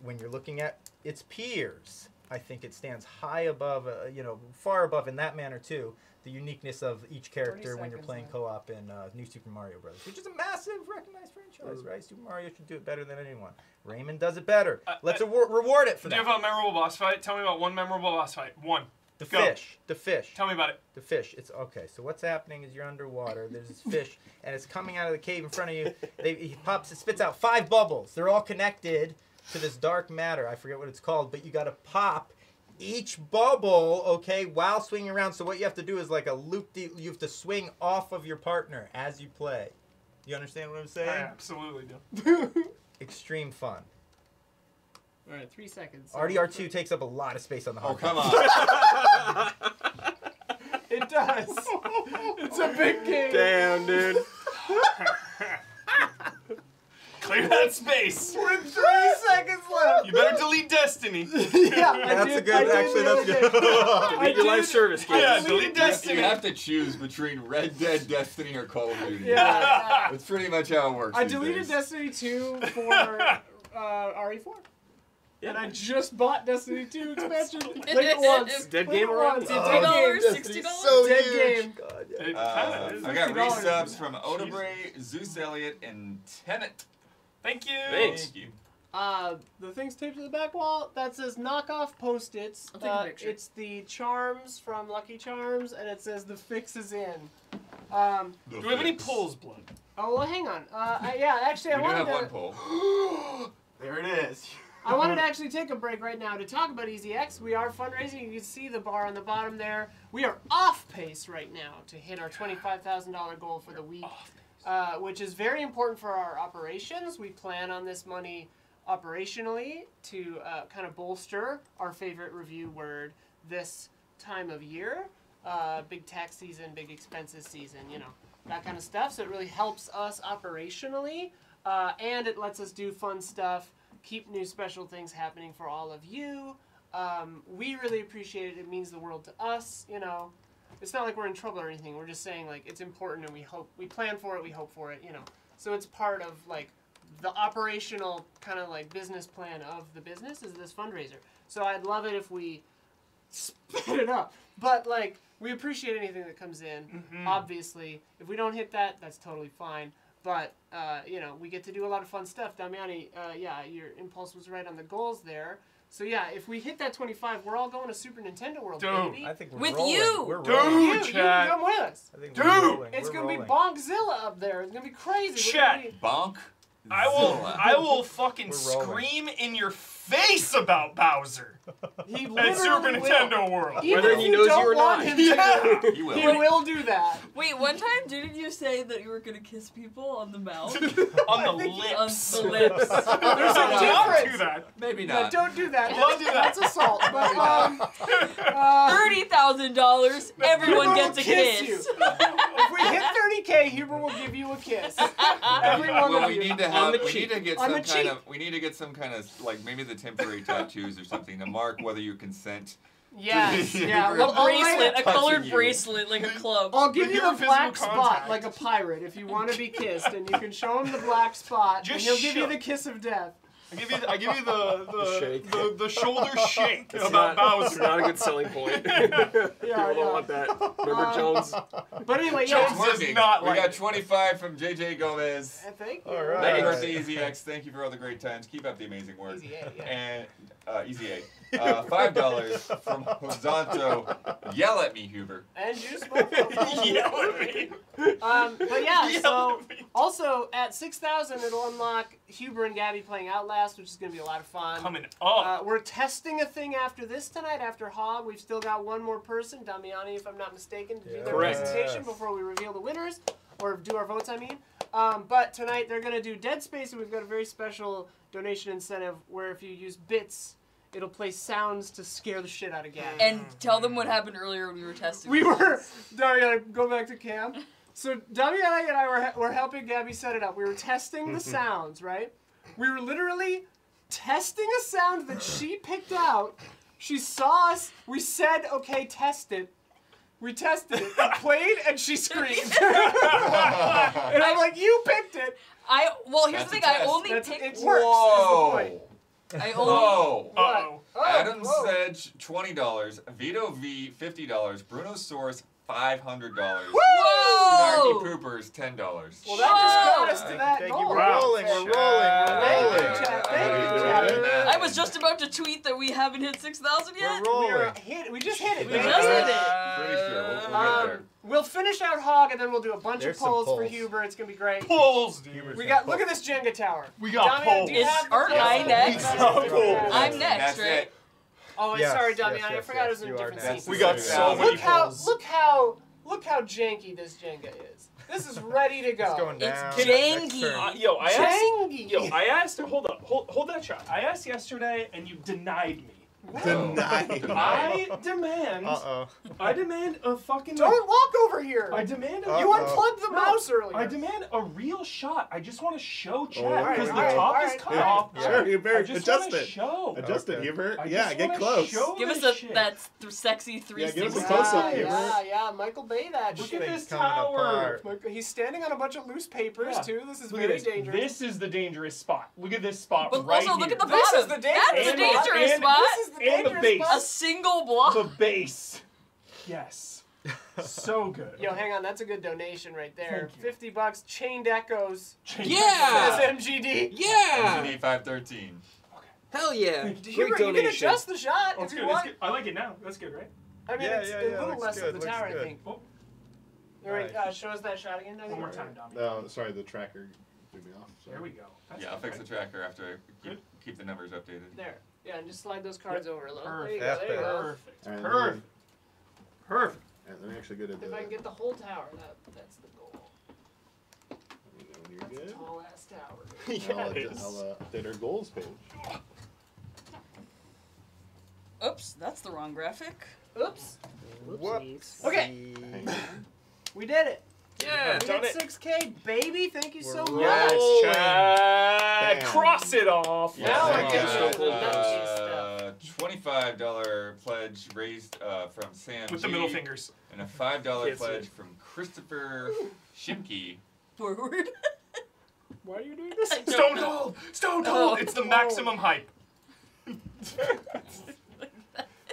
B: when you're looking at its peers, I think it stands high above, far above in that manner too. The uniqueness of each character when you're playing co-op in New Super Mario Brothers, which is a massive recognized franchise, right? Super Mario should do it better than anyone. Rayman does it better. Let's reward it for that.
D: Do you have a memorable boss fight? Tell me about one memorable boss fight. One.
B: The fish. The fish.
D: Tell me about it.
B: The fish. It's okay. So what's happening is you're underwater. There's this fish, and it's coming out of the cave in front of you. It spits out 5 bubbles. They're all connected to this dark matter. I forget what it's called, but you got to pop each bubble, okay, while swinging around. So what you have to do is like a loop. You have to swing off of your partner as you play. You understand what I'm saying?
D: I absolutely do.
B: Extreme fun.
A: All right, 3 seconds.
B: RDR2 takes up a lot of space on the hard
F: drive. Oh, come
A: on. It does. It's a big game.
G: Damn, dude.
D: Clear that space.
A: With 3 seconds left.
D: You better delete Destiny.
A: Yeah,
B: that's good.
G: Delete your live service game.
D: Yeah, delete Destiny.
F: You have to choose between Red Dead, Destiny, or Call of Duty.
A: Yeah.
F: That's pretty much how it works.
A: I deleted Destiny 2 for RE4. Yeah. And I just bought Destiny 2 expansion. Played it once.
G: Dead game around.
I: $50, $60.
B: So
A: dead
B: huge.
A: game.
B: God,
D: It kind of is.
F: I got resubs from Odebray, Zeus Elliott, and Tenet.
D: Thank you.
G: Thanks.
F: Thank you.
A: The thing's taped to the back wall that says knockoff Post-its.
I: I'll take a picture.
A: It's the charms from Lucky Charms, and it says the fix is in.
D: Do we have any pulls, Blood?
A: Oh, well, hang on. Actually,
F: We do have one poll.
B: There it is.
A: I wanted to actually take a break right now to talk about EZX. We are fundraising. You can see the bar on the bottom there. We are off pace right now to hit our $25,000 goal for the week, which is very important for our operations. We plan on this money operationally to kind of bolster our favorite review word this time of year. Big tax season, big expenses season, that kind of stuff. So it really helps us operationally, and it lets us do fun stuff. Keep new special things happening for all of you. We really appreciate it. It means the world to us. It's not like we're in trouble or anything. We're just saying like it's important, and we plan for it. We hope for it. So it's part of like the operational kind of like business plan of the business is this fundraiser. So I'd love it if we split it up. But like we appreciate anything that comes in. Mm-hmm. Obviously, if we don't hit that, that's totally fine. But, we get to do a lot of fun stuff. Damiani, your impulse was right on the goals there. So, yeah, if we hit that 25, we're all going to Super Nintendo World, baby.
B: I think we're
I: With
B: rolling.
I: you.
B: We're
D: Dude,
B: rolling.
A: You can come with us.
B: I think
D: Dude.
B: we're rolling.
A: It's
B: We're
A: going to be
B: rolling.
A: Bonkzilla up there. It's going to be crazy.
D: Chat.
F: Bonk.
D: I will fucking
B: We're rolling.
D: scream in your face about Bowser
A: He
D: at Super
A: literally
D: Nintendo
A: will.
D: World.
A: Even
G: Whether
A: if
G: he
A: you
G: knows
A: don't
G: you or
A: want
G: not.
A: him to,
F: Yeah, he will.
A: he will do that.
I: Wait, one time didn't you say that you were gonna kiss people on the mouth?
D: On the
I: On
D: lips.
I: the lips.
A: There's a
D: Don't
A: difference.
D: do that.
F: Maybe
A: Yeah,
F: not.
A: don't do that.
D: Don't do that.
A: That's assault. But
I: $30,000. Everyone
A: Huber
I: gets
A: will
I: a
A: kiss
I: kiss.
A: you. If we hit 30K, Huber will give you a kiss. Every one
F: Well,
A: of
F: we
A: you.
F: need to
G: On
F: have.
G: the
F: We
G: cheek.
F: need to get
A: On
F: some
A: the
F: kind
A: cheek.
F: of. We need to get some kind of like maybe the temporary tattoos or something to mark whether you consent.
A: Yes.
F: Yeah.
A: Yeah.
F: A
A: Well, I'll write
I: Bracelet,
A: it.
I: a colored
F: Touching you.
I: bracelet, like a club.
A: I'll give
D: But
A: you
D: you're
A: the black
D: physical
A: spot
D: contact.
A: like a pirate if you want to be kissed, and you can show him the black spot, and
D: Just
A: he'll give you
D: show-
A: the kiss of death.
D: I give you the
G: shake.
D: the shoulder shake
G: It's
D: about
G: not, it's
D: Bowser.
G: not a good selling point.
A: Yeah,
G: People don't want that. Remember Jones?
A: But anyway,
D: Jones
A: yeah.
D: does
F: Working.
D: not
F: We
D: like
F: got
D: it.
F: 25 from JJ Gomez.
A: Thank you.
C: All right.
F: Happy
C: Nice.
F: birthday, EZX. Thank you for all the great times. Keep up the amazing work.
A: Easy A, yeah.
F: And Easy A. $5 from Hosanto. Yell at me, Huber.
A: And juice both.
D: Yell at me.
A: But yeah,
D: Yell
A: so
D: at me.
A: also at 6,000 it'll unlock Huber and Gabby playing Outlast, which is going to be a lot of fun.
D: Coming up.
A: We're testing a thing after this tonight, after Hog. We've still got one more person, Damiani, if I'm not mistaken, to do their
G: Correct.
A: presentation before we reveal the winners, or do our votes, I mean. But tonight they're going to do Dead Space, and we've got a very special donation incentive where if you use bits, it'll play sounds to scare the shit out of Gabby.
I: And tell them what happened earlier when we were testing.
A: We were, Damiani, go back to Cam. So Damiani and I were helping Gabby set it up. We were testing the sounds, right? We were literally testing a sound that she picked out. She saw us. We said, okay, test it. We tested it. It played, and she screamed. And I'm like, you picked it.
I: Well, here's
F: That's
I: the
F: a
I: thing. I
F: test.
I: only
A: It
I: picked.
A: works, is the point.
I: I only.
F: Whoa.
D: Uh-oh.
F: Adam
A: whoa.
F: Sedge, $20. Vito V, $50. Bruno Source, $500.
I: Whoa!
F: Snarky Poopers, $10.
A: Well, that just got us to that
C: Thank
A: goal.
C: you. We're rolling. We're rolling.
A: Thank you,
C: We're rolling.
A: Chad. Thank you,
C: Alright.
A: Chad.
I: I was just about to tweet that we haven't hit 6,000 yet.
A: We just hit it.
I: We
A: baby.
I: just hit it.
F: Pretty sure. We'll get there.
A: We'll finish out Hog, and then we'll do a bunch
C: There's
A: of
C: some
A: polls for
C: polls.
A: Huber. It's gonna be great.
D: Polls, dude.
A: We got. Look at this Jenga tower.
D: We got
A: Damian, do you
D: polls.
A: have the
I: Aren't
A: polls?
I: I next?
A: Yeah.
I: I'm next,
F: That's
I: right?
F: it.
A: Oh,
C: Yes,
A: sorry,
C: yes,
A: Damiani. I
C: yes,
A: forgot it
C: yes,
A: was in a
C: you are
A: different
C: next.
A: scene.
F: We
D: got
F: Yeah.
D: so many polls.
A: Look how janky this Jenga is. This is ready to go.
C: It's going
I: It's
C: down.
I: janky.
C: Next turn.
A: Jangy.
D: I asked. Hold up. Hold that shot. I asked yesterday, and you denied me.
C: Denied.
D: I demand. I demand a fucking.
A: Don't walk over here.
D: I demand
A: You
D: a.
A: unplugged the mouse earlier.
D: I demand a real shot. I just want to show Chad
C: Oh,
D: because
C: all
D: the
C: right,
D: top
A: all
D: is
A: right,
D: cut
A: all right.
D: off.
C: Sure, you
D: I
C: better
D: just
C: adjust
D: wanna
C: it.
D: show.
C: Adjust it,
H: Okay.
C: Hubert.
D: I
C: Yeah,
D: just
C: get
D: wanna
C: close.
D: show
I: Give us
D: this
I: a
D: shit.
I: that sexy 360.
C: give us a close-up, Hubert.
A: Yeah, Michael Bay that
D: Look
A: shit.
D: at this
C: coming
D: tower.
C: apart.
A: Michael, he's standing on a bunch of loose papers
D: Yeah.
A: too. This is
D: Look at
A: very
D: this.
A: dangerous.
D: This is the dangerous spot. Look at this spot
I: But
D: right
I: also,
D: here.
I: look at the
A: This
I: bottom.
A: is the dangerous
I: That's the
A: spot.
I: dangerous
D: And-
I: spot.
A: This is the
D: And the
A: dangerous
D: base.
I: A
A: spot.
I: single block.
D: The base. Yes. So good.
A: Yo, hang on, that's a good donation right there.
D: Thank you.
A: $50, Chained Echoes.
G: Yeah!
A: SMGD.
G: Yeah!
F: MGD 513.
G: Hell yeah!
A: Hubert,
G: Great
A: you can
G: donation.
A: adjust the shot
D: Oh,
A: if
D: it's
A: you
D: good.
A: want.
D: It's good. I like it now. That's good, right?
A: I mean,
C: Yeah,
A: it's
C: yeah,
A: a
C: yeah,
A: little
C: looks
A: less
C: good,
A: of the
C: looks
A: tower, I
C: good.
A: think.
D: Oh,
A: All right,
C: Alright.
A: show us that shot again.
D: one more time, Dom.
H: No, sorry, the tracker threw me off. So.
D: There we go. That's
F: Yeah, I'll fix the
D: right.
F: tracker after I
D: Good.
F: keep the numbers updated.
A: There. Yeah, and just slide those cards over a little.
D: Perfect.
A: There you go. There you go.
D: Perfect.
H: Alright,
D: Perfect. Perfect.
H: Let me actually go to the.
A: If I can get the whole tower, that's the goal.
H: When you're
A: That's a
H: good.
A: tall ass tower.
H: I'll update our goals page.
I: Oops, that's the wrong graphic.
A: Oops.
C: Whoops.
A: Okay. We did it.
G: Yeah!
A: We
D: done
A: hit
D: it.
A: 6K, baby. Thank you so much.
D: Yes,
C: Rolling.
D: Chad.
C: Bam.
D: Cross it off.
A: Yeah.
F: Yeah,
A: I
F: we
A: get
F: got
A: Stone Cold Pepsi
F: $25 pledge raised from Sam
D: With the
F: G,
D: middle fingers.
F: and a $5
G: Can't see
F: pledge
G: it.
F: from Christopher Shimke.
I: Forward.
A: Why are you doing this?
I: I don't
D: Stone
I: know.
D: Cold! Stone
I: Oh.
D: Cold! It's the maximum hype.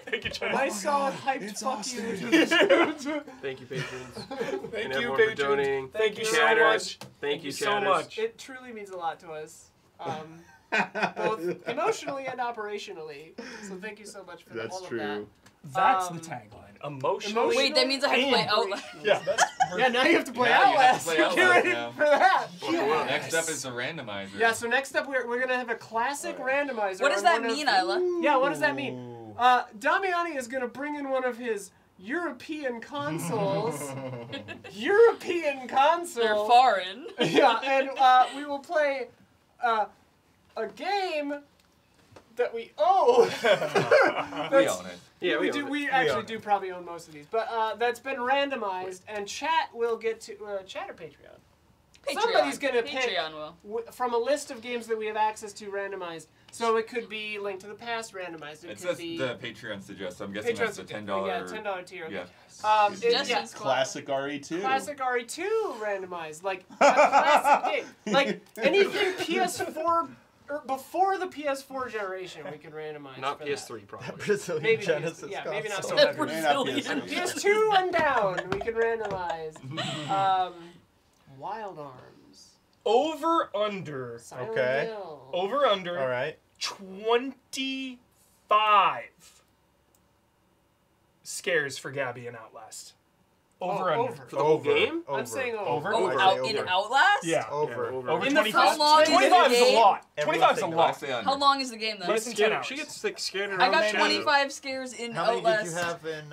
D: Thank you, Chad.
A: Nice solid hyped fuck you.
G: Thank you, patrons.
D: Thank
G: and
D: you,
G: everyone
D: patrons.
G: for donating.
D: Thank you so
G: Chatters.
D: much.
G: Thank you,
D: so
G: chatters.
D: much.
A: It truly means a lot to us. both emotionally and operationally. So thank you so much for
C: That's
A: all of
C: true.
A: that.
D: That's the tagline.
G: Emotionally.
I: Wait, that means I have to play
D: and
I: Outlast.
D: Yeah, that's
A: Yeah, now you have to play
F: Yeah, you have
A: Outlast.
F: to play
A: Get
F: Outlast
A: ready
F: now.
A: for that.
F: Next up is the randomizer.
A: Yeah, so next up we're going to have a classic randomizer.
I: What does
A: on
I: that
A: one of-
I: mean, Isla?
A: Yeah, what does that mean? Damiani is going to bring in one of his European consoles. European console.
I: They're foreign.
A: Yeah, and we will play a game that we own.
F: We own it.
A: Yeah, we do.
G: own it.
A: We actually do probably own most of these, but that's been randomized, and chat will get to chat or Patreon. Somebody's gonna pick
I: Patreon will.
A: From a list of games that we have access to randomized. So it could be Link to the Past randomized. It
F: It
A: could
F: says
A: be
F: the Patreon suggests. I'm guessing that's the $10.
A: Yeah, $10 tier.
F: Yeah.
I: Suggestions.
C: Classic RE2.
A: Classic RE2 randomized, like a classic game, like anything PS4 or before the PS4 generation, we could randomize.
G: Not
A: for
G: PS3
A: that.
G: probably.
B: Brazilian
A: Maybe
B: Genesis
A: yeah, maybe not.
B: console.
A: So
I: That Brazilian.
A: and PS2 and down, we can randomize. Wild Arms.
D: over under.
A: Silent
C: Okay.
A: Hill.
D: Over under.
C: All right.
D: 25 scares for Gabby in Outlast. Over under.
A: Over.
G: For the whole game?
A: I'm saying over.
D: Over?
I: Oh,
B: I say
I: in
B: over.
I: Outlast?
D: Yeah.
B: Over.
D: Over
A: In the
D: 25.
I: How long is
D: 25 is
I: the
D: a
I: game?
D: lot.
B: Everyone's
D: 25 is a
B: saying
F: I
D: lot.
F: say under.
I: How long is the game then?
D: Less than 10 hours.
G: She gets like scared around.
I: I got
G: chat.
I: 25 scares in
B: How many
I: Outlast
B: did you have in?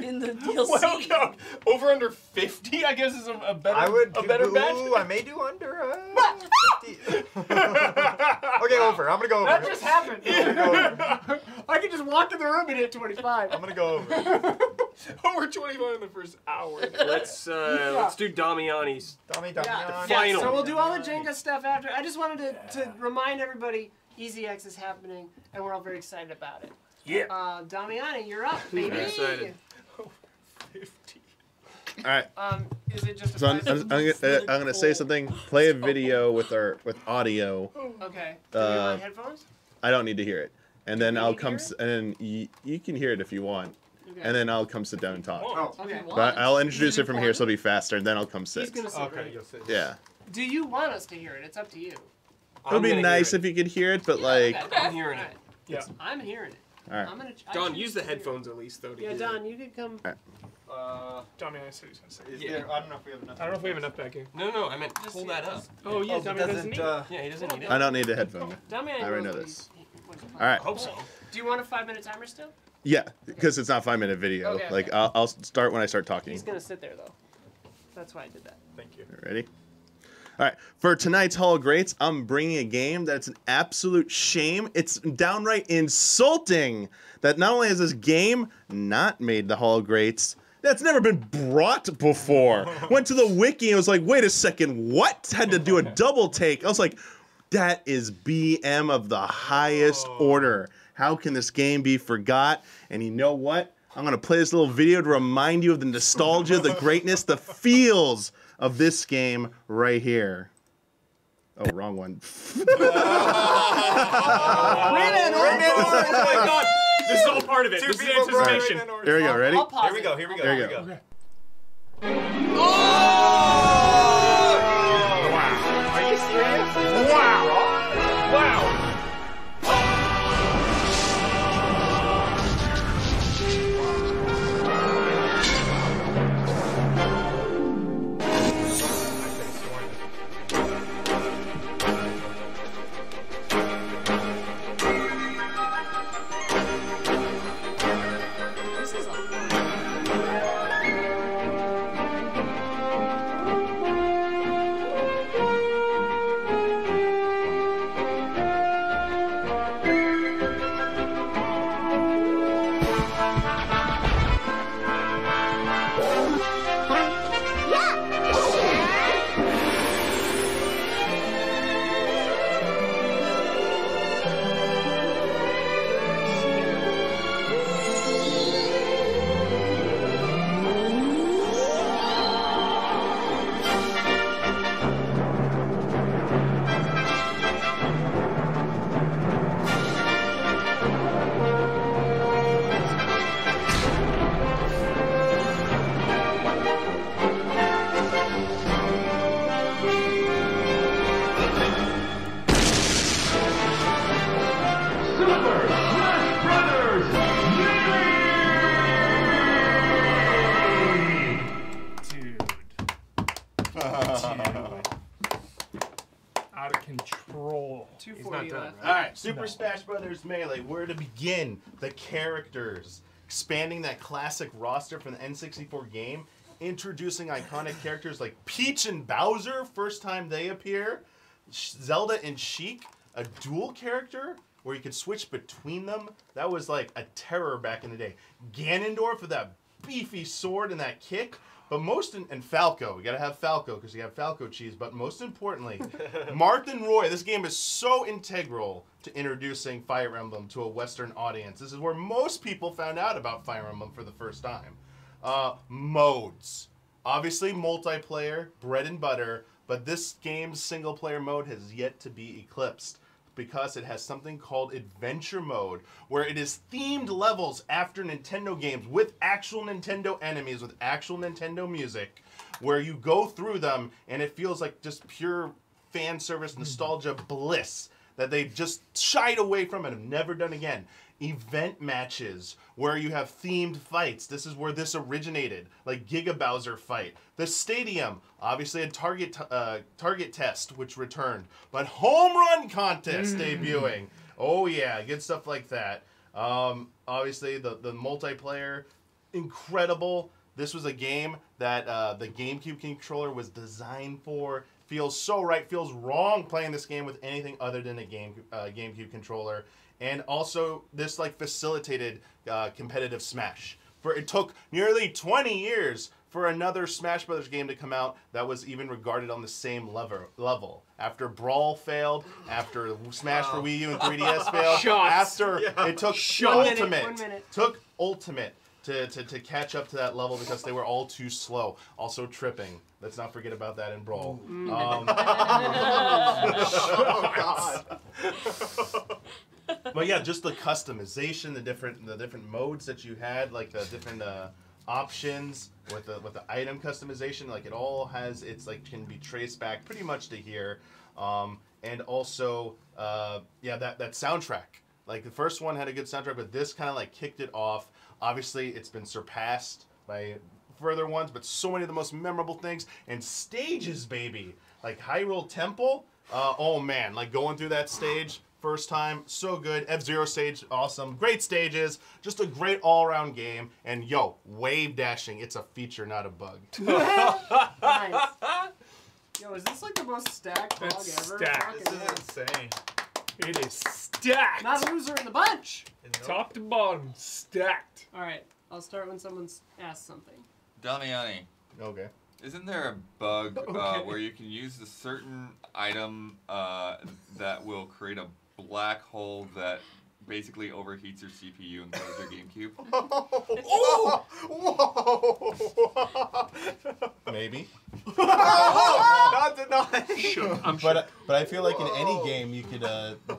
I: in the DLC.
D: Well, God, over under 50, I guess, is a better,
B: I would.
D: a better bet.
B: Ooh, I may do under. 50. Okay, over. I'm gonna go over.
A: That just happened.
B: I'm gonna go over.
A: I could just walk in the room and hit 25.
B: I'm gonna go over.
D: Over 25 in the first hour.
G: Let's do Damiani's.
B: Dummy,
A: Yeah,
G: Final.
A: so we'll do all the Jenga stuff after. I just wanted to remind everybody EZX is happening, and we're all very excited about it.
D: Yeah.
A: Damiani, you're up, baby.
G: Very excited.
D: 50.
C: All right.
A: Is it just a
C: So I'm
A: 5
C: gonna say something. Play a video with audio.
A: Okay. Do you want headphones?
C: I don't need to hear it. And then
A: we
C: I'll
A: need to
C: come.
A: hear it?
C: And then you can hear it if you want.
A: Okay.
C: And then I'll come sit down and talk.
A: Oh, okay.
C: But I'll introduce it from here, so it'll be faster. And then I'll come
A: He's
C: sit.
A: gonna sit right.
B: you'll sit.
C: Yeah.
A: Do you want us to hear it? It's up to you.
C: It would be nice if you could hear it, but like.
A: Okay.
G: I'm hearing it.
A: Alright.
D: Yeah.
A: I'm hearing it.
C: All right.
A: I'm gonna. I
G: Don,
A: choose
G: use the
A: to hear it.
G: headphones at least though. To
A: Yeah,
G: hear
A: Don, you could come.
D: Tommy, I said he's gonna say.
B: Is there, I don't know if we have enough.
D: I don't know if we have enough back here.
G: it. No, I meant pull that up.
D: Oh, yeah,
B: Oh,
D: Tommy
B: it
D: doesn't
B: doesn't.
D: need
G: Yeah, he doesn't need it.
C: I don't need a headphone.
A: Damiani
C: I already
A: knows
C: know
A: what
C: this.
A: what he's
C: All right.
G: I hope so.
A: Do you want a 5-minute timer still?
C: Yeah, because it's not 5-minute video.
A: Okay,
C: Like
A: okay.
C: I'll start when I start talking.
A: He's gonna sit there though. That's why I did that.
B: Thank you.
C: Ready? All right. For tonight's Hall of Greats, I'm bringing a game that's an absolute shame. It's downright insulting that not only has this game not made the Hall of Greats, that's never been brought before. Went to the wiki and was like, wait a second, what? Had to do a double take. I was like, that is BM of the highest order. How can this game be forgot? And you know what? I'm going to play this little video to remind you of the nostalgia, the greatness, the feels of this game right here. Oh, wrong one.
D: Oh my God! This is all part of it. This is anticipation.
C: Here we go. Ready?
A: I'll pause
B: Here we go. Here we go.
C: Here we
B: Here we
C: go.
B: go.
D: Wow. Are you serious? Wow. Wow.
C: Super
D: No.
C: Smash Brothers Melee, where to begin? The characters. Expanding that classic roster from the N64 game. Introducing iconic characters like Peach and Bowser, first time they appear. Zelda and Sheik, a dual character where you could switch between them. That was like a terror back in the day. Ganondorf with that beefy sword and that kick. But and Falco, you gotta have Falco because you have Falco cheese. But most importantly, Martin Roy. This game is so integral to introducing Fire Emblem to a Western audience. This is where most people found out about Fire Emblem for the first time. Modes. Obviously, multiplayer, bread and butter. But this game's single-player mode has yet to be eclipsed because it has something called Adventure Mode, where it is themed levels after Nintendo games with actual Nintendo enemies, with actual Nintendo music, where you go through them and it feels like just pure fan service, nostalgia bliss that they've just shied away from and have never done again. Event matches where you have themed fights. This is where this originated, like Giga Bowser fight. The stadium, obviously a target test, which returned, but home run contest debuting. Oh yeah, good stuff like that. Obviously the multiplayer, incredible. This was a game that the GameCube controller was designed for. Feels so right, feels wrong playing this game with anything other than a GameCube controller. And also, this like facilitated competitive Smash. It took nearly 20 years for another Smash Brothers game to come out that was even regarded on the same level. After Brawl failed, after Smash for Wii U and 3DS failed, it took Ultimate to catch up to that level because they were all too slow. Also tripping. Let's not forget about that in Brawl. Oh God. But yeah, just the customization, the different modes that you had, like the different options with the item customization, like it all has can be traced back pretty much to here, and also that soundtrack. Like the first one had a good soundtrack, but this kind of like kicked it off. Obviously, it's been surpassed by further ones, but so many of the most memorable things and stages, baby, like Hyrule Temple. Oh man, like going through that stage. First time, so good. F-Zero stage, awesome. Great stages, just a great all-around game. And yo, wave dashing, it's a feature, not a bug.
A: Nice. Yo, is this like the most stacked bug ever?
D: Stacked.
B: This is insane.
D: It is stacked.
A: Not a loser in the bunch.
D: Top to bottom, stacked.
A: All right, I'll start when someone's asked something.
F: Damiani.
C: Okay.
F: Isn't there a bug where you can use a certain item that will create a black hole that basically overheats your CPU and kills your GameCube?
C: Oh! Whoa! Maybe.
B: Not denying.
C: But I feel like in any game you could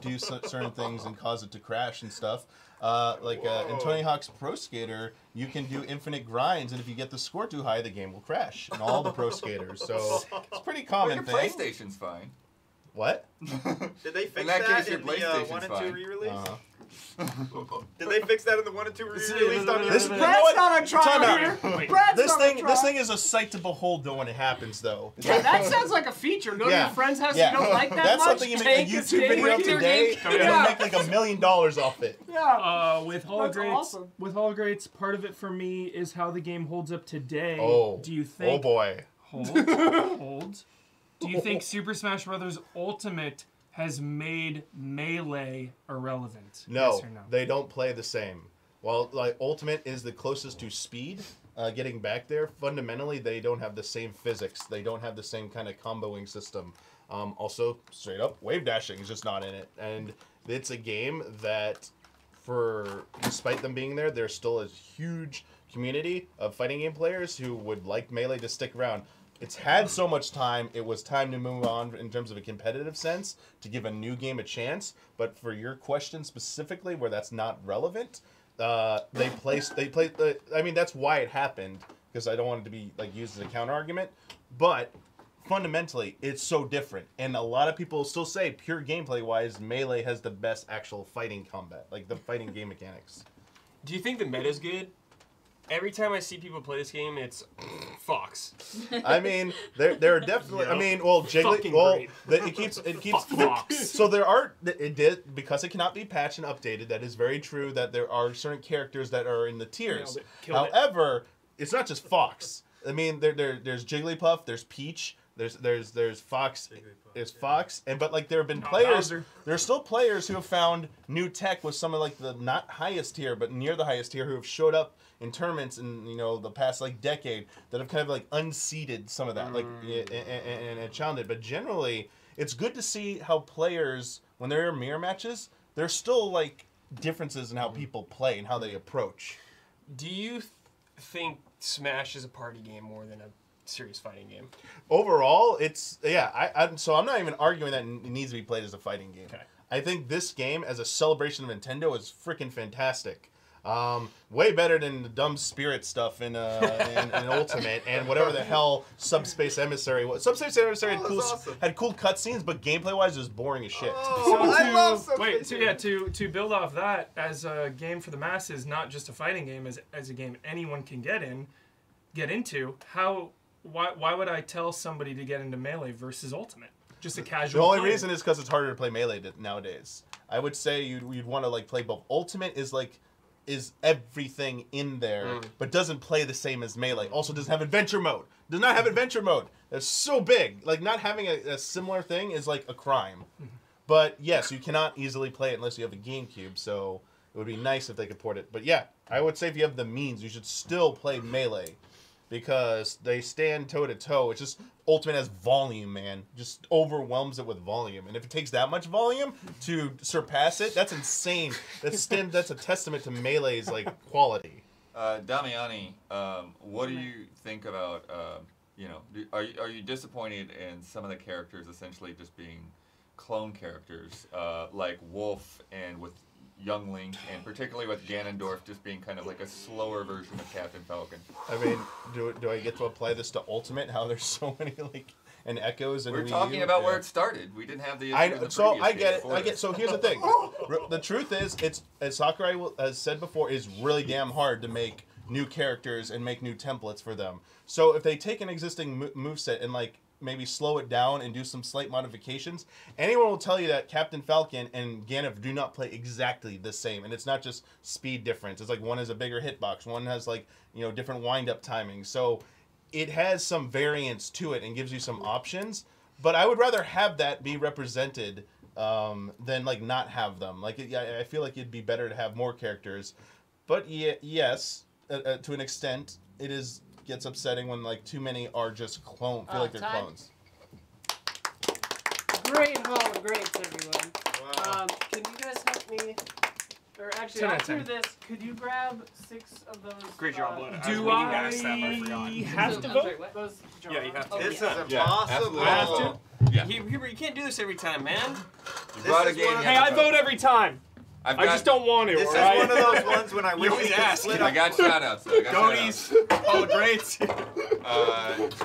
C: do certain things and cause it to crash and stuff. In Tony Hawk's Pro Skater, you can do infinite grinds, and if you get the score too high, the game will crash. And all the pro skaters, so it's a pretty common
F: But your
C: thing.
F: PlayStation's fine.
C: What?
B: Did they fix
F: In that case, your
B: in the
F: PlayStation's
B: 1 and 2
F: fine.
B: re-release? Did they fix that in the 1 and 2 re-release?
C: This
A: Brad's not on trial
C: Time out.
A: here.
D: Wait.
A: Brad's
C: This
A: not on trial.
C: thing is a sight to behold though when it happens though.
A: Yeah, that sounds like a feature. Go to your friend's house
C: Yeah.
A: you don't like that
C: That's
A: much.
C: something you make a
A: take
C: YouTube
A: game,
C: video
A: bring your
C: today
A: game.
C: and you make like $1 million off it.
A: Yeah.
D: With
A: That's
D: Hologrades,
A: awesome.
D: part of it for me is how the game holds up today.
C: Oh.
D: Do you think?
C: Oh boy.
D: Hold. Do you think Super Smash Bros. Ultimate has made Melee irrelevant?
C: No,
D: Yes or no?
C: they don't play the same. While like Ultimate is the closest to speed, getting back there, fundamentally they don't have the same physics. They don't have the same kind of comboing system. Also, straight up, wave dashing is just not in it. And it's a game that, despite them being there, there's still a huge community of fighting game players who would like Melee to stick around. It's had so much time, it was time to move on in terms of a competitive sense, to give a new game a chance. But for your question specifically, where that's not relevant, I mean, that's why it happened, because I don't want it to be like used as a counter argument. But fundamentally, it's so different. And a lot of people still say, pure gameplay-wise, Melee has the best actual fighting combat, like the fighting game mechanics.
G: Do you think the meta's good? Every time I see people play this game, it's Fox.
C: I mean, there are definitely. I mean, well, Jiggly. Well, it keeps.
D: Fox.
C: So there are. It did because it cannot be patched and updated. That is very true. That there are certain characters that are in the tiers. However, it's not just Fox. I mean, there's Jigglypuff. There's Peach. There's Fox. There's Fox. But like there have been players. There are still players who have found new tech with some of like the not highest tier but near the highest tier who have showed up in tournaments in the past like decade that have kind of like unseated some of that and challenged it. But generally, it's good to see how players, when there are mirror matches, there's still like differences in how people play and how they approach.
G: Do you think Smash is a party game more than a serious fighting game?
C: Overall, it's so I'm not even arguing that it needs to be played as a fighting game.
G: Okay.
C: I think this game as a celebration of Nintendo is freaking fantastic. Way better than the dumb spirit stuff in Ultimate and whatever the hell Subspace Emissary was. Subspace Emissary had cool cutscenes, but gameplay wise, it was boring as shit.
D: To build off that, as a game for the masses, not just a fighting game, as a game anyone can get into. Why would I tell somebody to get into Melee versus Ultimate? Just a casual.
C: The only reason is because it's harder to play Melee nowadays. I would say you'd want to like play both. Ultimate is everything in there, but doesn't play the same as Melee. Also doesn't have adventure mode. Does not have adventure mode. It's so big. Like not having a similar thing is like a crime. But yes, you cannot easily play it unless you have a GameCube. So it would be nice if they could port it. But yeah, I would say if you have the means, you should still play Melee. Because they stand toe-to-toe. It's just Ultimate has volume, man. Just overwhelms it with volume. And if it takes that much volume to surpass it, that's insane. That's a testament to Melee's like quality.
F: Damiani, what do you think about, are you disappointed in some of the characters essentially just being clone characters, like Wolf and with Young Link, and particularly with Ganondorf just being kind of like a slower version of Captain Falcon?
C: I mean, do I get to apply this to Ultimate? How there's so many and echoes and
F: we're talking about where it started. We didn't have the
C: I get it. So here's the thing. The truth is, it's as Sakurai has said before, is really damn hard to make new characters and make new templates for them. So if they take an existing moveset and like maybe slow it down and do some slight modifications, anyone will tell you that Captain Falcon and Ganondorf do not play exactly the same. And it's not just speed difference. It's like one has a bigger hitbox, one has like, different wind-up timing. So it has some variance to it and gives you some options. But I would rather have that be represented than like not have them. Like I feel like it'd be better to have more characters. But yes, to an extent, it gets upsetting when like too many are just feel like they're clones.
A: Great Hall of Greats, everyone. Wow. Can you guys help me? Or actually, after this, could you grab 6 of those?
G: Great job, Blood.
D: Do I have to vote?
G: Yeah, you have to.
B: This is impossible.
D: I have to?
F: Yeah.
G: You can't do this every time, man.
F: You brought a game.
D: Hey, I vote every time. I just don't want to.
B: This is one of those ones when I wish we could split up.
F: I got shoutouts.
G: Goaties. Oh, great.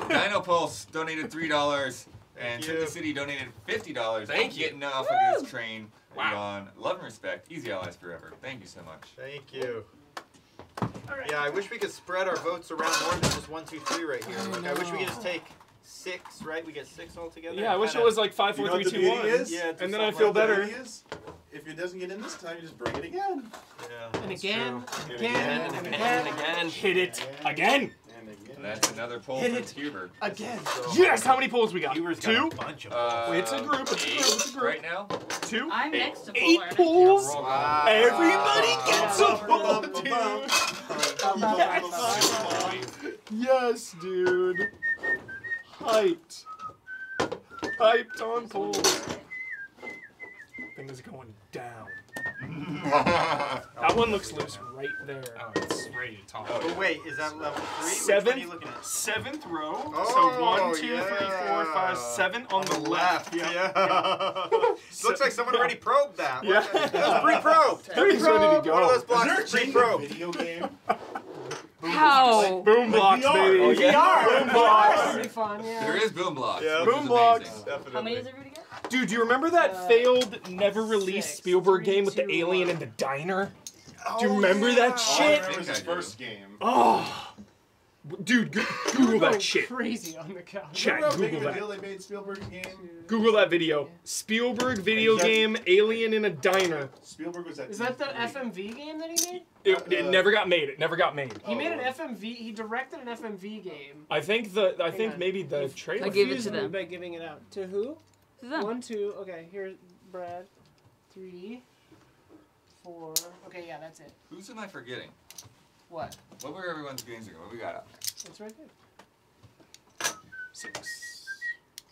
F: Dino Pulse donated $3, and Tip City donated $50.
G: Thank you.
F: Getting off of this train. On love and respect, easy allies forever. Thank you so much.
B: Thank you. Yeah, I wish we could spread our votes around more than just 1, 2, 3 right here. Like, I wish we could just take 6, right? We get 6 altogether.
D: Yeah, I wish it was like 5, 4, 3, 2, 1.
B: Yeah,
D: and then I feel better.
C: If it doesn't get in this time, you just bring it again.
B: Yeah.
A: And again.
D: Hit it again.
F: And that's another poll from Huber.
A: Again.
D: Yes! How many polls we got?
B: Huber's
D: 2?
B: got a bunch of polls.
D: It's a group. It's a group.
F: Right now?
D: 2?
I: I'm next to
D: 8
I: Polar.
D: polls.
B: Wow.
D: Everybody gets a poll, dude. Yes, dude. Hyped. Hyped on polls. Thing is going down. That one looks loose right there.
G: Oh, it's ready to talk.
B: But wait, is that level 3?
D: Seventh,
B: Which one are you looking at?
D: 7th row.
B: Oh,
D: so 1, 2, 3, 4, 5, 7 on the left.
B: Yeah. Looks like someone already probed that.
D: Yeah.
B: That was pre-probed.
D: Everything's ready to go.
B: One of those blocks is pre-probed.
C: Video game.
I: How?
D: Boom blocks, baby.
A: Oh, yeah.
D: Boom blocks.
A: Pretty fun, yeah.
F: There is boom blocks.
B: Yeah,
F: which
D: boom
F: is
D: blocks.
F: amazing.
B: Definitely.
I: How many is everybody get?
D: Dude, do you remember that failed, never released
A: 6,
D: Spielberg
A: 3,
D: game with the
A: 2,
D: alien
A: 1.
D: in the diner? Do you remember that
C: I
D: shit?
C: remember his first game.
D: Oh, dude, Google that shit.
A: Crazy on the couch.
D: Chat,
C: Remember how big
D: Google
C: of a
D: that.
C: deal they made Spielberg's game?
D: Google that video. Spielberg video game, Alien in a Diner.
C: Spielberg was at.
A: Is that the FMV game that he made?
D: It never got made. It never got made.
A: He made an FMV. He directed an FMV game.
D: I think maybe the trailer.
E: I gave it
A: Confused
E: to
A: me
E: them.
A: by giving it out to who?
E: To them.
A: 1, 2. Okay, here's Brad. 3, 4. Okay, yeah, that's it.
F: Whose am I forgetting?
A: What?
F: What were everyone's games again? What we got out there?
A: It's right there.
D: 6.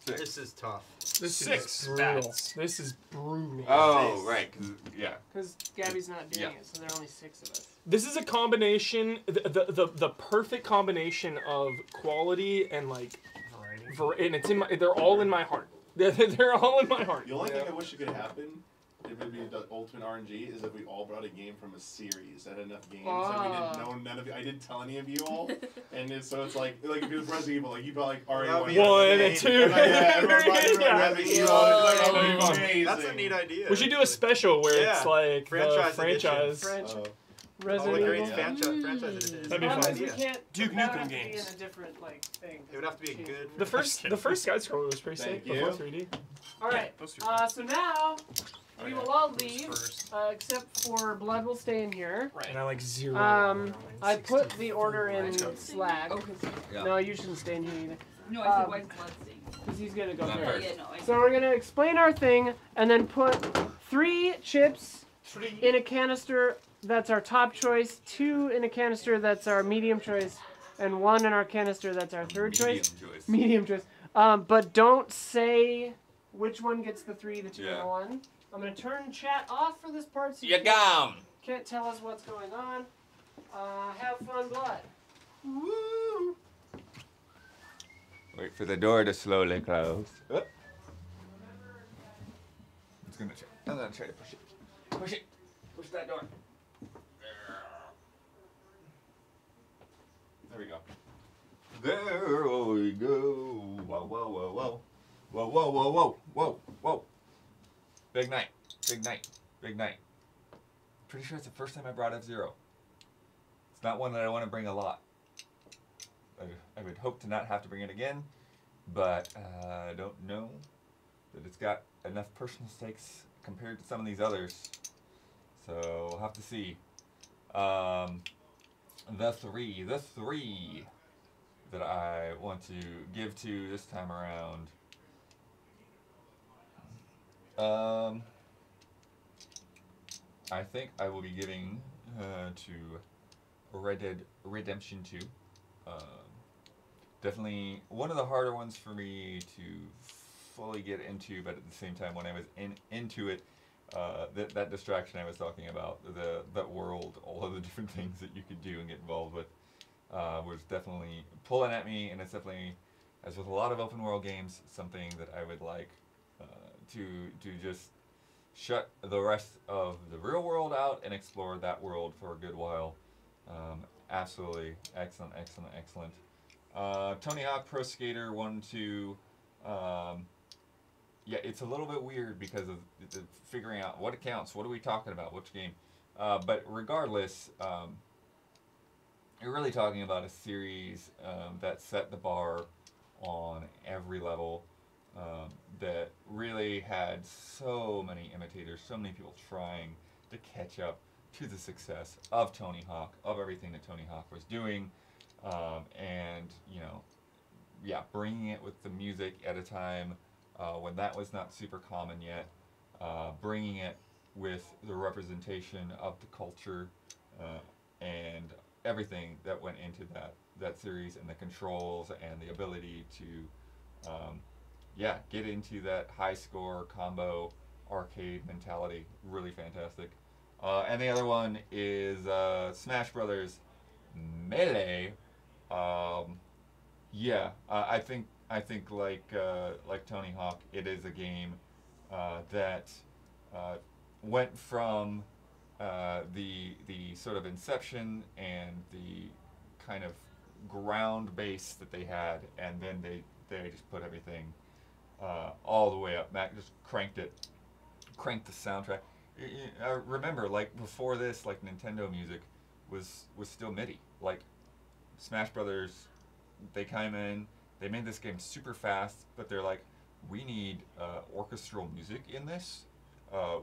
B: This is tough.
D: This
A: 6
D: is brutal.
A: bats.
D: This is brutal.
F: Oh, right. 'Cause, yeah.
A: Because Gabby's not doing
F: Yeah.
A: it, so there are only 6 of us.
D: This is a combination, the perfect combination of quality and like variety. And it's in my. They're all in my heart. They're all in my heart.
C: The only thing I wish it could happen, if it'd be the ultimate RNG, is if we all brought a game from a series that had enough games that we didn't know none of you. I didn't tell any of you all, and so it's like if it was Resident Evil, like you brought like RE1,
D: 1 and 2.
C: everyone brought Resident Evil. Like,
D: Oh,
C: amazing.
B: That's a neat idea.
D: We should do a special where it's like
B: Franchise
D: the franchise.
B: All the
A: Resident
B: great
A: Evil.
B: franchise it is.
D: That'd be
A: Problem
D: fun.
A: is we can't.
G: Duke
A: that would
G: Nukem
A: have to be
G: games.
A: in a different thing.
B: It would have to be a good.
D: The first side scroller was pretty sick
C: Thank you.
D: before 3D.
A: All right. So now we will all leave, except for Blood will stay in here.
D: And I like 0.
A: I put the order in Slack.
I: Oh, 'cause-
A: No, you shouldn't stay in here either.
I: No, I said white blood stain.
A: Because he's gonna go
F: Not
A: first.
F: first.
I: Yeah, no, I
A: So we're gonna explain our thing, and then put 3 chips in a canister. That's our top choice. 2 in a canister. That's our medium choice, and 1 in our canister. That's our third choice. Medium choice. But don't say which one gets the 3, the 2, and the 1. I'm gonna turn chat off for this part, so
F: You gone.
A: can't tell us what's going on. Have fun, Blood. Woo!
F: Wait for the door to slowly close. It's gonna try. I'm gonna try to push it. Push it. Push that door. There we go. There we go. Whoa, whoa, whoa, whoa. Whoa, whoa, whoa, whoa, whoa, whoa. Big night. Big night. Big night. Pretty sure it's the first time I brought F-Zero. It's not one that I want to bring a lot. I would hope to not have to bring it again, but I don't know that it's got enough personal stakes compared to some of these others. So we'll have to see. The three that I want to give to this time around. I think I will be giving to Red Dead Redemption 2. Definitely one of the harder ones for me to fully get into, but at the same time, when I was into it, that distraction I was talking about, that world, all of the different things that you could do and get involved with, was definitely pulling at me, and it's definitely, as with a lot of open world games, something that I would like to just shut the rest of the real world out and explore that world for a good while. Absolutely excellent, excellent, excellent. Tony Hawk Pro Skater 1, 2. Yeah, it's a little bit weird because of the figuring out what accounts, what are we talking about, which game. But regardless, you're really talking about a series that set the bar on every level, that really had so many imitators, so many people trying to catch up to the success of Tony Hawk, of everything that Tony Hawk was doing, and, you know, yeah, bringing it with the music at a time when that was not super common yet, bringing it with the representation of the culture and everything that went into that series, and the controls and the ability to yeah, get into that high score combo arcade mentality. Really fantastic. And the other one is Smash Brothers Melee. Yeah, I think like Tony Hawk, it is a game that went from the sort of inception and the kind of ground base that they had, and then they just put everything all the way up. Mac just cranked the soundtrack. Remember, like before this, like Nintendo music was still MIDI. Like Smash Brothers, they came in, they made this game super fast, but they're like, we need orchestral music in this.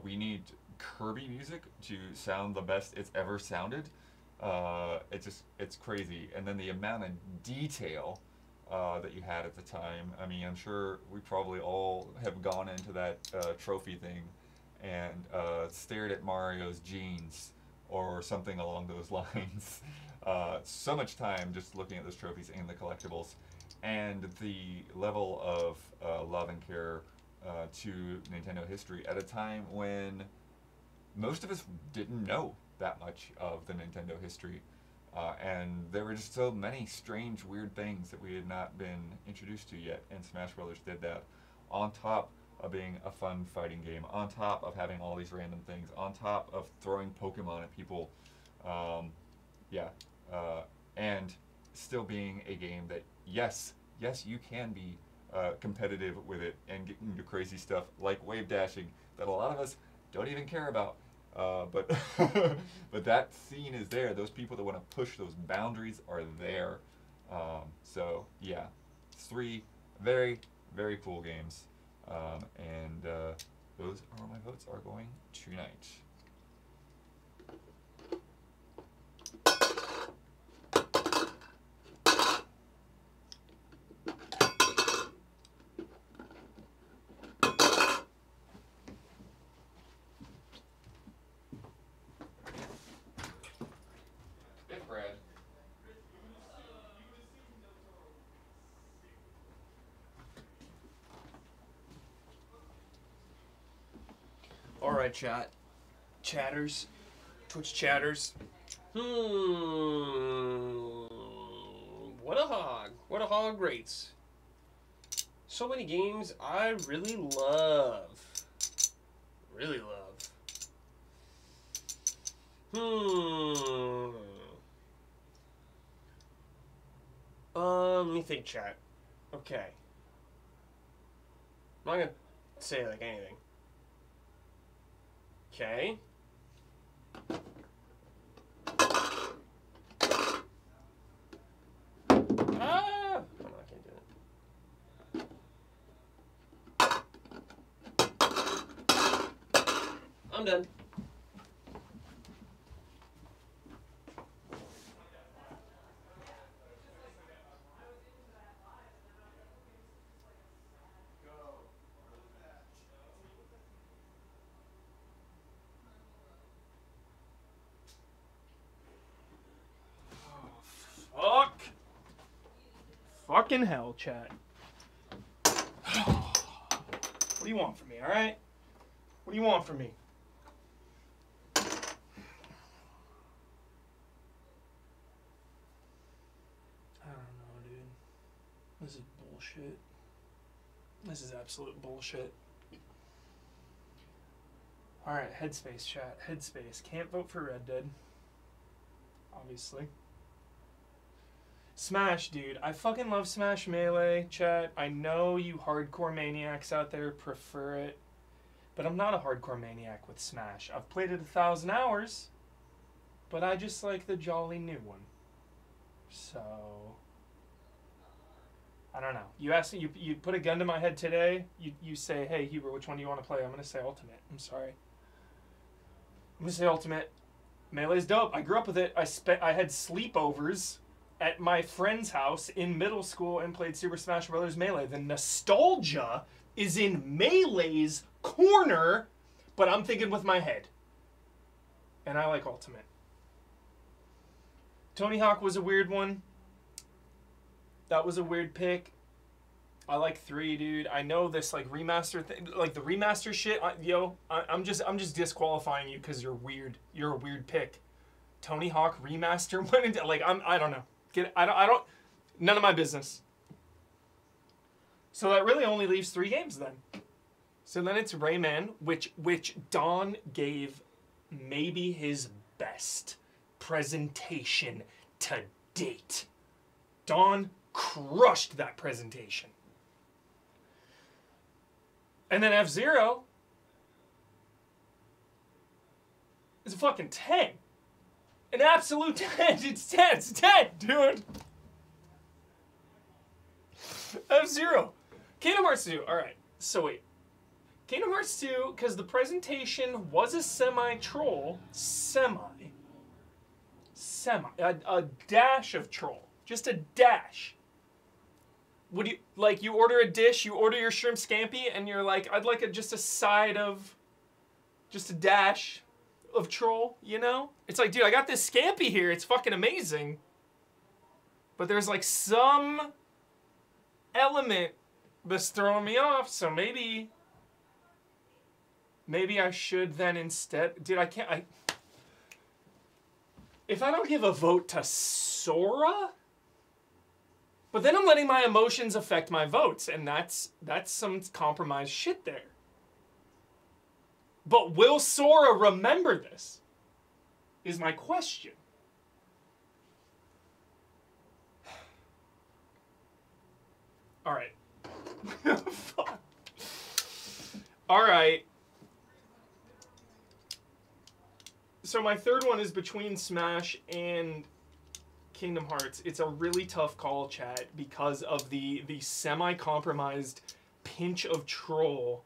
F: We need Kirby music to sound the best it's ever sounded. It's crazy. And then the amount of detail that you had at the time. I mean, I'm sure we probably all have gone into that trophy thing and stared at Mario's jeans or something along those lines. So much time just looking at those trophies and the collectibles, and the level of love and care to Nintendo history at a time when most of us didn't know that much of the Nintendo history. And there were just so many strange, weird things that we had not been introduced to yet, and Smash Brothers did that, on top of being a fun fighting game, on top of having all these random things, on top of throwing Pokemon at people, and still being a game that, yes, you can be competitive with it and get into crazy stuff like wave dashing that a lot of us don't even care about. But but that scene is there. Those people that want to push those boundaries are there. So yeah, 3 very, very cool games. And those are my votes are going tonight.
G: Alright, chatters, Twitch chatters. What a hog rates. So many games I really love. Let me think, chat. Okay. I'm not gonna say like anything. Okay. Ah! Oh, no, I can't do it. I'm done.
D: Fucking hell, chat. What do you want from me, alright? What do you want from me? I don't know, dude. This is bullshit. This is absolute bullshit. Alright, Headspace, chat. Headspace. Can't vote for Red Dead. Obviously. Smash, dude. I fucking love Smash Melee, chat. I know you hardcore maniacs out there prefer it, but I'm not a hardcore maniac with Smash. I've played it 1,000 hours, but I just like the jolly new one. So, I don't know. You ask me, you put a gun to my head today, you say, hey, Huber, which one do you want to play? I'm going to say Ultimate. I'm sorry. I'm going to say Ultimate. Melee's dope. I grew up with it. I had sleepovers at my friend's house in middle school and played Super Smash Bros. Melee. The nostalgia is in Melee's corner, but I'm thinking with my head. And I like Ultimate. Tony Hawk was a weird one. That was a weird pick. I like 3, dude. I know this like remaster thing, like the remaster shit. I'm just disqualifying you because you're weird. You're a weird pick. Tony Hawk remaster went into like I don't know. I don't. None of my business. So that really only leaves 3 games then. So then it's Rayman, which Don gave maybe his best presentation to date. Don crushed that presentation. And then F-Zero. It's a fucking 10. An absolute 10. It's 10. It's 10, dude. F-Zero. Kingdom Hearts 2. Alright. So wait. Kingdom Hearts 2, because the presentation was a semi-troll. A dash of troll. Just a dash. Would you, like, you order a dish, you order your shrimp scampi, and you're like, I'd like just a side of, just a dash of troll, you know? It's like, dude, I got this scampi here, it's fucking amazing. But there's like some element that's throwing me off, so maybe I should then instead, dude, if I don't give a vote to Sora, but then I'm letting my emotions affect my votes, and that's some compromised shit there. But will Sora remember this? Is my question. All right. Fuck. All right. So my third one is between Smash and Kingdom Hearts. It's a really tough call, chat, because of the semi-compromised pinch of troll.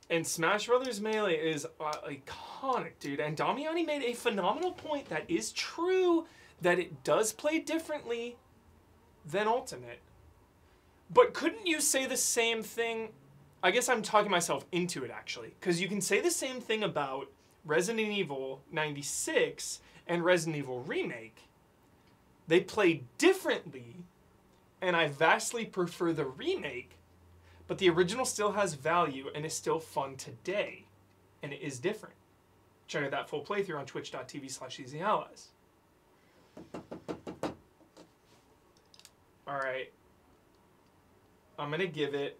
D: And Smash Brothers Melee is iconic, dude. And Damiani made a phenomenal point that is true, that it does play differently than Ultimate. But couldn't you say the same thing? I guess I'm talking myself into it, actually. Because you can say the same thing about Resident Evil 96 and Resident Evil Remake. They play differently, and I vastly prefer the remake, but the original still has value and is still fun today. And it is different. Check out that full playthrough on twitch.tv/EZAllies. Alright. I'm going to give it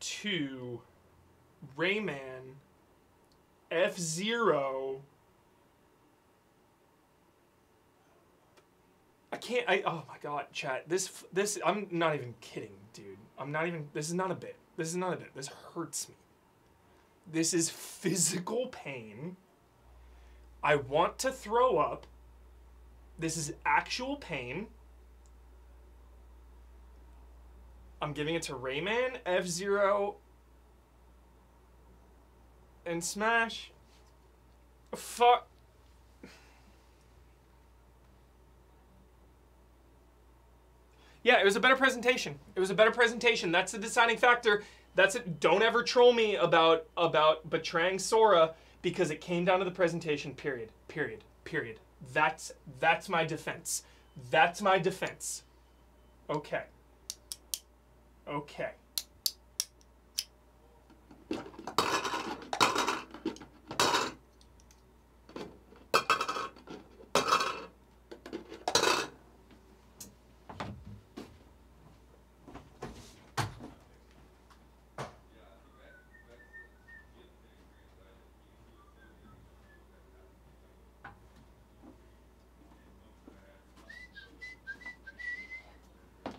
D: to Rayman, F-Zero. Oh my god, chat. This, I'm not even kidding, dude. This is not a bit. This hurts me. This is physical pain. I want to throw up. This is actual pain. I'm giving it to Rayman, F-Zero, and Smash. Fuck. Yeah, it was a better presentation. That's the deciding factor. That's it. Don't ever troll me about betraying Sora, because it came down to the presentation, period. That's my defense. Okay.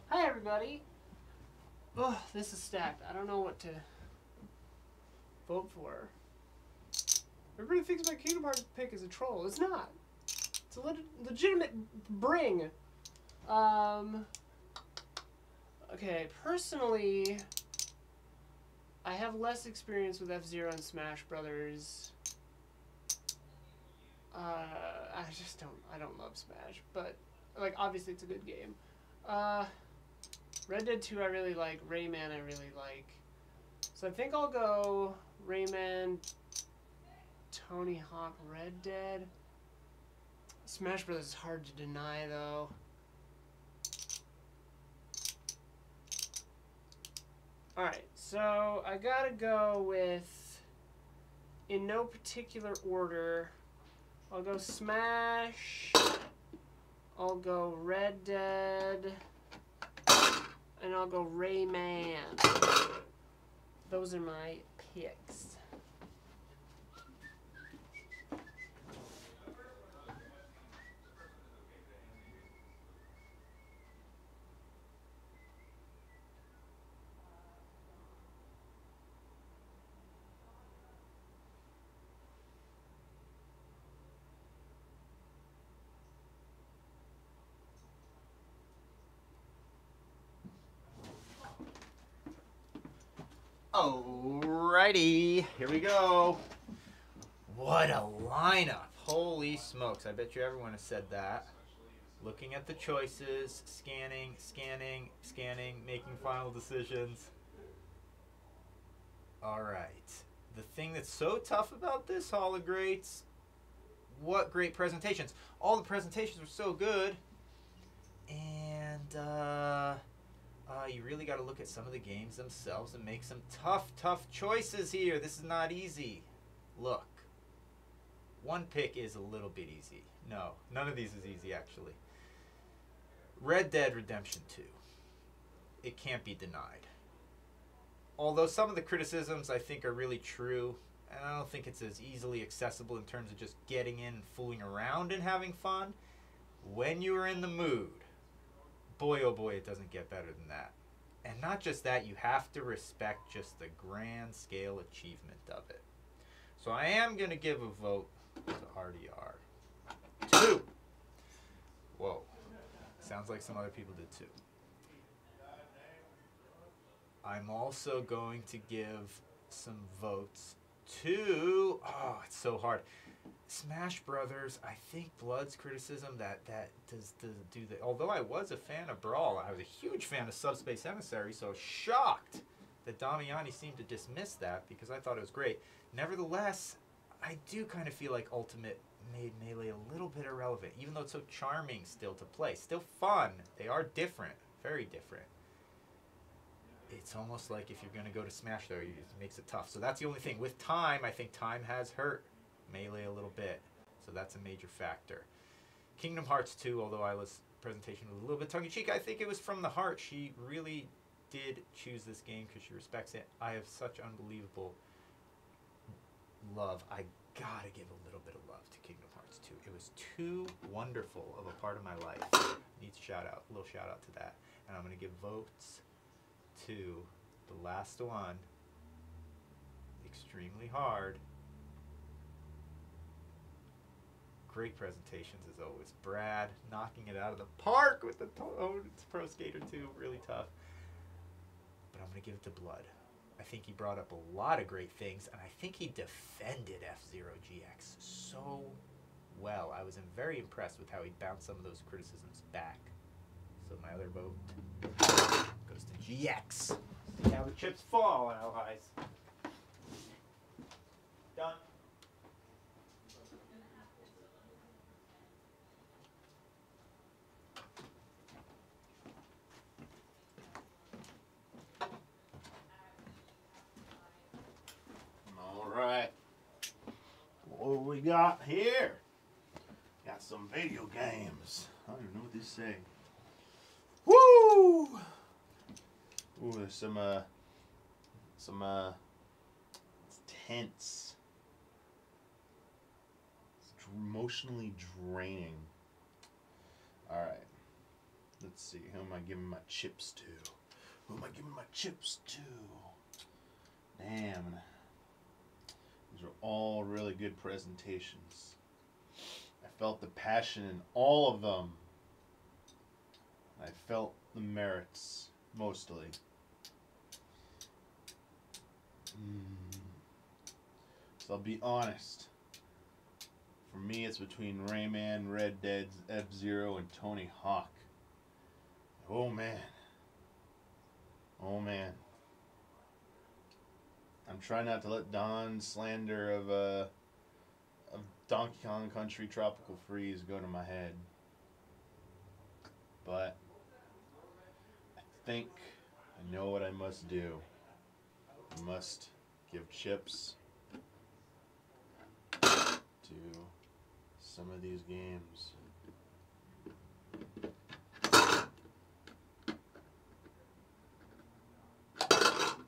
A: Hi, everybody. Oh, this is stacked. I don't know what to vote for. Everybody thinks my Kingdom Hearts pick is a troll. It's not. It's a legitimate bring. Okay, personally, I have less experience with F-Zero and Smash Brothers. I don't love Smash, but, like, obviously it's a good game. Red Dead 2 I really like, Rayman I really like. So I think I'll go Rayman, Tony Hawk, Red Dead. Smash Bros. Is hard to deny though. Alright, so I gotta go with, in no particular order, I'll go Smash, I'll go Red Dead, and I'll go Rayman. Those are my picks.
B: Alrighty, here we go. What a lineup. Holy smokes. I bet you everyone has said that. Looking at the choices, scanning, making final decisions. Alright. The thing that's so tough about this Hall of Greats, what great presentations. All the presentations were so good. And you really got to look at some of the games themselves and make some tough choices here. This is not easy. Look. One pick is a little bit easy. No, none of these is easy, actually. Red Dead Redemption 2. It can't be denied. Although some of the criticisms I think are really true, and I don't think it's as easily accessible in terms of just getting in and fooling around and having fun. When you are in the mood, boy oh boy, it doesn't get better than that. And not just that, you have to respect just the grand scale achievement of it. So I am going to give a vote to RDR 2. Whoa. Sounds like some other people did too. I'm also going to give some votes to... Oh, it's so hard. Smash Brothers, I think Blood's criticism that does do the... Although I was a fan of Brawl, I was a huge fan of Subspace Emissary, so I was shocked that Damiani seemed to dismiss that because I thought it was great. Nevertheless, I do kind of feel like Ultimate made Melee a little bit irrelevant, even though it's so charming still to play. Still fun. They are different. Very different. It's almost like if you're going to go to Smash, though, it makes it tough. So that's the only thing. With time, I think time has hurt Melee a little bit. So that's a major factor. Kingdom Hearts 2, although Isla's presentation was a little bit tongue-in-cheek, I think it was from the heart. She really did choose this game because she respects it. I have such unbelievable love. I gotta give a little bit of love to Kingdom Hearts 2. It was too wonderful of a part of my life. Needs a shout out, a little shout out to that. And I'm gonna give votes to the last one. Extremely hard. Great presentations as always. Brad knocking it out of the park with the it's Pro Skater 2, really tough. But I'm gonna give it to Blood. I think he brought up a lot of great things, and I think he defended F-Zero GX so well. I was very impressed with how he bounced some of those criticisms back. So my other vote goes to GX. See how the chips fall, allies. Done.
C: Alright. What we got here? Got some video games. I don't even know what these say. Woo! Ooh, there's some it's tense. It's emotionally draining. Alright. Let's see. Who am I giving my chips to? Who am I giving my chips to? Damn. These are all really good presentations. I felt the passion in all of them. I felt the merits, mostly. So I'll be honest. For me, it's between Rayman, Red Dead, F-Zero, and Tony Hawk. Oh man. Oh man. I'm trying not to let Don's slander of Donkey Kong Country Tropical Freeze go to my head. But I think I know what I must do. I must give chips to some of these games.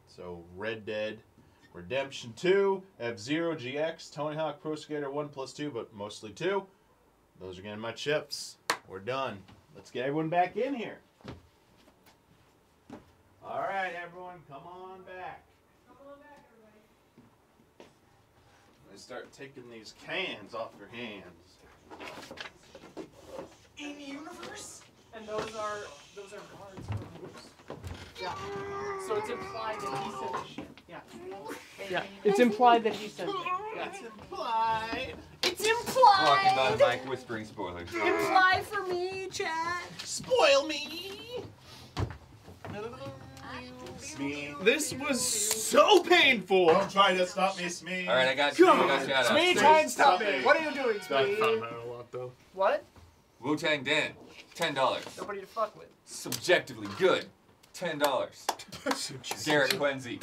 C: So Red Dead Redemption 2, F-Zero GX, Tony Hawk Pro Skater 1+2, but mostly 2. Those are getting my chips. We're done. Let's get everyone back in here. All right, everyone, come on back. Come on back, everybody. Let's start taking these cans off your hands.
A: In universe? And those are guards for moves. Yeah. So it's implied that he said the shit. Yeah. Yeah. It's implied that he sent it. Yeah.
H: It's implied.
A: It's
F: Talking
A: implied.
F: about Mike whispering spoilers.
A: Imply for me, chat.
H: Spoil me.
D: This was so painful.
H: Don't try to stop me, Smee.
F: All right, I got you. I got shout
A: Smee,
F: outs.
A: try and stop
H: Stop
A: me.
H: me.
A: What are you doing,
D: I thought
A: Smee?
D: about it a lot though.
A: What?
F: Wu-Tang Dan, $10.
A: Nobody to fuck with.
F: Subjectively good, $10. Garrett Quenzy,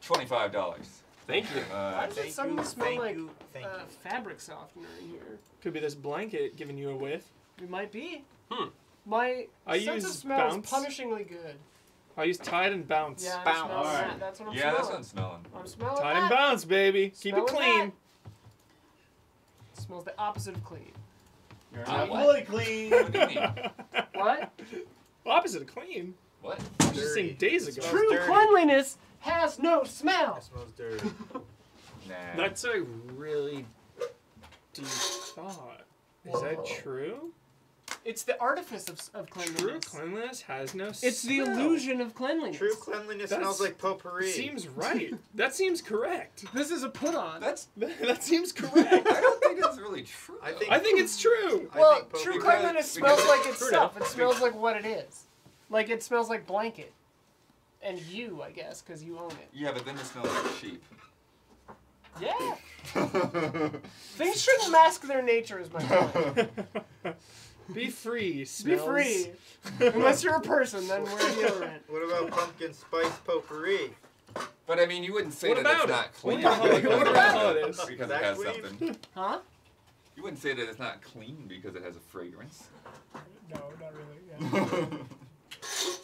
F: $25.
G: Thank you.
A: Why does it suddenly smell like
B: thank you.
A: fabric softener in here?
D: Could be this blanket giving you a whiff.
A: It might be.
G: Hmm.
A: My
D: I
A: sense of
D: use
A: smell
D: bounce.
A: is punishingly good.
D: I use Tide and Bounce.
A: Yeah, I'm
D: Bounce.
A: smelling
H: Alright.
A: that. That's what I'm
F: Yeah,
A: smelling.
F: that's what I'm smelling.
A: I'm smelling
D: Tide
A: that.
D: and Bounce, baby. Keep it
A: Smelling
D: clean.
A: It smells the opposite of clean.
H: You're
F: What?
H: not fully clean.
F: What do you mean?
A: What?
D: Opposite of clean.
F: What?
D: I was just saying days ago.
B: Smells
A: True
B: dirty.
A: cleanliness has no smell.
B: It smells dirty.
F: Nah.
D: That's a really deep thought. Is that true?
A: It's the artifice of
D: True
A: cleanliness.
D: cleanliness has no
A: It's the
D: smell.
A: illusion of cleanliness.
B: True cleanliness
D: That's-
B: smells like potpourri.
D: Seems right. That seems correct.
A: This is a put on.
D: That seems correct.
F: I don't think it's really true.
B: I think-
D: I think it's true.
B: I
A: Well,
B: think
A: true
B: potpourri-
A: cleanliness smells like its
F: True
A: stuff.
F: enough.
A: It smells like what it is. Like it smells like blanket. And you, I guess, because you own it.
F: Yeah, but then it smells like sheep.
A: Yeah. Things shouldn't mask their nature, is my point.
D: Be free.
A: Be
D: Smells.
A: free. Unless you're a person, then we're deodorant.
B: What about pumpkin spice potpourri?
F: But I mean, you wouldn't say
D: What
F: that it's
D: about
F: not
D: it?
F: clean
D: What about it?
F: because
D: What
F: it
D: about
F: has
D: it?
F: a- because it
B: That
F: has
B: clean?
F: something.
A: Huh?
F: You wouldn't say that it's not clean because it has a fragrance.
A: No, not really. Yeah.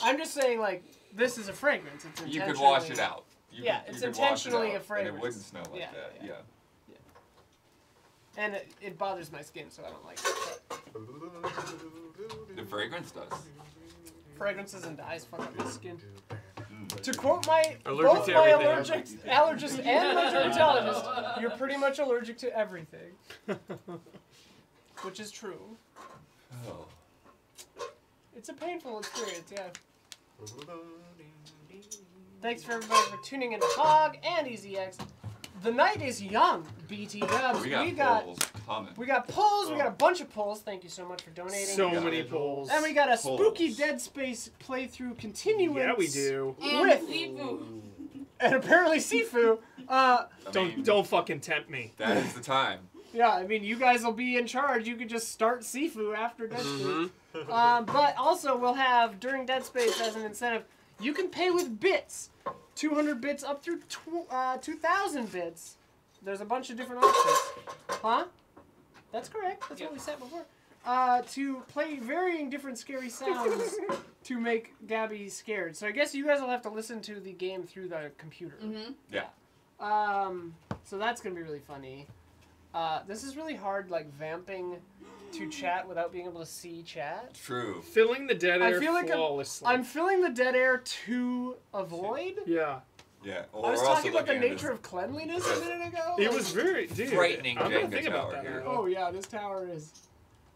A: I'm just saying, like, this is a fragrance. It's
F: You
A: intentionally...
F: could wash it out. You
A: Yeah,
F: could,
A: it's
F: you could wash it
A: intentionally
F: out,
A: a fragrance.
F: And it wouldn't smell like
A: Yeah,
F: that.
A: yeah.
F: Yeah.
A: And it bothers my skin, so I don't like it.
F: The fragrance does.
A: Fragrances and dyes fuck up my skin. To quote my
G: Allergic
A: both
G: to
A: my
G: everything.
A: allergist and my dermatologist, you're pretty much allergic to everything. Which is true.
F: Oh.
A: It's a painful experience, yeah. Thanks for everybody for tuning in to Hog and EZX. The night is young, BT Dubs.
F: We got polls coming.
A: We got polls. We got a bunch of polls. Thank you so much for donating.
D: So many polls.
A: And we got a
F: Polls.
A: spooky Dead Space playthrough continuance.
D: Yeah, we do.
A: With and apparently Sifu.
D: Don't fucking tempt me.
F: That is the time.
A: Yeah, I mean, you guys will be in charge. You could just start Sifu after Dead Space. But also, we'll have, during Dead Space, as an incentive, you can pay with bits. 200 bits up through 2,000 bits. There's a bunch of different options. Huh? That's correct. That's what we said before. To play varying different scary sounds to make Gabby scared. So I guess you guys will have to listen to the game through the computer.
F: Yeah.
A: So that's going to be really funny. This is really hard, like, vamping to chat without being able to see chat.
F: True.
D: Filling the dead air
A: I feel like
D: flawlessly.
A: I'm filling the dead air to avoid.
D: Yeah.
F: Yeah.
A: I was talking about the nature of cleanliness a minute ago.
D: It was very
F: frightening
D: I'm gonna
F: Jenga
D: think about
F: tower
D: that
F: here.
D: now.
A: Oh yeah, this tower is.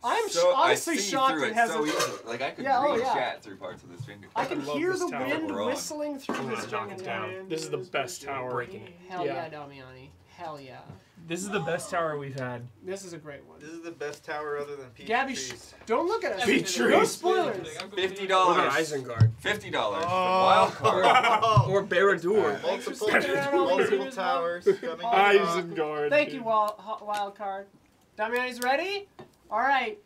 A: I'm
F: So
A: honestly
F: I see
A: shocked
F: through
A: it
F: it
A: has
F: so
A: a.
F: easy. Like I could
A: Yeah, oh,
F: read
A: yeah.
F: chat through parts of this Jenga
A: I
F: tower.
A: can
D: love
A: hear
D: this
A: the
D: tower.
A: wind
F: We're on.
A: whistling through
D: I'm
A: this
D: gonna knock
A: Jenga
D: it
A: tower.
D: down. This is the best tower.
G: Breaking it.
A: Hell
D: Yeah.
A: yeah, Damiani. Hell yeah.
G: This is the best tower we've had.
A: This is a great one.
B: This is the best tower other than Peach
A: Gabby,
B: Trees.
A: don't look at us.
D: Peach
A: No
D: trees.
A: spoilers.
F: $50.
G: What about Isengard?
F: $50 for wild card.
G: Or Baradur.
B: Multiple,
A: Multiple
B: multiple towers coming on.
D: Isengard.
A: Thank you, Wild Card. Damiani's ready? All right.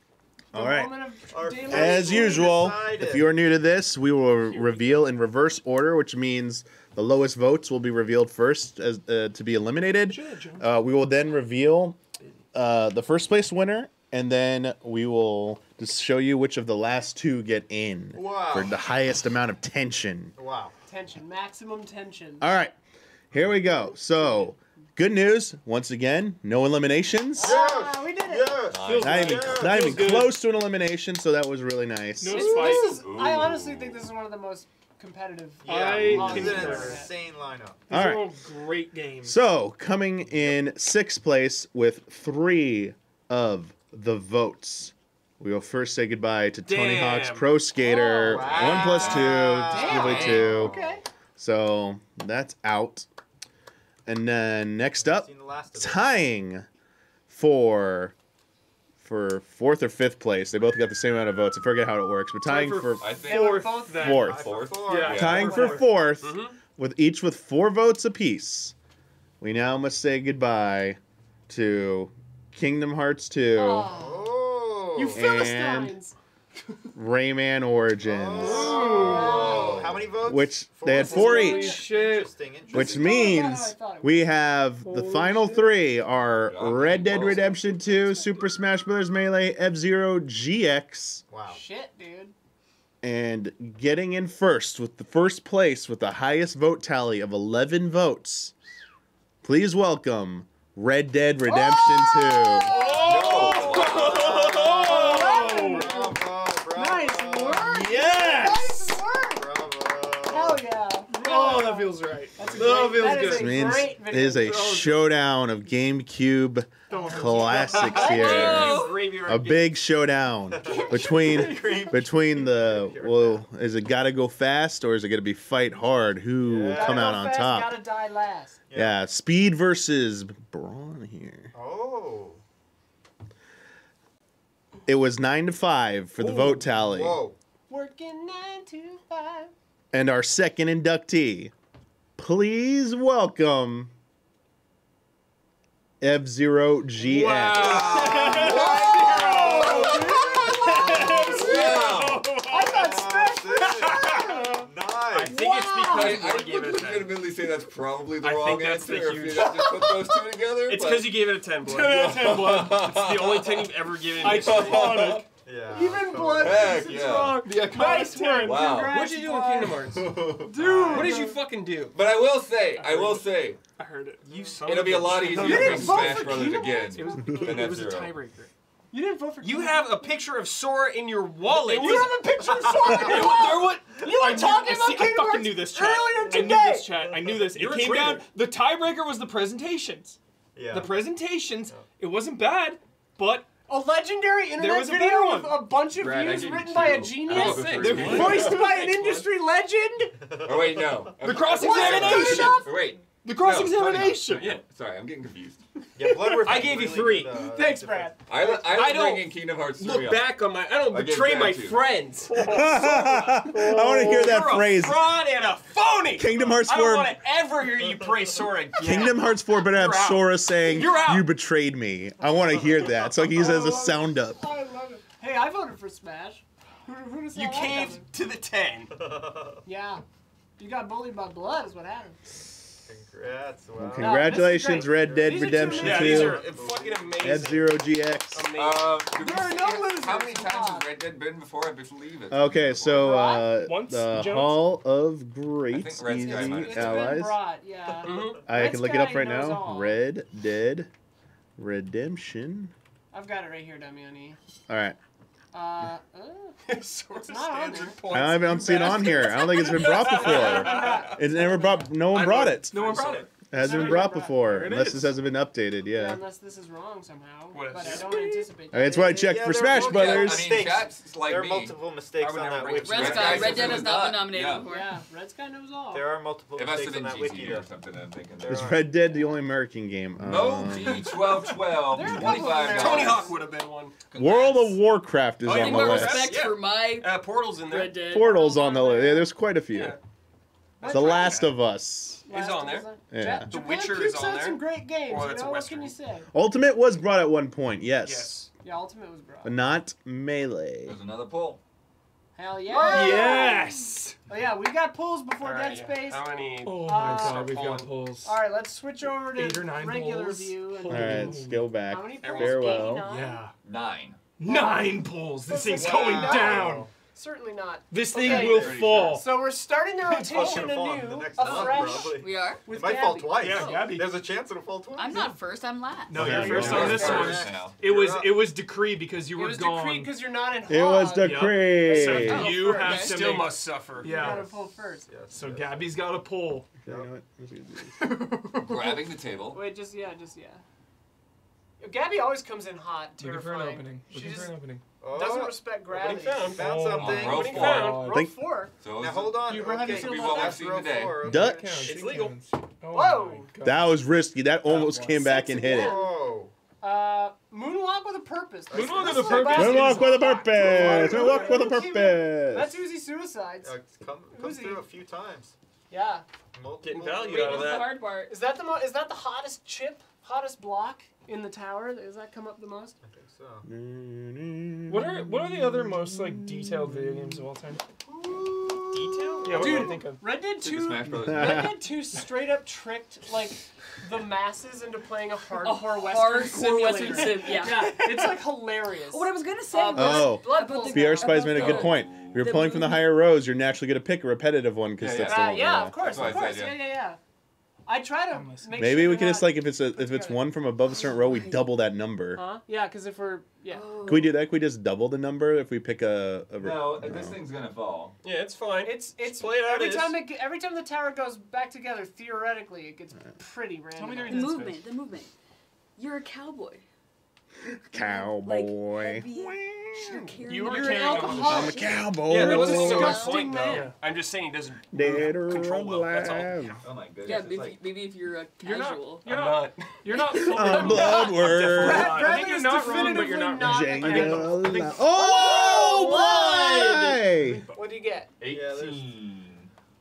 C: All right.
B: Our
A: Daylight
C: As
B: Fully
C: usual,
B: decided.
C: if you are new to this, we will reveal in reverse order, which means the lowest votes will be revealed first as to be eliminated. We will then reveal the first place winner, and then we will just show you which of the last two get in
B: Wow.
C: for the highest amount of tension.
B: Wow.
A: Tension, maximum tension.
C: All right, here we go. So, good news, once again, no eliminations.
A: Ah, we did it.
B: Yes.
C: Not even close to an elimination, so that was really nice.
D: No
A: This
D: spite.
A: is, I honestly think this is one of the most competitive.
D: I
A: hogs
B: This is
A: I've
B: an
A: ever had.
B: insane lineup.
D: These
C: All
D: are
C: right.
D: all great games.
C: So, coming in sixth place with 3 of the votes, we will first say goodbye to Tony
G: Damn.
C: Hawk's Pro Skater.
B: Oh, wow.
C: 1 plus 2,
A: Damn.
C: usually 2.
A: Okay.
C: So, that's out. And then next up,
B: Seen the last of it.
C: tying for fourth or fifth place. They both got the same amount of votes. I forget how it works, but tying for
F: I think
D: Fourth. Then.
C: fourth.
F: fourth.
D: Yeah.
C: Tying for fourth with each with 4 votes apiece. We now must say goodbye to Kingdom Hearts 2,
B: Oh.
A: You Philistines!
C: Rayman Origins,
B: Oh. How many votes?
C: which they had 4
B: Four.
C: each.
B: Interesting.
C: Which
A: This is totally
C: means
A: not how I thought it
C: we have the final 3 are Red Dead Redemption 2, Super Smash Bros. Melee, F-Zero GX,
B: Wow.
A: Shit, dude.
C: and getting in first with the first place with the highest vote tally of 11 votes. Please welcome Red Dead Redemption 2.
A: Nice work!
D: Yes!
A: Nice work!
B: Bravo.
A: Hell yeah.
D: Oh, that feels right.
A: That's a
D: That
A: great-
D: feels
A: that is
D: good.
A: a
C: Means
A: great
C: it
A: video.
C: is a showdown of GameCube classics here. A big showdown between the, well, is it gotta go fast or is it gonna be fight hard? Who will come out on
A: Fast,
C: top?
A: Gotta die last.
C: Yeah, speed versus brawn here.
B: Oh.
C: It was 9-5 for the vote tally.
B: Whoa.
A: Working 9 to 5.
C: And our second inductee, please welcome F-Zero GX.
A: I thought Smash
B: Nice.
G: I think it's because
F: I
G: you gave
F: would
G: it a 10.
F: legitimately say that's probably the
G: I
F: wrong
G: think that's
F: answer
G: the
F: if you
G: huge-
F: just put those two together.
G: It's
F: but-
G: because you gave it a 10, blood.
D: 10 blood.
G: It's the only 10 you've ever given me.
D: Iconic.
B: Yeah.
A: Even blood
F: Heck
A: thinks it's
F: yeah.
A: wrong.
D: The iconic
A: Nice
D: 10.
A: work.
F: Wow.
A: Congrats,
G: What'd you do in
A: Blood.
G: Kingdom Hearts?
A: Dude.
G: What did you fucking do?
F: But I will say,
D: I heard it.
G: You son
F: it'll
G: of
F: be a lot easier to
A: didn't
F: bring
A: vote
F: Smash
A: for
F: Brothers
A: Kingdom
F: again
A: Hearts?
G: It was,
F: than
G: it was a
F: F-Zero.
G: tiebreaker.
A: You didn't vote for
G: You
A: Kingdom
G: have a picture of Sora in your wallet.
A: You have a picture of Sora in your wall. You were talking about
D: I
A: Kingdom
D: fucking
A: Hearts
D: knew this, chat.
A: earlier
D: I
A: today.
D: knew this, chat. I knew this.
G: You're
D: It
G: a
D: came
G: traitor.
D: down. The tiebreaker was the presentations.
B: Yeah.
D: The presentations. It wasn't bad, but
A: A legendary
D: There
A: internet
D: was a
A: video
D: better
A: with
D: one.
A: a bunch of
F: Brad, I
A: views
F: gave you
A: written by a
F: 2.
A: genius,
F: I gave you 3.
A: voiced by an industry legend.
F: Oh wait, no.
D: the cross-examination.
F: Or wait.
D: The
F: No,
D: cross-examination.
F: no, Sorry, I'm getting confused.
B: Yeah, Bloodworth
G: I
B: had
G: gave you
B: really
G: 3.
B: good,
A: Thanks, Brad.
F: I was
G: I don't
F: bringing Kingdom Hearts 3
G: Look
F: up.
G: back on my. I don't
F: I gave
G: betray
F: Brad
G: my
F: 2.
G: friends.
C: I want to hear that
G: You're
C: phrase.
G: a fraud and a phony.
C: Kingdom Hearts
G: I don't
C: 4.
G: want to ever hear you praise Sora again.
C: Kingdom Hearts 4 better have
G: You're out.
C: Sora saying,
G: You're out.
C: "You betrayed me." I want to hear that, so I can use it as a sound up.
A: I love it. Hey, I voted for Smash. Who does
G: You caved to the 10.
A: Yeah. You got bullied by blood is what happened.
B: Congrats. Wow.
C: Well, congratulations, Red Dead
A: These are two
C: Redemption
A: amazing.
C: 2,
G: These are fucking amazing.
C: F-Zero GX.
G: Amazing.
F: Do we
A: There are
F: see
A: no
F: it?
A: losers.
F: How many times
A: Ah.
F: has Red Dead been before? I believe it.
C: Okay, so
D: Once,
C: the
D: Jones?
C: Hall of
F: I
C: Greats,
F: think Red
C: Easy
F: Sky might have
A: It's
F: been.
C: Allies.
A: been brought, yeah.
C: I
A: Red
C: can look it up
A: Sky
C: right
A: knows
C: now.
A: all.
C: Red Dead Redemption.
A: I've got it right here, Damiani.
C: All right.
G: Sort of
A: It's not on
G: standard
A: there.
G: points.
C: I don't see it on here. I don't think it's been brought before. It's never brought. No one brought it.
D: No one brought it.
C: It hasn't been brought before, unless this hasn't been updated. Yeah.
A: Unless this is wrong somehow.
G: What
A: But
G: is
A: I don't anticipate
C: Okay, that's why I checked for Smash Brothers.
F: I mean, chat's like
B: There are
F: me.
B: multiple mistakes
F: I would
B: on
F: never
B: that
F: bring it
B: wiki.
F: to
I: Red
F: Red
I: Sky,
F: Sky
I: Red
F: says
I: Dead
F: it
I: has
F: was
I: not been
F: not.
I: nominated
F: Yeah.
I: before.
A: Yeah, Red Sky knows all.
B: There are multiple
F: It must have
B: mistakes
F: been
B: on that wiki.
F: GT or something. I'm thinking there.
C: Is Red Dead the only American game?
F: No, G1212,
A: There are a couple of
F: $25.
G: Tony Hawk would have been one.
C: World of Warcraft is
G: Oh,
C: on
G: you
C: the
G: got
C: list.
I: Respect
G: Yeah.
I: for my
G: Portal's in there.
I: Red Dead.
C: Portal's on the list. Yeah, there's quite a few.
G: Yeah.
C: The Last of Us.
G: Is on there.
C: Yeah.
G: The Witcher is on
A: had
G: there.
A: some great games.
G: Oh,
A: You
G: that's a
A: know, what
G: Western.
A: can you say?
C: Ultimate was brought at one point, yes.
G: Yes.
A: Yeah, Ultimate was brought.
C: But not Melee.
F: There's another poll.
A: Hell yeah.
D: Yes.
A: Oh yeah, we got pulls before
G: All right,
A: Dead
G: yeah.
A: Space.
G: How many?
D: Oh my
A: Uh,
D: God, we've got
G: pulling.
D: pulls.
A: All right, let's switch over
D: 8
A: to
D: or 9
A: regular
D: pulls.
A: view. And
C: All right, let's go back.
A: How many pulls?
C: Farewell.
A: 89?
D: Yeah.
F: 9.
D: 9 pulls. This thing's
A: Wow.
D: going down.
A: Certainly not.
D: This thing
A: Okay.
D: will
F: Pretty
D: fall.
A: So we're starting the
B: It's probably
A: rotation
B: gonna fall in the
A: anew,
B: next month,
A: afresh.
B: probably.
I: We are?
A: With
B: It might fall
A: Gabby.
B: twice.
D: Yeah, Gabby.
B: There's a chance it'll fall twice.
I: I'm not first, I'm last.
D: No,
C: Okay,
D: you're
C: you're
D: first on this one.
F: First now.
D: It was decreed because you
A: It
D: were
A: was
D: gone.
A: decreed because you're not in
C: It was
A: Hog.
C: decreed.
D: So
A: Oh,
D: you
A: first.
D: have
A: Okay.
D: to
G: Still
D: make.
G: must suffer.
A: You
D: Yeah.
A: gotta pull first.
B: Yes,
D: So
B: yes.
D: Gabby's got a pull.
C: You know what? Let's do this.
F: Grabbing the table.
A: Wait, just yeah. Gabby always comes in hot,
D: Looking for an
A: terrifying.
D: opening.
A: She
D: Looking for
A: just
D: an opening.
A: doesn't respect gravity.
G: found.
B: Found
D: Oh,
B: something.
F: row
G: Opening
F: four.
G: found.
A: Row
C: Think-
A: 4.
F: So
B: Now hold on.
A: Huber, how do you
B: Okay.
A: feel
F: Be
A: about
F: what
A: that?
F: we've seen
B: Row
F: today.
B: 4. Okay.
C: Dutch.
G: It's legal.
D: Oh
A: Whoa.
D: my God.
C: That was risky. That almost
D: was
C: came back and hit it.
B: Whoa.
A: Moonwalk with a purpose.
D: Moonwalk
A: This
D: with
A: is
D: a
A: our
D: purpose.
A: best-
C: Moonwalk with a purpose. Moonwalk with a
A: That's
C: purpose.
A: Uzi Suicides.
B: It's come
A: Uzi.
B: through a few times.
A: Yeah.
G: Getting
B: Multiple-
G: value
I: Wait,
G: out of
I: what's the
G: that.
I: hard part?
A: Is that the hottest chip, hottest block in the tower? Does that come up the most?
B: I think so.
D: What are the other most like detailed video games of all time?
G: Detail?
D: Yeah, what do
A: Dude,
D: you think of?
A: Red Dead
F: Super
A: 2.
F: Smash Brothers.
A: Red Dead 2 straight up tricked like the masses into playing a hardcore
I: A
A: Western
I: hardcore
A: simulator.
I: Western sim, yeah.
A: It's like hilarious.
I: What I was gonna say was
C: Oh.
A: Blood
I: about
A: Pulse.
I: the-
C: VR Spies made a good
I: Oh.
C: point. If you're
I: The
C: pulling from the
I: movie.
C: higher rows, you're naturally going to pick a repetitive one because
F: Yeah,
C: that's
F: yeah.
C: the one.
A: Yeah, of course,
F: That's
A: of
F: what I
A: course.
F: said,
A: Yeah. I try to
D: I'm listening.
A: make
C: Maybe
A: sure
C: we can
A: you're
C: just
A: not-
C: like if it's one from above a certain row, we double that number.
A: Huh? Yeah, because if we're
I: Oh.
C: Can we do that? Can we just double the number if we pick a
F: No, this thing's gonna fall.
G: Yeah, it's fine.
A: it's
G: play it out
A: every
G: as-
A: time the tower goes back together, theoretically it gets pretty random.
D: Tell me
I: The
D: during Dead
I: movement,
D: Space.
I: the movement. You're a cowboy.
C: Cowboy.
I: Like, you're carrying
D: You are
A: You're an
D: carrying on the
A: alcoholic.
C: I'm a cowboy.
G: Yeah, that
A: What's
G: wasn't
A: a
G: even my
A: disgusting
G: point,
A: man.
G: though. I'm just saying he doesn't
C: Dead or
G: control well. That's all.
C: alive.
F: Oh my goodness.
I: Yeah,
F: it's like,
I: maybe if you're a
D: You're not-
I: casual.
D: You're
G: I'm
D: not.
G: not.
D: You're not. fully
C: I'm
D: wrong.
C: Bloodward.
A: Brad
D: I think you're
A: is
D: not wrong, but you're
A: definitively
D: not
A: not
D: wrong.
A: a
C: Jingle
A: cowboy.
C: alive. Oh, boy!
A: What do you get?
F: 18.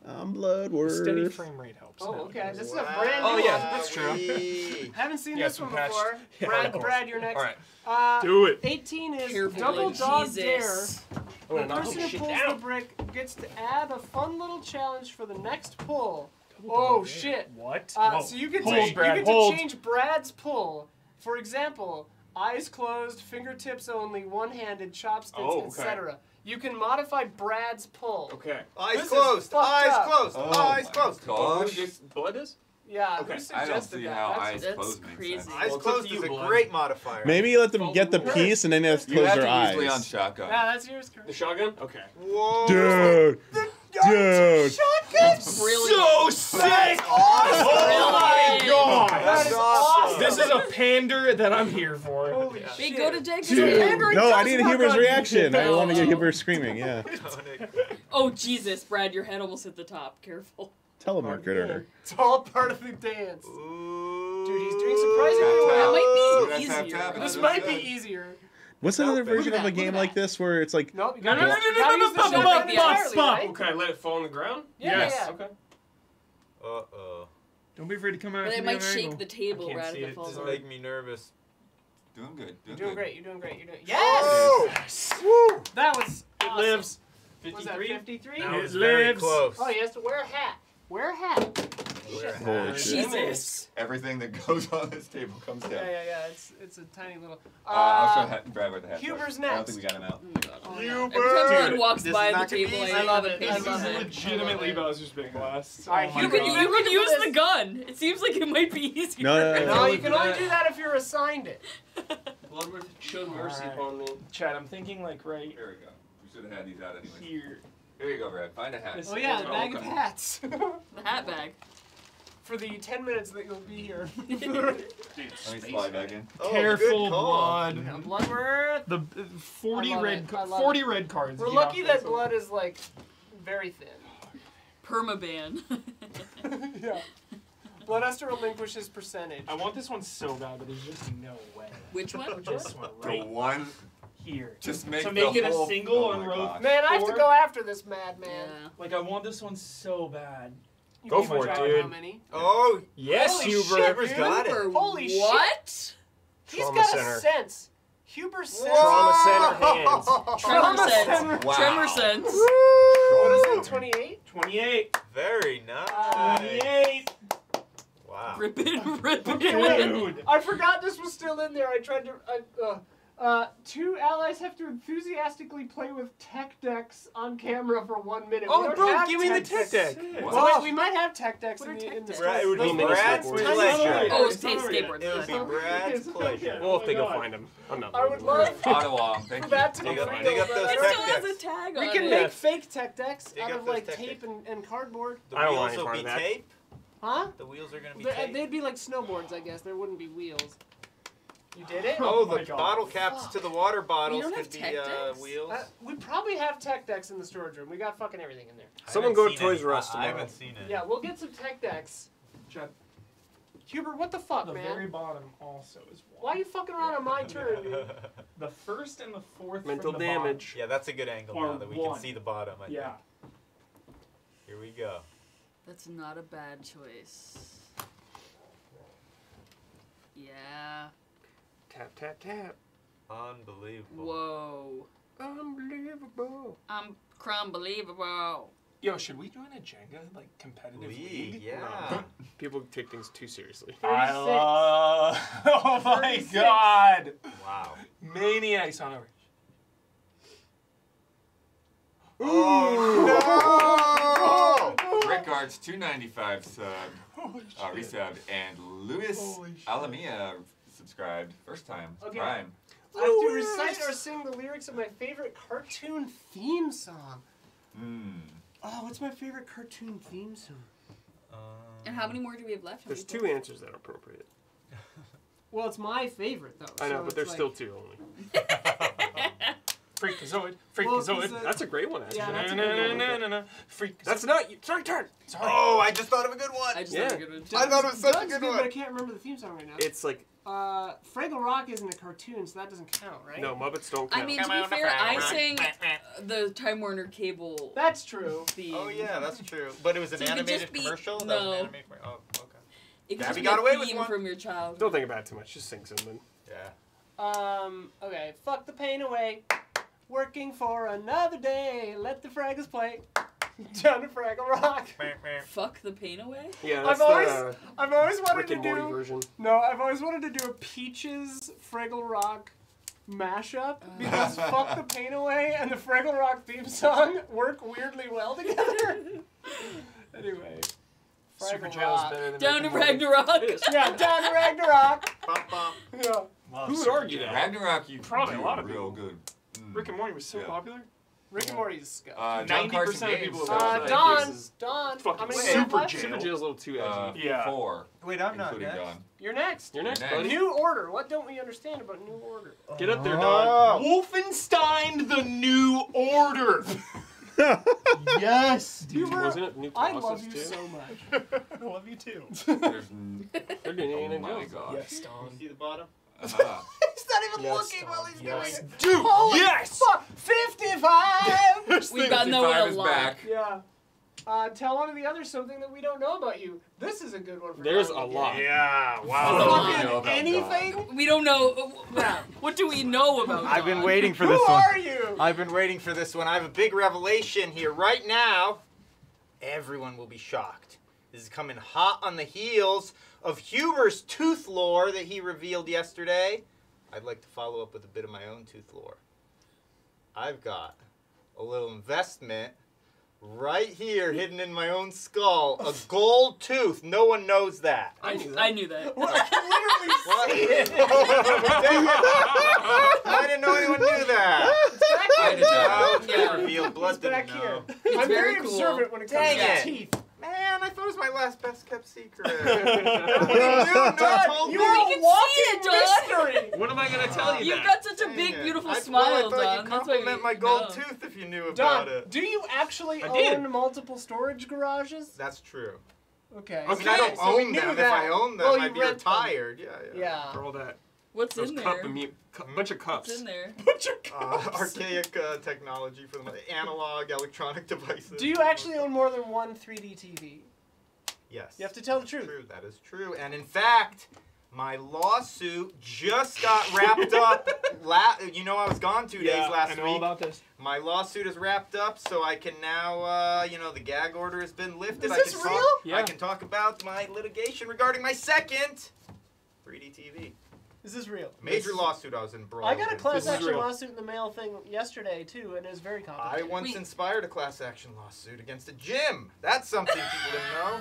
C: I'm Bloodward.
D: Steady frame rate helps.
A: Oh,
D: now.
A: okay. This is a
B: Wow.
A: brand new
G: Oh, yeah,
A: one.
G: that's true.
B: Wee.
A: Haven't seen
G: Yeah,
A: this
G: some
A: one
G: patched-
A: before.
G: Yeah,
A: Brad,
G: of course.
A: Brad, you're next.
G: All right.
D: Do it.
A: 18 is
I: Careful,
A: double dog
I: Jesus.
A: dare.
G: Oh,
A: The
G: knock
A: person
G: this
A: who
G: shit
A: pulls
G: down.
A: the brick gets to add a fun little challenge for the next pull. Oh shit!
D: What? Whoa.
A: So you get
D: Hold,
A: to
D: Brad,
A: you get
D: hold.
A: to change Brad's pull. For example, eyes closed, fingertips only, one-handed, chopsticks,
G: Oh, okay.
A: etc. You can modify Brad's pull.
G: Okay.
B: Eyes
A: This is
B: closed.
A: fucked
B: Eyes
A: up.
B: closed.
F: Oh
B: Eyes
F: my
B: closed.
F: gosh.
G: Blood is?
A: Yeah,
G: Okay.
A: who
F: I
A: suggested
F: don't see
A: that?
F: how
A: That's-
F: eyes
I: that's
F: closed makes
I: crazy.
F: sense.
B: Eyes
G: Well, it's up
B: closed
G: to
B: is
G: you,
B: a
G: Blood.
B: great modifier.
C: Maybe you let them get the piece and then they have to
F: You
C: close
F: have
C: their
F: to
C: eyes.
F: usually on shotgun.
A: Yeah, that's yours,
G: The
A: Chris.
G: shotgun? Okay.
B: Whoa.
C: Dude. Dude.
A: Shotguns!
I: Brilliant.
G: sick!
I: Oh
D: my God.
A: That is awesome!
D: This is a pander that I'm here for.
A: Holy
I: Hey,
A: shit.
I: go to Jake's.
A: Android
C: No, I
A: does
C: need
A: work
C: Huber's
A: on
C: reaction. I
I: Oh.
C: want to get Huber screaming. Yeah.
I: Oh Jesus, Brad, your head almost hit the top. Careful.
C: Telemarketer.
A: It's all part of the dance.
B: Ooh.
A: Dude, he's doing surprisingly
F: That
A: well.
I: might
F: That's
I: be
F: tap,
I: easier.
F: tap,
A: This
F: that's
A: might be
F: good.
A: easier.
C: What's another
B: Look at
C: version of a
I: that,
C: game
I: look at
C: like this where it's like
A: Nope, you
D: No,
A: gotta
D: no,
A: use-
D: no,
A: you
D: no,
A: gotta
D: no,
A: use the
D: no,
A: shotgun
I: no, no,
A: entirely,
I: no,
A: right?
G: Okay, let it fall on the ground?
A: Yeah,
D: Yes.
A: yeah.
G: Okay.
B: Uh-oh.
D: Don't be afraid to come out.
I: But it
D: from
I: might
D: the other
I: shake
D: angle.
I: the table,
G: can't
I: Brad,
G: see
I: if
G: it.
I: it falls
B: This is
I: on.
B: making me nervous.
F: Doing good.
A: You're
F: Doing
A: doing
F: good.
A: great, you're doing great, you're doing...
B: Oh!
A: Yes! Woo! That was awesome.
G: Lives.
A: Was that 53?
B: That
D: It
B: was very
D: lives.
B: close.
A: Oh, he has to wear a hat. Wear a hat.
C: Holy shit.
I: Jesus.
F: Everything that goes on this table comes down.
A: Yeah. It's a tiny little...
F: I'll show Brad where the hat
A: Huber's
F: goes. I don't
A: next.
F: think we got him out.
I: Oh my God. Oh, yeah.
B: Huber!
I: Every time Brad
B: Dude,
I: walks
B: this
I: by
B: is
I: the
B: not gonna be
I: table,
B: easy.
I: I love it.
A: This
I: I
A: is
I: love it.
D: Legitimately Bowser's Big Blast.
A: All right,
D: Oh my
A: Huber,
D: God.
A: you
I: You could
A: do
I: use
A: this.
I: the gun. It seems like it might be easier.
C: No.
A: No, you can only do that if you're assigned it.
G: Blood showed mercy
D: Alright.
G: upon me.
D: Chad, I'm thinking like right
F: Here we go. We should have had these out anyway.
D: here.
F: Here you go, Brad. Find a hat.
D: This-
A: Oh yeah, the
D: Oh,
A: bag of
F: okay.
A: hats.
I: The hat bag.
A: For the 10 minutes that you'll be here.
F: Let me slide back in.
B: Oh,
D: Careful,
B: good call.
D: blood.
A: Bloodworth.
D: The 40
A: I love
D: red,
A: it, I love
D: 40
A: it.
D: red cards.
A: We're
D: Get
A: lucky
D: off
A: that
D: this.
A: blood is like very thin.
I: Permaban.
A: Yeah. Blood has to relinquish his percentage.
D: I want this one so bad, but there's just no way.
I: Which one?
D: This one
F: The
D: right
F: one.
D: here.
F: Just make
D: to
F: the
D: make it a
F: whole-
D: single
F: oh
D: on
F: my
D: row.
F: gosh.
A: Man, I have to
D: four.
A: go after this madman.
I: Yeah.
D: Like I want this one so bad.
A: You
G: Go
A: keep
G: for it,
A: track of
G: dude.
A: How many?
B: Oh,
D: Yes,
A: Holy
D: Huber.
A: shit,
B: Huber's got it.
I: Huber,
A: Holy shit.
I: what?
A: He's
G: Trauma
A: got
G: center.
A: a sense. Huber's sense.
G: Trauma center hands.
I: Tremor
A: Trauma
I: sense.
A: center.
F: Wow.
I: Tremor sense.
A: What is it, 28?
D: 28.
B: Very nice.
D: 28.
B: Wow.
I: Rip it, rip it.
D: Dude.
A: I forgot this was still in there. I tried to... two allies have to enthusiastically play with tech decks on camera for 1 minute.
G: Oh,
A: We don't
G: bro,
A: have
G: give me the
A: tech
G: tech deck.
F: What?
A: So wait, we might have tech decks
I: What
A: in
I: are
A: the
I: tech
A: in the
I: decks?
B: Brad, it would be
G: Those mini
B: Brad's
G: skateboards.
B: pleasure.
I: Oh,
D: It's
I: it's
D: not
I: skateboard.
B: It would be Brad's pleasure.
G: Well, if they
D: my
G: go
D: God.
G: find him. I'm not.
A: I would love
F: Ottawa. Thank
A: for
F: you.
A: that to be
B: Dig up-
A: real.
B: dig up those
A: but-
I: It
B: tech
I: still has a
B: decks.
I: tag
A: We
I: on
A: can
I: it.
A: make fake tech decks
B: Dig
A: out
B: up
A: of
B: those
A: like
B: tech
A: tape
B: decks.
A: and cardboard.
B: The
G: I don't want
B: wheels will
G: any
B: be
G: part of that.
B: tape.
A: Huh?
B: The wheels are gonna be tape.
A: They'd be like snowboards, I guess. There wouldn't be wheels. You did it.
B: Oh,
D: my
B: the
D: God.
B: bottle caps to the water bottles
I: don't
B: could
I: have
B: be
I: tech decks?
B: wheels.
A: We probably have tech decks in the storage room. We got fucking everything in there.
G: Someone go to Toys R Us
B: I
G: tomorrow.
B: haven't seen it.
A: Yeah, we'll get some tech decks.
D: Chad,
A: Hubert, what the fuck,
D: the
A: man?
D: very bottom also is
A: Why are you fucking around on my turn, dude?
D: The first and the fourth
G: Mental
D: from the
G: damage.
B: Yeah, that's a good angle
D: Or
B: now that we
D: one.
B: can see the bottom. I
D: Yeah.
B: think. Here we go.
I: That's not a bad choice. Yeah.
G: Tap, tap, tap.
B: Unbelievable.
I: Whoa.
G: Unbelievable.
I: Unbelievable.
D: Yo, should we join a Jenga like competitive league?
B: Yeah.
G: People take things too seriously.
D: I love. Oh my
A: 36.
D: God!
B: Wow.
D: Maniacs on over.
B: Oh no!
F: Rick Arts 295 sub, resubbed, and Luis Alamia subscribed first time.
A: Okay.
F: Prime.
A: I have to recite or sing the lyrics of my favorite cartoon theme song. Oh, what's my favorite cartoon theme song?
I: And how many more do we have left?
G: There's 2 answers that are appropriate.
A: Well, it's my favorite, though.
G: I know,
A: so
G: but
A: it's
G: there's
A: like-
G: still 2 only.
D: Freakazoid.
A: Well, 'cause,
D: Freakazoid.
G: That's a great one, actually.
A: Yeah, that's a good one.
D: Freakazoid.
G: That's not you. Sorry, turn.
D: Sorry.
B: Oh, I just thought of a good one.
I: I just
G: Yeah.
I: thought a good one.
B: I thought it was such a
A: Doug's
B: good
A: but I
B: one.
A: can't remember the theme song right now.
G: It's like,
A: Fraggle Rock isn't a cartoon, so that doesn't count, right?
G: no, Muppets don't count.
I: I mean, to be fair, I sang the Time Warner Cable
A: That's true.
I: theme.
B: Oh yeah, that's true. But it was an
I: So it could
B: animated
I: just be-
B: commercial. That was
I: no.
B: an animated commercial. Oh, okay.
I: It could
B: Gabby
I: just be
B: got
I: a
B: away with
I: theme
B: one.
I: from your childhood.
G: Don't think about it too much. Just sing something.
B: Yeah.
A: Okay. Fuck the pain away. Working for another day. Let the Fraggles play. Down to Fraggle Rock.
I: Fuck the pain away?
G: Yeah, that's
A: I've always wanted
G: Rick
A: to
G: and Morty
A: do.
G: version.
A: No, I've always wanted to do a Peaches Fraggle Rock mashup because Fuck the Pain Away and the Fraggle Rock theme song work weirdly well together. Anyway.
D: Super
A: Fraggle
D: Jail's
A: Rock.
D: better than
I: Down to
D: Rick and Morty.
I: Ragnarok.
A: Yeah, down to Ragnarok.
B: Bump, bump.
A: Yeah.
D: Love
G: Who would
D: Super
G: argue
D: Jail.
G: that?
F: Ragnarok, you
D: Probably
F: do
D: a lot of
F: real
D: people.
F: good.
D: Rick and Morty was so
F: Yeah.
D: popular.
A: Rick and Morty's scuff.
F: John
D: 90%
F: Carson
D: of
F: Games.
D: people
F: so
D: love
F: it's
A: Don.
G: is
A: Don.
G: fucking
A: How many
D: super
A: Super
D: jail.
G: Super Jail's a little too edgy.
D: Yeah.
F: 4,
B: Wait, I'm not
F: including
B: next.
F: Don.
A: You're next.
G: You're next,
F: Next.
G: buddy.
A: New Order. What don't we understand about New Order?
G: Get up there, Don.
B: Oh.
D: Wolfenstein: The New Order.
A: Yes.
G: Wasn't it New
A: I
G: Colossus,
A: love you
G: too?
A: so much.
D: I love you too.
F: There's
G: They're doing
F: oh
G: Indiana
F: my
G: Jones.
F: gosh.
D: Yes, Don.
B: See the bottom?
A: He's not even
D: Yes,
A: looking
D: Don.
A: while he's
D: Yes.
A: doing it.
D: Dude,
A: Holy
D: yes!
A: fuck. 55!
I: We've gotten that one
F: 55
I: a
F: is
I: lot.
F: back.
A: Yeah. Tell one of the others something that we don't know about you. This is a good one for
G: There's
A: Don
G: a
A: again.
G: lot.
D: Yeah,
F: Oh,
D: wow.
F: I know about
A: Anything?
I: We don't know. What do we know about
B: I've been
I: Don?
B: waiting for
A: Who
B: this one.
A: are you?
B: I've been waiting for this one. I have a big revelation here right now. Everyone will be shocked. This is coming hot on the heels of Huber's tooth lore that he revealed yesterday. I'd like to follow up with a bit of my own tooth lore. I've got a little investment right here hidden in my own skull. A gold tooth. No one knows that.
I: I knew that.
A: Well, I can literally
B: What?
A: see it.
B: I didn't know anyone knew that.
F: I did not.
B: Yeah. Revealed blood
A: It's back
B: didn't
A: here.
B: know.
A: I'm very
I: very cool.
A: observant when it comes
B: Dang
A: to
B: it.
A: teeth.
B: Man, I thought it was my last best kept secret.
A: God, you
I: We
A: are
I: can
A: a walking
I: see it, Don.
A: mystery.
G: What am I gonna tell you?
I: You've got such a big,
B: Dang it.
I: beautiful
B: I
I: smile,
B: thought
I: Don.
B: you'd
I: That's why we
B: compliment my gold
I: know.
B: tooth if you knew about
A: Don,
B: it.
A: do you actually
G: I did.
A: own multiple storage garages?
B: That's true.
A: Okay.
B: I mean, I don't
A: so we
B: own
A: knew
B: them. If
A: that.
B: I own them,
A: Well, you
B: I'd be
A: rent them.
B: retired. Yeah.
A: Yeah.
G: For all that.
I: What's
G: Those
I: in
G: cup
I: there?
G: and mute, bunch of cups.
I: What's in there?
B: Archaic technology for the analog electronic devices.
A: Do you actually own more than one 3D TV?
B: Yes.
A: You have to tell the truth.
B: True. That is true. And in fact, my lawsuit just got wrapped up. You know, I was gone 2 days last
D: I know
B: week.
D: all about this.
B: My lawsuit is wrapped up, so I can now, the gag order has been lifted.
A: Is
B: I
A: this
B: can
A: real?
B: Talk,
D: Yeah.
B: I can talk about my litigation regarding my second 3D TV.
A: Is this real?
B: Major lawsuit I was embroiled
A: I got a
B: in.
A: class
G: This is
A: action
G: real.
A: lawsuit in the mail thing yesterday too, and it was very
B: I
A: complicated.
B: once
I: Wait.
B: inspired a class action lawsuit against a gym. That's something people didn't know.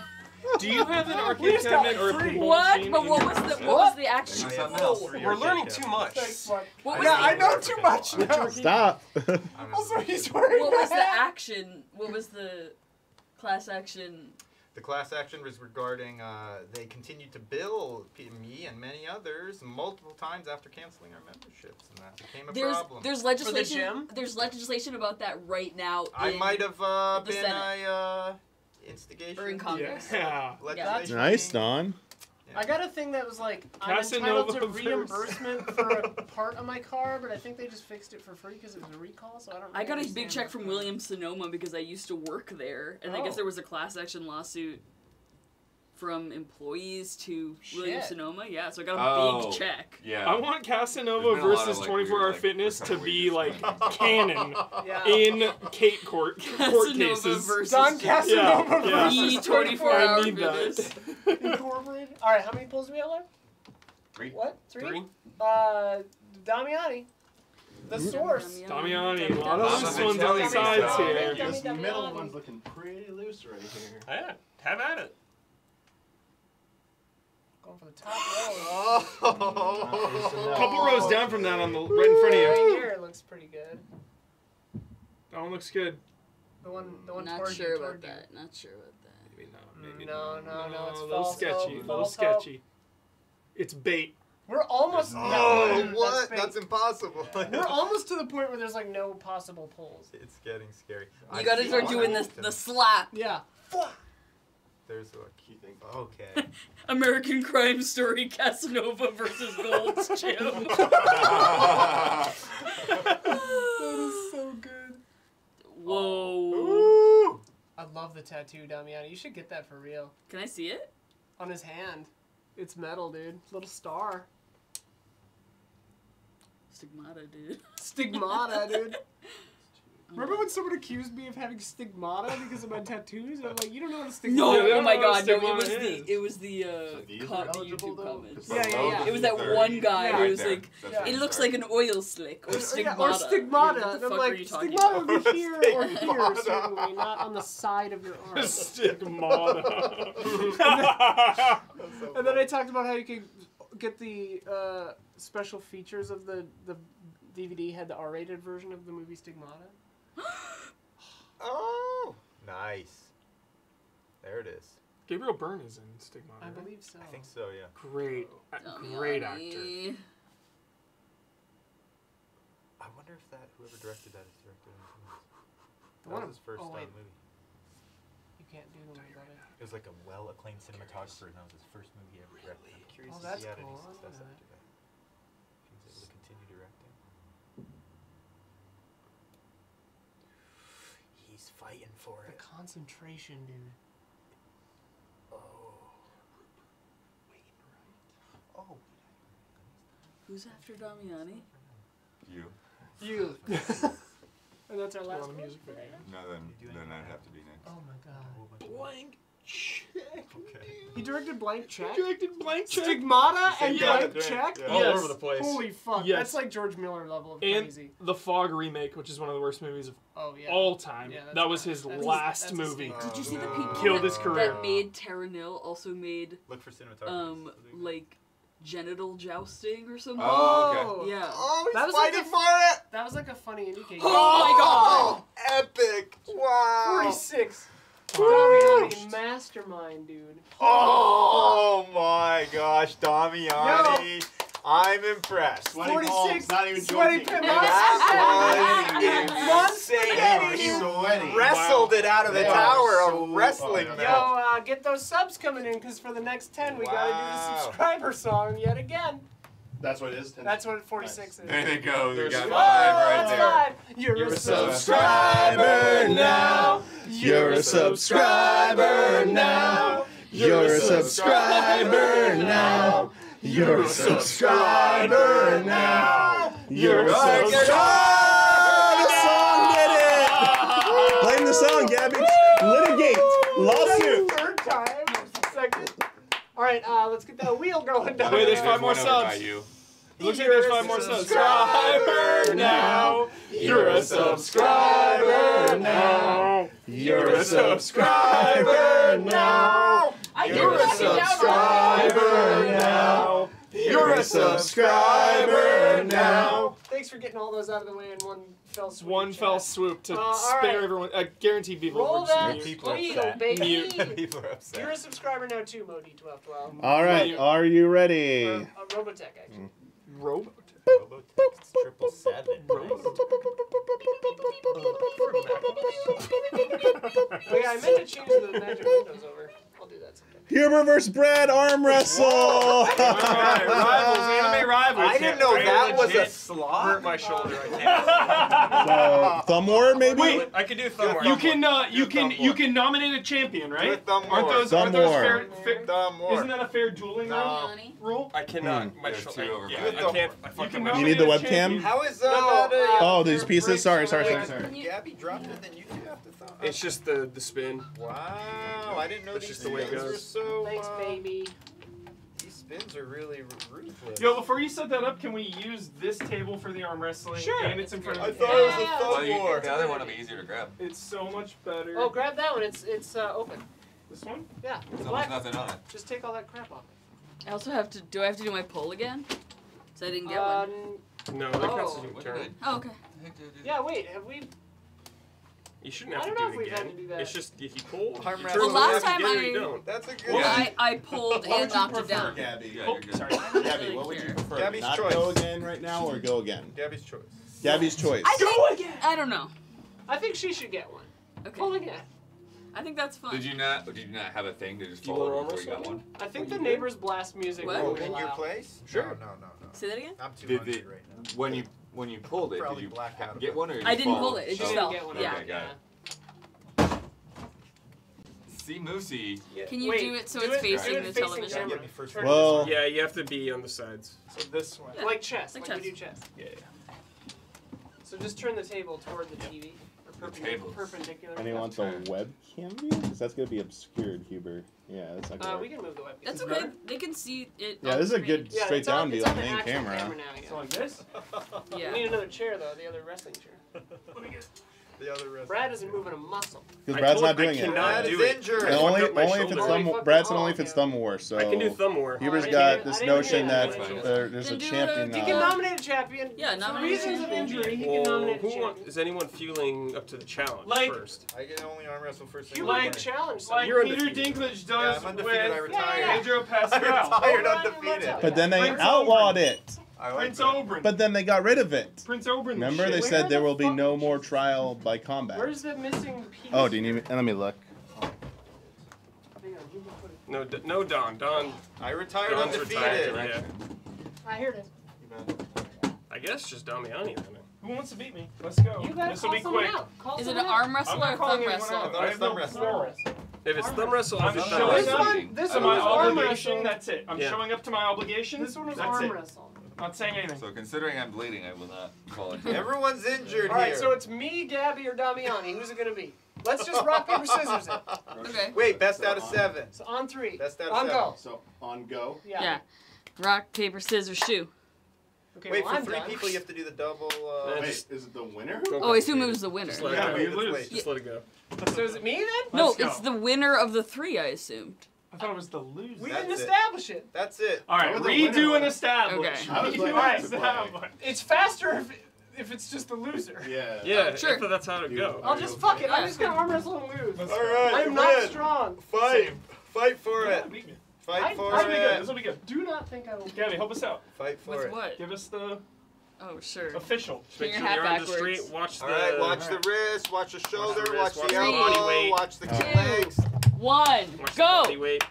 G: Do you have an
A: We
G: arcade
A: just got
G: cabinet or a
A: free.
G: pinball
I: What?
G: machine
I: But
G: in
I: what
G: your
I: was
G: house?
I: the what was the
B: I
I: action?
B: have
F: something else.
B: three
G: We're
B: arcade
G: learning too
B: cabinets.
G: much.
A: Thanks, Mark.
I: What was
A: Yeah,
I: the,
A: I know too much now.
C: Stop.
A: Also, he's wearing
I: What was the
A: a hat.
I: action? What was the class action?
B: The class action was regarding they continued to bill me and many others multiple times after canceling our memberships, and that became a problem.
E: There's legislation. There's legislation about that right now.
B: I might have been a instigation.
E: Or in Congress.
D: Yeah.
B: Legislation.
C: Nice, Don.
A: I got a thing that was like, I'm entitled to reimbursement for a part of my car, but I think they just fixed it for free because it was a recall, so I don't really
E: I got a
A: understand
E: big check from Williams-Sonoma because I used to work there, and I guess there was a class action lawsuit from employees to Williams-Sonoma. Yeah, so I got a big check.
F: Yeah.
D: I want Casanova versus 24-Hour Fitness to be like canon in Kate court cases.
A: Don Casanova
D: versus
E: 24-Hour
D: Fitness.
A: Incorporated. All right, how many pulls do we have left?
B: 3.
A: What? 3? Damiani. The source.
D: Damiani. A lot of loose ones on the sides here.
H: This middle one's looking pretty loose right here.
G: Yeah, have at it.
A: Going for the top row.
D: A couple rows down from that on the right in front of you.
A: Right here looks pretty good.
D: That one looks good.
A: The one
E: Not
A: toward
E: sure
A: you,
E: about
A: toward
E: that. Not sure about that.
D: Maybe
A: no, it's
D: a little
A: false
D: sketchy.
A: hope,
D: A little
A: false hope.
D: sketchy. It's bait.
A: We're almost.
B: Oh, what?
A: That's
B: That's impossible.
A: We're almost to the point where there's like no possible pulls.
B: It's getting scary.
E: You gotta start doing the slap.
A: Yeah.
B: There's a key thing. Okay.
E: American Crime Story Casanova versus Gold's Gym.
A: That is so good.
E: Whoa.
B: Ooh.
A: I love the tattoo, Damiani. You should get that for real.
E: Can I see it?
A: On his hand. It's metal, dude. Little star.
E: Stigmata, dude.
A: Stigmata, dude. Remember when someone accused me of having stigmata because of my tattoos? And I'm like, you don't know what a stigmata is.
E: No, oh my god, no,
D: stigmata
E: it was the
H: these are
E: YouTube comments.
A: Yeah.
E: It was that one guy who was like,
F: That's
E: it looks like an oil slick or stigmata.
A: Or stigmata.
E: What
A: And
E: the
A: I'm
E: fuck are
A: like,
E: you talking
A: stigmata
E: about?
A: would be here or here, certainly, not on the side of your arm.
D: Stigmata.
A: And then I talked about how you could get the special features of the DVD had the R-rated version of the movie Stigmata.
B: Oh, nice. There it is.
D: Gabriel Byrne is in Stigmata.
A: I
D: right?
A: believe so.
B: I think so, yeah.
D: Great actor.
B: I wonder if whoever directed that is directed anything else.
A: The
B: That
A: one
B: was his first
A: wait.
B: movie.
A: You can't do the one about it.
B: It was like a well-acclaimed cinematographer, and that was his first movie he ever directed. I'm curious
A: Oh,
B: if
A: that's
B: he had
A: cool.
B: any
A: I
B: success
A: love
B: after that. If he was able to continue directing. He's fighting for
A: The
B: it.
A: concentration, dude.
B: Oh.
E: Who's after Damiani?
F: You.
A: You. And that's our last
D: On the
A: one?
D: music video.
F: No, then I'd have to be next.
A: Oh my god.
D: Blank check.
B: Okay.
A: He directed Blank Check?
D: Directed Blank Check.
A: Stigmata and
B: Yeah,
A: Blank
B: yeah,
A: Check?
B: yeah.
D: All
G: Yes.
D: over the place.
A: Holy fuck.
D: Yes.
A: That's like George Miller level of
D: And
A: crazy.
D: the Fog remake, which is one of the worst movies of
A: Oh, yeah.
D: all time.
A: Yeah, that's
D: that was
A: not-
D: his
A: that's-
D: last
A: that's a
D: movie.
A: statement.
E: Did you see the
B: no.
E: people
D: Killed
E: that,
D: his career.
E: that made Terra Nil also made
B: Look for cinematographers.
E: like genital jousting or something?
F: Oh, okay.
E: Yeah.
B: Oh, he's
A: That was like
B: fighting
A: a-
B: for it!
A: That was like a funny indie game.
E: Oh my god!
B: Epic! Wow!
A: 46.
D: Oh.
A: Damiani, mastermind, dude.
B: Oh my gosh, Damiani. I'm impressed.
H: Sweaty
A: 46,
H: palms, not even
A: sweaty
H: joking.
A: palms.
B: That was insane. He
H: Sweaty.
B: wrestled it out of the
H: Yeah,
B: tower
H: so-
B: of wrestling
H: oh,
A: Yo,
B: match.
A: get those subs coming in, because for the next 10, we gotta do the
B: Wow.
A: subscriber song yet again.
H: That's what it is.
A: That's what 46 is.
F: There they go. You
D: There's
F: got
A: Oh,
F: 5 right
A: that's
F: there.
A: 5. You're a
C: subscriber now. You're a subscriber now. You're a subscriber now. You're a subscriber now. You're a subscriber. The song did it. Playing the song, Gabby. Litigate. Lawsuit.
A: Third time. Second. All right, let's get that wheel going down.
D: Wait, there's 5 more
F: One over by
D: subs.
F: you.
D: Looks like there's 5 more subs.
A: Subscriber
D: now.
C: You're a subscriber now. You're a subscriber now. You're a subscriber now. You're a subscriber now.
A: Thanks for getting all those out of the way in one fell swoop.
D: One
A: chat.
D: fell swoop to
A: all
D: spare
A: right.
D: everyone. I guarantee people
A: Roll
D: were just
A: that
D: mute.
B: People are
A: wheel,
B: upset.
A: baby.
B: People are upset.
A: You're a subscriber now too, Modi1212.
C: All right, are you ready?
A: Robotech, actually.
D: Robo.
B: Robotech 777.
A: Oh yeah, I meant to change the magic windows over. I'll do that sometime.
C: Huber versus Brad arm wrestle.
D: Rivals, anime rivals.
B: I didn't know that was a
G: Hurt
B: slot.
G: my shoulder. I can't.
C: So, thumb war maybe?
D: Wait,
G: I can do thumb war.
D: you can nominate a champion, right?
B: Do a thumb
D: Aren't
B: war.
D: those
C: Thumb war.
D: fair?
B: Thumb war.
D: Isn't that a fair dueling
B: No.
D: rule?
G: I cannot. My
F: There's
G: shoulder.
F: two over
G: Yeah,
F: five.
G: I can't. I
D: You
G: fucked
D: can
G: up my
C: You need the
D: nominate a
C: webcam?
D: champion.
B: How is
C: Oh, these pieces? Sorry.
B: Gabby dropped it, then you two have to thumb.
G: It's just the spin.
B: Wow, I didn't know
G: That's
B: these
G: just the way it
B: spins were
G: goes.
B: so.
A: Thanks, baby.
B: These spins are really ruthless.
D: Yo, before you set that up, can we use this table for the arm wrestling?
A: Sure.
D: And it's in front of
B: I
D: me.
B: thought it was a
A: Yeah,
B: thumb
F: Well,
B: war.
F: the other one will be easier to grab.
D: It's so much better.
A: Oh, grab that one. It's open.
D: This one?
A: Yeah.
F: There's
A: It's
F: almost
A: black.
F: nothing on it.
A: Just take all that crap off.
E: I also have to. Do I have to do my poll again? So I didn't get
A: Uh,
E: one.
G: No, that counts as
A: Oh.
G: your
F: What
G: turn.
F: did
E: Oh, okay.
A: yeah. Wait. Have we?
G: You shouldn't
A: I
G: have
A: don't
G: to
A: know
G: do
A: if
G: it
A: we've had
G: again.
A: to do that.
G: It's just if you pull.
B: Arm
G: you
B: wrestle.
G: turn
E: Well,
G: it
E: last
G: up,
E: time
G: you get it or
E: I-
G: you don't.
B: That's a good
E: Well,
B: one.
E: I pulled and knocked it down.
C: Gabby?
F: Yeah,
D: Oh,
F: you're good.
D: sorry.
E: I don't
C: Gabby,
E: really
C: what would you
E: care.
C: prefer?
B: Gabby's
C: Not
B: choice.
C: go again right now or go again?
B: Gabby's choice.
C: Gabby's choice.
E: I think, I don't know.
A: I think she should get one.
E: Okay.
A: Pull again.
E: I think that's fun.
F: Did you not have a thing to just
G: Do you
F: follow
G: want
F: before you
G: arm
F: got one?
A: I think the neighbors blast music.
E: What?
A: will
B: In your
A: allow.
B: place?
G: Sure.
B: No.
E: Say that again?
B: I'm too
F: Did
B: hungry
F: the-
B: right now.
F: When you pulled it,
B: Probably
F: did you
B: blacked out
F: get
B: about
F: one or
E: I
F: you
E: didn't
F: followed?
E: pull it. It
A: She
E: just
A: didn't
E: fell.
A: get one.
E: Yeah.
F: Okay, got it. See Moosey.
E: Can you
A: Wait,
E: do it so
A: do
E: it's
A: it-
E: facing
A: do it
E: the
A: facing
E: television?
A: camera.
B: Get me first.
A: Turn it
C: Well,
G: Yeah, you have to be on the sides.
D: So this way.
E: Yeah.
A: Like chess.
E: Like
A: Like we
E: chess.
A: do chess.
G: Yeah.
A: So just turn the table toward the TV. Or
F: tables.
A: perpendicular.
C: And he wants a webcam view? Because that's going to be obscured, Huber. Yeah, that's not good.
A: We can move the webcam.
E: That's okay. They can see it.
C: Yeah,
E: on
C: this is a
E: screen.
C: good
A: Yeah,
C: straight
A: it's on,
C: down
A: it's
C: view
A: on
C: on
A: the
C: main
A: actual
C: camera.
A: now,
D: So
A: yeah.
D: like this?
E: Yeah.
A: We need another chair though, the other wrestling chair.
B: The other rest.
A: Brad isn't moving a muscle.
C: Because Brad's not doing it.
G: cannot
B: Brad
G: do
B: is
G: it.
B: injured.
G: I
C: And
G: fucked
C: only
G: up my
C: if it's
G: shoulder.
A: Oh,
C: thumb.
A: he fucked
C: Brad
A: it
C: said only
A: all,
C: if it's
A: yeah.
C: thumb war. So
G: I can do thumb war.
C: Huber's
A: I
C: got
A: didn't
C: this
A: hear
C: notion
A: that.
C: that
E: Then
C: there's a
E: do
C: champion.
A: He can nominate a champion.
E: Yeah,
A: For
E: nominate a
A: reasons of
E: champion.
A: injury, he can
G: Well,
A: nominate a champion.
G: is anyone feeling up to the challenge
D: Like-
G: first?
B: I can only arm wrestle first thing.
A: You
B: in the
A: like
B: morning.
A: challenge.
D: Like
G: You're
D: Peter
G: undefeated.
D: Dinklage
B: Yeah,
D: does
B: I'm undefeated. I
D: with
B: retired.
D: Pedro
B: I
D: Pascal.
B: retired
A: Oh,
B: undefeated.
C: But then they
D: Prince
C: outlawed
D: Oberyn.
C: it.
B: I like
D: Prince
B: that.
D: Oberyn.
C: But then they got rid of it.
D: Prince Oberyn.
C: Remember, they
D: shit.
C: said
A: Where
C: there
A: the
C: will be
A: fuck-
C: no more trial by combat.
A: Where's the missing piece?
C: Oh, do you need me? Let me look.
A: Hang on, you can put it.
G: No, Don.
B: I retired
G: Don's
B: undefeated.
G: retired. Yeah.
A: Here it is.
G: I guess just Damiani then.
D: Who wants to beat me? Let's go.
A: You gotta
D: This will
A: call
D: be
A: someone
D: quick.
A: out. Call
E: Is it an
A: someone out.
E: arm
D: I'm
E: wrestle or
D: not
E: a
D: calling
E: thumb
D: anyone
E: wrestle?
D: out.
B: thought
D: I
B: it
D: have
B: was
D: no
B: thumb wrestle.
D: quarrel.
G: If it's thumb wrestle,
D: I'm
G: I'll do
D: showing
G: thumb
D: up.
G: wrestle.
A: This
D: To
A: one
D: my
A: was arm
D: obligation,
A: wrestle.
D: that's it. I'm
G: Yeah.
D: showing up to my obligation.
A: This one was
D: that's
A: arm
D: it.
A: wrestle.
D: Not saying anything.
F: So considering I'm bleeding, I will not call it.
B: Everyone's injured
A: All right,
B: here.
A: so it's me, Gabby, or Damiani. Who's it gonna be? Let's just rock paper scissors it.
E: Okay.
B: Wait, best out of 7.
A: So on 3.
B: Best out of
A: on
B: 7.
A: go.
C: So on go.
E: Yeah. Rock, paper, scissors, shoe.
A: Okay,
B: Wait,
A: well,
B: for
A: I'm
B: 3
A: done.
B: people, you have to do the double.
G: Wait,
C: Wait, is it the winner?
E: Oh, I assume it was the winner.
G: Just let it
D: Yeah,
G: go.
D: you
B: let's
D: lose.
B: wait.
G: Just let it go.
A: So is it me then?
E: No,
D: Let's go.
E: it's the winner of the 3, I assumed.
D: I thought it was the loser.
A: We
B: That's
A: didn't
B: it.
A: establish it.
B: That's it.
D: All right,
C: Oh, the
D: redo
C: winner.
D: and establish.
E: Okay.
C: I was
D: Redo
C: like,
D: and
C: alright,
D: establish.
A: It's faster if it's just the loser.
C: Yeah.
G: Yeah,
E: Sure.
G: I thought that's how it go.
A: I'll just fuck it. I'm
E: Yeah.
A: just gonna arm wrestle and lose.
D: Let's
B: All
D: go.
B: right,
A: I'm not
B: win.
A: strong.
B: Fight. Fight for
D: Yeah,
B: it.
D: beat me.
B: Fight for
D: This will be good.
B: it.
D: This will be good.
A: Do not think I will.
D: Gabby, help us out.
B: Fight for
E: With
B: it.
E: what?
D: Give us the
E: Oh, sure.
D: official.
G: Just make
E: Your
G: sure
E: hat
G: your arms are
E: backwards.
G: straight. Watch the.
B: All right, watch the wrist, watch the shoulder,
G: wrist,
B: watch
G: watch
B: the
G: the
B: elbow,
G: body weight.
B: watch the
E: Two.
B: legs.
E: 1.
G: Watch the
E: Go!
G: body weight.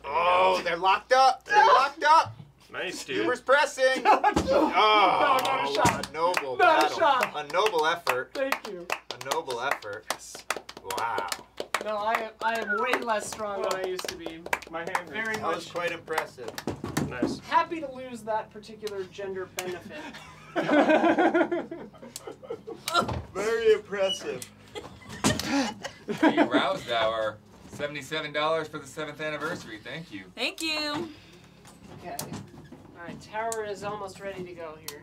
B: Oh, they're locked up. They're locked up.
G: Nice, dude.
B: Huber's pressing.
A: No,
B: Oh,
A: not a shot.
B: a noble
A: Not a
B: battle.
A: shot.
B: A noble effort.
A: Thank you.
B: A noble effort. Wow.
A: No, I am way less strong than I used to be.
D: My hand
A: Very
B: That was
A: much
B: quite impressive.
G: Nice.
A: happy to lose that particular gender benefit.
B: Very impressive.
F: We roused our $77 for the 7th anniversary. Thank you.
E: Thank you.
A: Okay. Alright, Tower is almost ready to go here.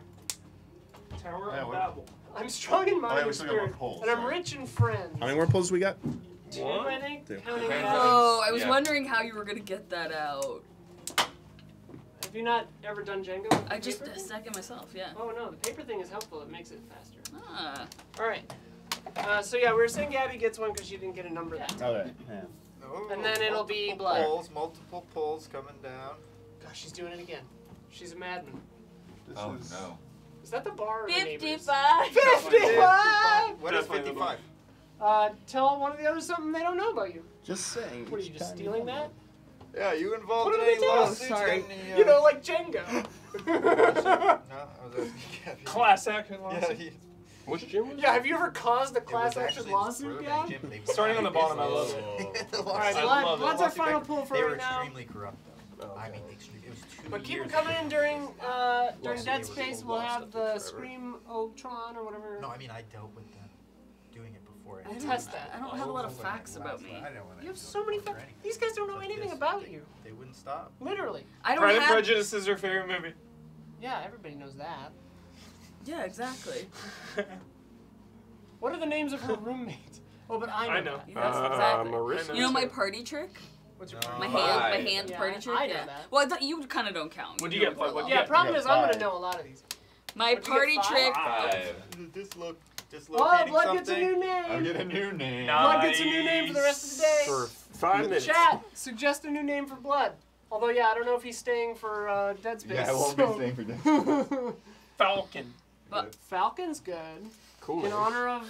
D: Tower
C: Yeah,
D: of
C: we're-
D: Babel.
A: I'm strong in
C: Oh, yeah,
A: mind
C: we
A: and
C: still got more
A: spirit,
C: polls,
A: and I'm
C: sorry.
A: rich in friends.
C: How many more pulls we got?
A: 2,
G: One?
A: I think.
C: Two.
A: Counting
F: Depends
A: Gabby.
E: Oh, I was
F: Yeah.
E: wondering how you were gonna get that out.
A: I Have you not ever done Jenga with the
E: I just
A: paper thing?
E: second myself, yeah.
A: Oh no, the paper thing is helpful. It makes it faster.
E: Ah.
A: All right. So yeah, we were saying Gabby gets one because she didn't get a number that time.
C: Okay. Yeah.
B: Oh,
A: And then it'll be
B: multiple
A: blood.
B: multiple pulls coming down.
A: Gosh, she's doing it again. She's a madman.
F: Oh no.
A: Is that the bar or the neighbors?
E: 55.
A: 55!
B: What is 55?
A: Tell one of the others something they don't know about you.
C: Just saying.
A: What are you, just stealing that?
B: Yeah, you involved
A: What
B: in
A: did they
B: any
A: do?
B: lawsuits?
E: Sorry.
B: Any,
A: You know, like Jenga.
B: No, I was asking Gabby.
D: Class action
B: Yeah,
D: lawsuit.
G: Which gym was
A: Yeah, have you ever caused a
B: It was
A: class action
B: actually
A: lawsuit,
B: the
A: yeah?
B: throwback gym. They
D: Starting on the bottom, I love
B: it.
A: All right,
D: I
A: Blood,
D: love it.
A: Blood's our final pull for
B: They were
A: right now.
B: extremely corrupt, though. I mean, extreme. It was 2
A: But keep them
B: years
A: coming
B: ago.
A: in during
G: Lost
A: Dead
G: it.
A: Space.
G: It
A: We'll
G: was
A: have
G: lost
A: the
G: forever.
A: Scream Otron or whatever.
B: No, I mean, I dealt with them doing it before.
A: We'll test that.
E: I don't have a lot of facts about me.
B: I don't want to
A: You have so many facts. These guys don't know anything about you.
B: They wouldn't stop.
A: Literally.
E: I don't
D: Pride and
E: have.
D: Prejudice is her favorite movie.
A: Yeah, everybody knows that.
E: Yeah, exactly.
A: What are the names of her roommates? Oh, but I know.
D: I know.
A: that.
E: Yeah, that's exactly.
G: Marissa.
E: You know my party trick?
A: What's your
B: No.
E: My
F: Right.
E: hand
A: Yeah,
E: party trick?
A: I know
E: yeah.
A: that.
E: Well, I thought you kind of don't count.
D: What'd
E: You're
D: you get,
E: doing it
D: Bud?
E: for a
A: Yeah,
E: while.
A: problem is I'm gonna
C: 5.
A: know a lot of these.
E: My
A: What'd you
E: party
A: get, 5?
E: trick.
F: 5.
A: Oh,
B: Dislocating
A: Blood
B: something.
A: gets a new
F: I'll
A: name.
F: get a new name.
A: Blood gets a new name for the rest of the day.
G: For 5 minutes.
A: Chat, suggest a new name for Blood. Although, yeah, I don't know if he's staying for Dead Space.
F: Yeah, I won't
A: so-
F: be staying for this.
D: Falcon.
E: But
A: Falcon's good.
G: Cool.
A: In
G: Man.
A: honor of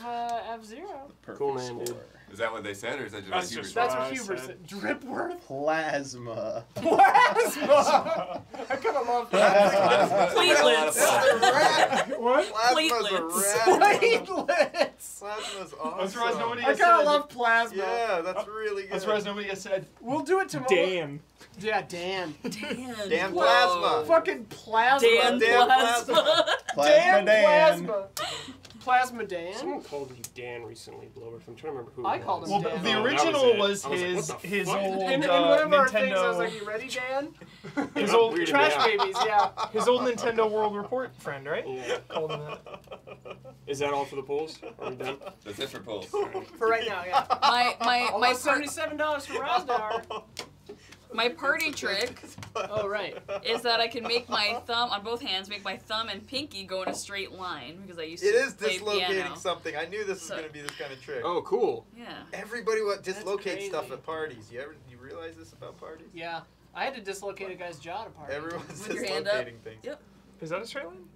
A: F-Zero.
G: Cool man, dude.
F: Is that what they said, or is that just
D: That's
F: what you
D: just
F: were
A: That's
D: what
A: what
D: I
A: Hubert
D: said.
A: said. Dripworth?
C: Plasma.
A: Plasma! I kind of love that.
E: platelets.
A: What?
B: Plasma's a
E: Platelets.
B: rad.
A: Platelets!
B: Plasma's
D: I'm surprised
B: awesome.
D: nobody
A: I
D: has
A: kind of
D: said.
A: love plasma.
B: Yeah, that's really good.
D: I'm surprised nobody has said
A: We'll do it tomorrow.
D: Dan.
A: Yeah, Dan.
B: Dan
E: Whoa.
B: Plasma.
A: Fucking plasma.
E: Dan
B: Dan
E: Plasma.
A: Dan
C: Dan.
A: Plasma. Plasma Dan?
G: Someone called you Dan recently, Blower. I'm trying to remember who.
A: I
G: it
A: called
G: was.
A: him
D: Well,
A: Dan.
D: the
G: Oh, that
D: original
G: was
D: was
G: it. I was like,
D: his
G: what the
D: his
G: fuck?
D: old
A: In one of our things, I was
D: Nintendo
A: like, you ready, Dan?
D: his
G: I'm
D: old
G: weirded
A: Trash
G: out.
A: babies, yeah.
D: his old Nintendo World Report friend, right?
G: Yeah.
D: Called him that.
G: Is that all for the polls? Are we done?
F: That's it for polls.
A: For right now, yeah.
E: My
A: Almost $77 for Razdar.
E: my party trick
A: Oh, right.
E: is that I can make my thumb on both hands, make my thumb and pinky go in a straight line because I used to
B: It is
E: play
B: dislocating
E: piano.
B: something. I knew this was
E: So-
B: going to be this kind of trick.
G: Oh, cool.
E: Yeah.
B: Everybody would
A: That's
B: dislocate stuff
A: crazy.
B: at parties. You realize this about parties?
A: Yeah. I had to dislocate a guy's jaw at a party.
B: Everyone's
E: With your hand up?
B: dislocating things.
E: Yep.
D: Is that a straight line?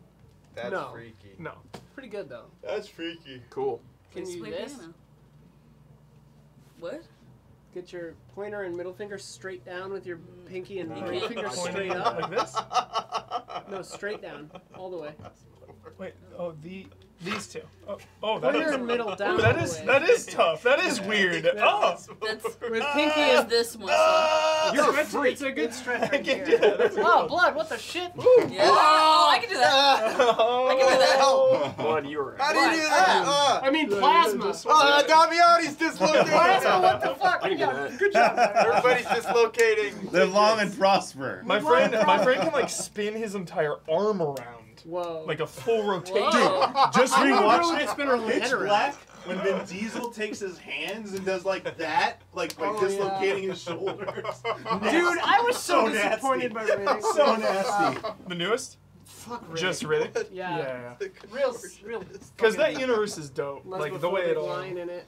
B: That's
A: No.
B: freaky.
D: No.
A: Pretty good, though.
B: That's freaky.
G: Cool.
A: Can
E: Used to
A: you
E: play
A: do this?
E: piano. What?
A: Get your pointer and middle finger straight down with your pinky and
E: You
A: ring
E: can't.
A: finger
D: Pointing
A: straight up.
D: like this?
A: No, straight down. All the way.
D: Wait. Oh, these two. Oh, that
A: Pointer
D: is.
A: and middle down.
D: Ooh, that
A: all
D: is
A: the way.
D: that is tough. That is weird. Oh.
E: That's
A: With pinky is
E: this muscle.
A: You're a freak. It's a good stretch right
D: can
A: here.
D: do that. That's
A: Oh, Blood, what the shit?
E: Yeah. Oh, I can do that. I can do that.
G: Blood, you were.
B: How do you do that?
A: I mean, plasma.
B: Damiani's dislocating.
A: Plasma, what the fuck?
G: I can do
A: Yeah,
G: that.
A: good job.
B: Everybody's dislocating.
C: Live long and prosper.
D: My friend can like spin his entire arm around,
A: Whoa.
D: like a full rotation.
E: Whoa.
C: Just
A: I don't
C: rewatch
A: really
C: it.
A: spin her
C: Pitch
A: head around.
C: Black when Vin Diesel takes his hands and does like that, like by
A: Oh,
C: dislocating his shoulders.
A: Dude, I was so
C: nasty.
A: disappointed by Riddick.
C: So nasty.
D: The newest?
A: Fuck Riddick.
D: Just Riddick?
A: Yeah.
D: Yeah.
A: Real.
D: Because that universe is dope. Like the way it all.
A: line in it.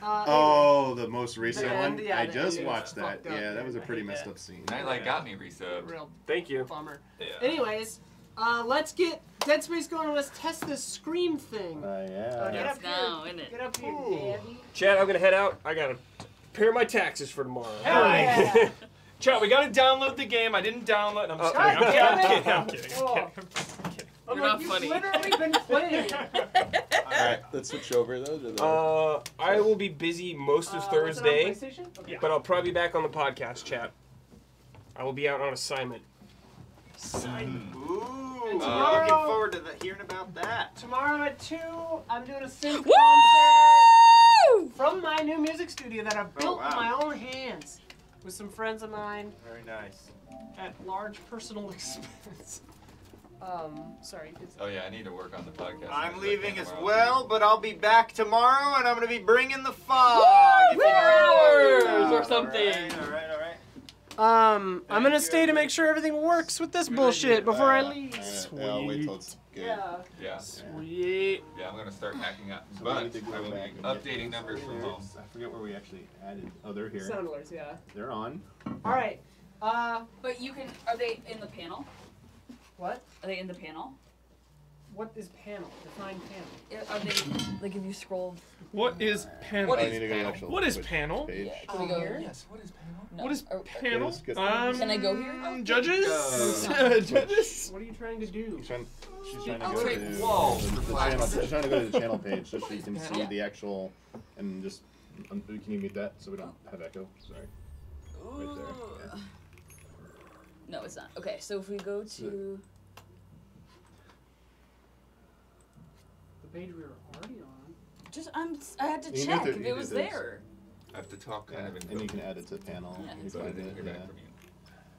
C: Oh, the most recent
A: The
C: one.
A: end, yeah,
C: I
A: the
C: just
A: end is
C: watched that.
A: fucked up,
C: Yeah, that was a
A: dude. I
C: pretty
A: hate
C: messed
A: that.
C: up scene.
F: Nightlight got me resubbed.
A: Real
G: Thank you.
A: bummer.
D: Yeah.
A: Anyways, let's get Dead Space going and let's test this Scream thing.
C: Yeah.
A: Get
E: Yes,
A: up
E: now,
A: here.
E: innit?
A: Get up here, Daddy.
G: Chad, I'm gonna head out. I gotta prepare my taxes for tomorrow.
A: Hell yeah.
D: Chat, we gotta download the game. I didn't download. I'm just
G: God
D: kidding.
A: damn
D: I'm
A: it.
D: kidding. I'm kidding.
A: Oh.
D: I'm kidding.
A: I'm
E: You're
A: like,
E: not
A: you've
E: funny.
A: literally been playing.
C: Alright, let's switch over though to the
G: I will be busy most of
A: Was it on
G: Thursday,
A: PlayStation? Okay.
G: but I'll probably be back on the podcast, chat. I will be out on assignment.
B: Ooh,
A: And
B: looking
A: tomorrow-
B: forward to hearing about that.
A: Tomorrow at 2, I'm doing a sync
E: Woo!
A: concert from my new music studio that I've built
B: wow.
A: with my own hands with some friends of mine
B: Very nice.
A: at large personal expense. Sorry.
F: Oh yeah, I need to work on the podcast.
B: I'm
F: next
B: leaving
F: week
B: as
F: tomorrow.
B: well, but I'll be back tomorrow, and I'm going to be bringing the fog. if you know what I'm talking
E: Flowers
B: about.
E: or something.
B: All right.
A: I'm gonna stay to make sure everything works with this bullshit before I leave.
H: I'll wait till it's good.
F: Yeah.
A: Sweet.
F: Yeah, I'm gonna start packing up.
H: So we
F: But
H: need to go
F: I will be
H: back and get
F: updating
H: those
F: numbers from home.
H: I forget where we actually added. Oh, they're here.
A: Sound alerts, yeah.
H: They're on.
A: All right.
E: But you can. Are they in the panel?
A: What?
E: Are they in the panel?
A: What is panel? Define panel.
E: Are they like if you scroll?
D: What is panel?
F: What
H: I
F: is
H: need to go to the
F: panel?
H: actual
D: What is
H: Twitch
D: panel?
H: page.
E: Can we go here?
F: Yes. What is panel?
E: No.
D: What is
E: Or-
D: panel?
H: Let's get-
E: Can I go here?
D: Judges? Judges?
A: What are you trying to do?
H: She's trying to
F: I'll
H: go
F: take
H: to
F: wall
H: the
F: for
H: channel.
F: flags.
H: She's trying to go to the channel page so you can see
E: Yeah.
H: the actual and just. Can you mute that so we don't have echo? Sorry. Right there. Yeah.
E: No, it's not. Okay, so if we go to.
A: The page we were already on.
E: I had to
H: You
E: check
H: need
E: if
H: to-
E: it
H: you
E: was
H: need to-
E: there.
F: I have to talk kind of in
H: And you can add it to panel.
E: Yeah.
H: You can
F: So I
H: find
F: didn't
H: it,
F: hear
H: yeah.
F: back from you.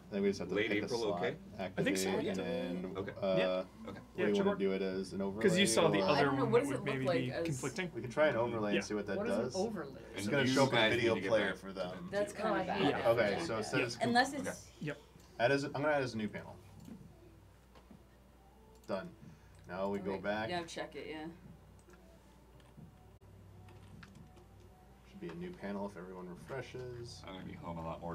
H: Then we just have to
F: Late
H: pick
F: April,
H: a slot,
F: okay?
H: activate,
D: I think so, yeah.
H: and then
F: Okay.
D: Yeah.
F: Okay.
H: what
D: Yeah,
H: do you
D: should
H: want
D: work.
H: to do it as an overlay?
D: Because you saw the
H: or-
E: I
D: other
E: don't know,
D: one
E: what
D: that
E: does it
D: would
E: look
D: maybe
E: like
D: be
E: as-
D: conflicting.
H: We can try an overlay
D: Yeah.
H: and see what that
A: What is
H: does.
A: an overlay?
H: It's
F: And
H: gonna
F: you
H: show up a
F: guys need
H: video
F: to get
H: player
F: back
H: for them.
E: That's
H: too.
E: kind of bad.
D: Yeah.
H: Okay,
E: Yeah.
H: so it says
E: Unless it's.
D: Yep.
H: I'm gonna add as a new panel. Done. Now we go
E: Okay,
H: back.
E: Yeah, check it. Yeah.
H: Should be a new panel if everyone refreshes.
F: I'm gonna be home a lot more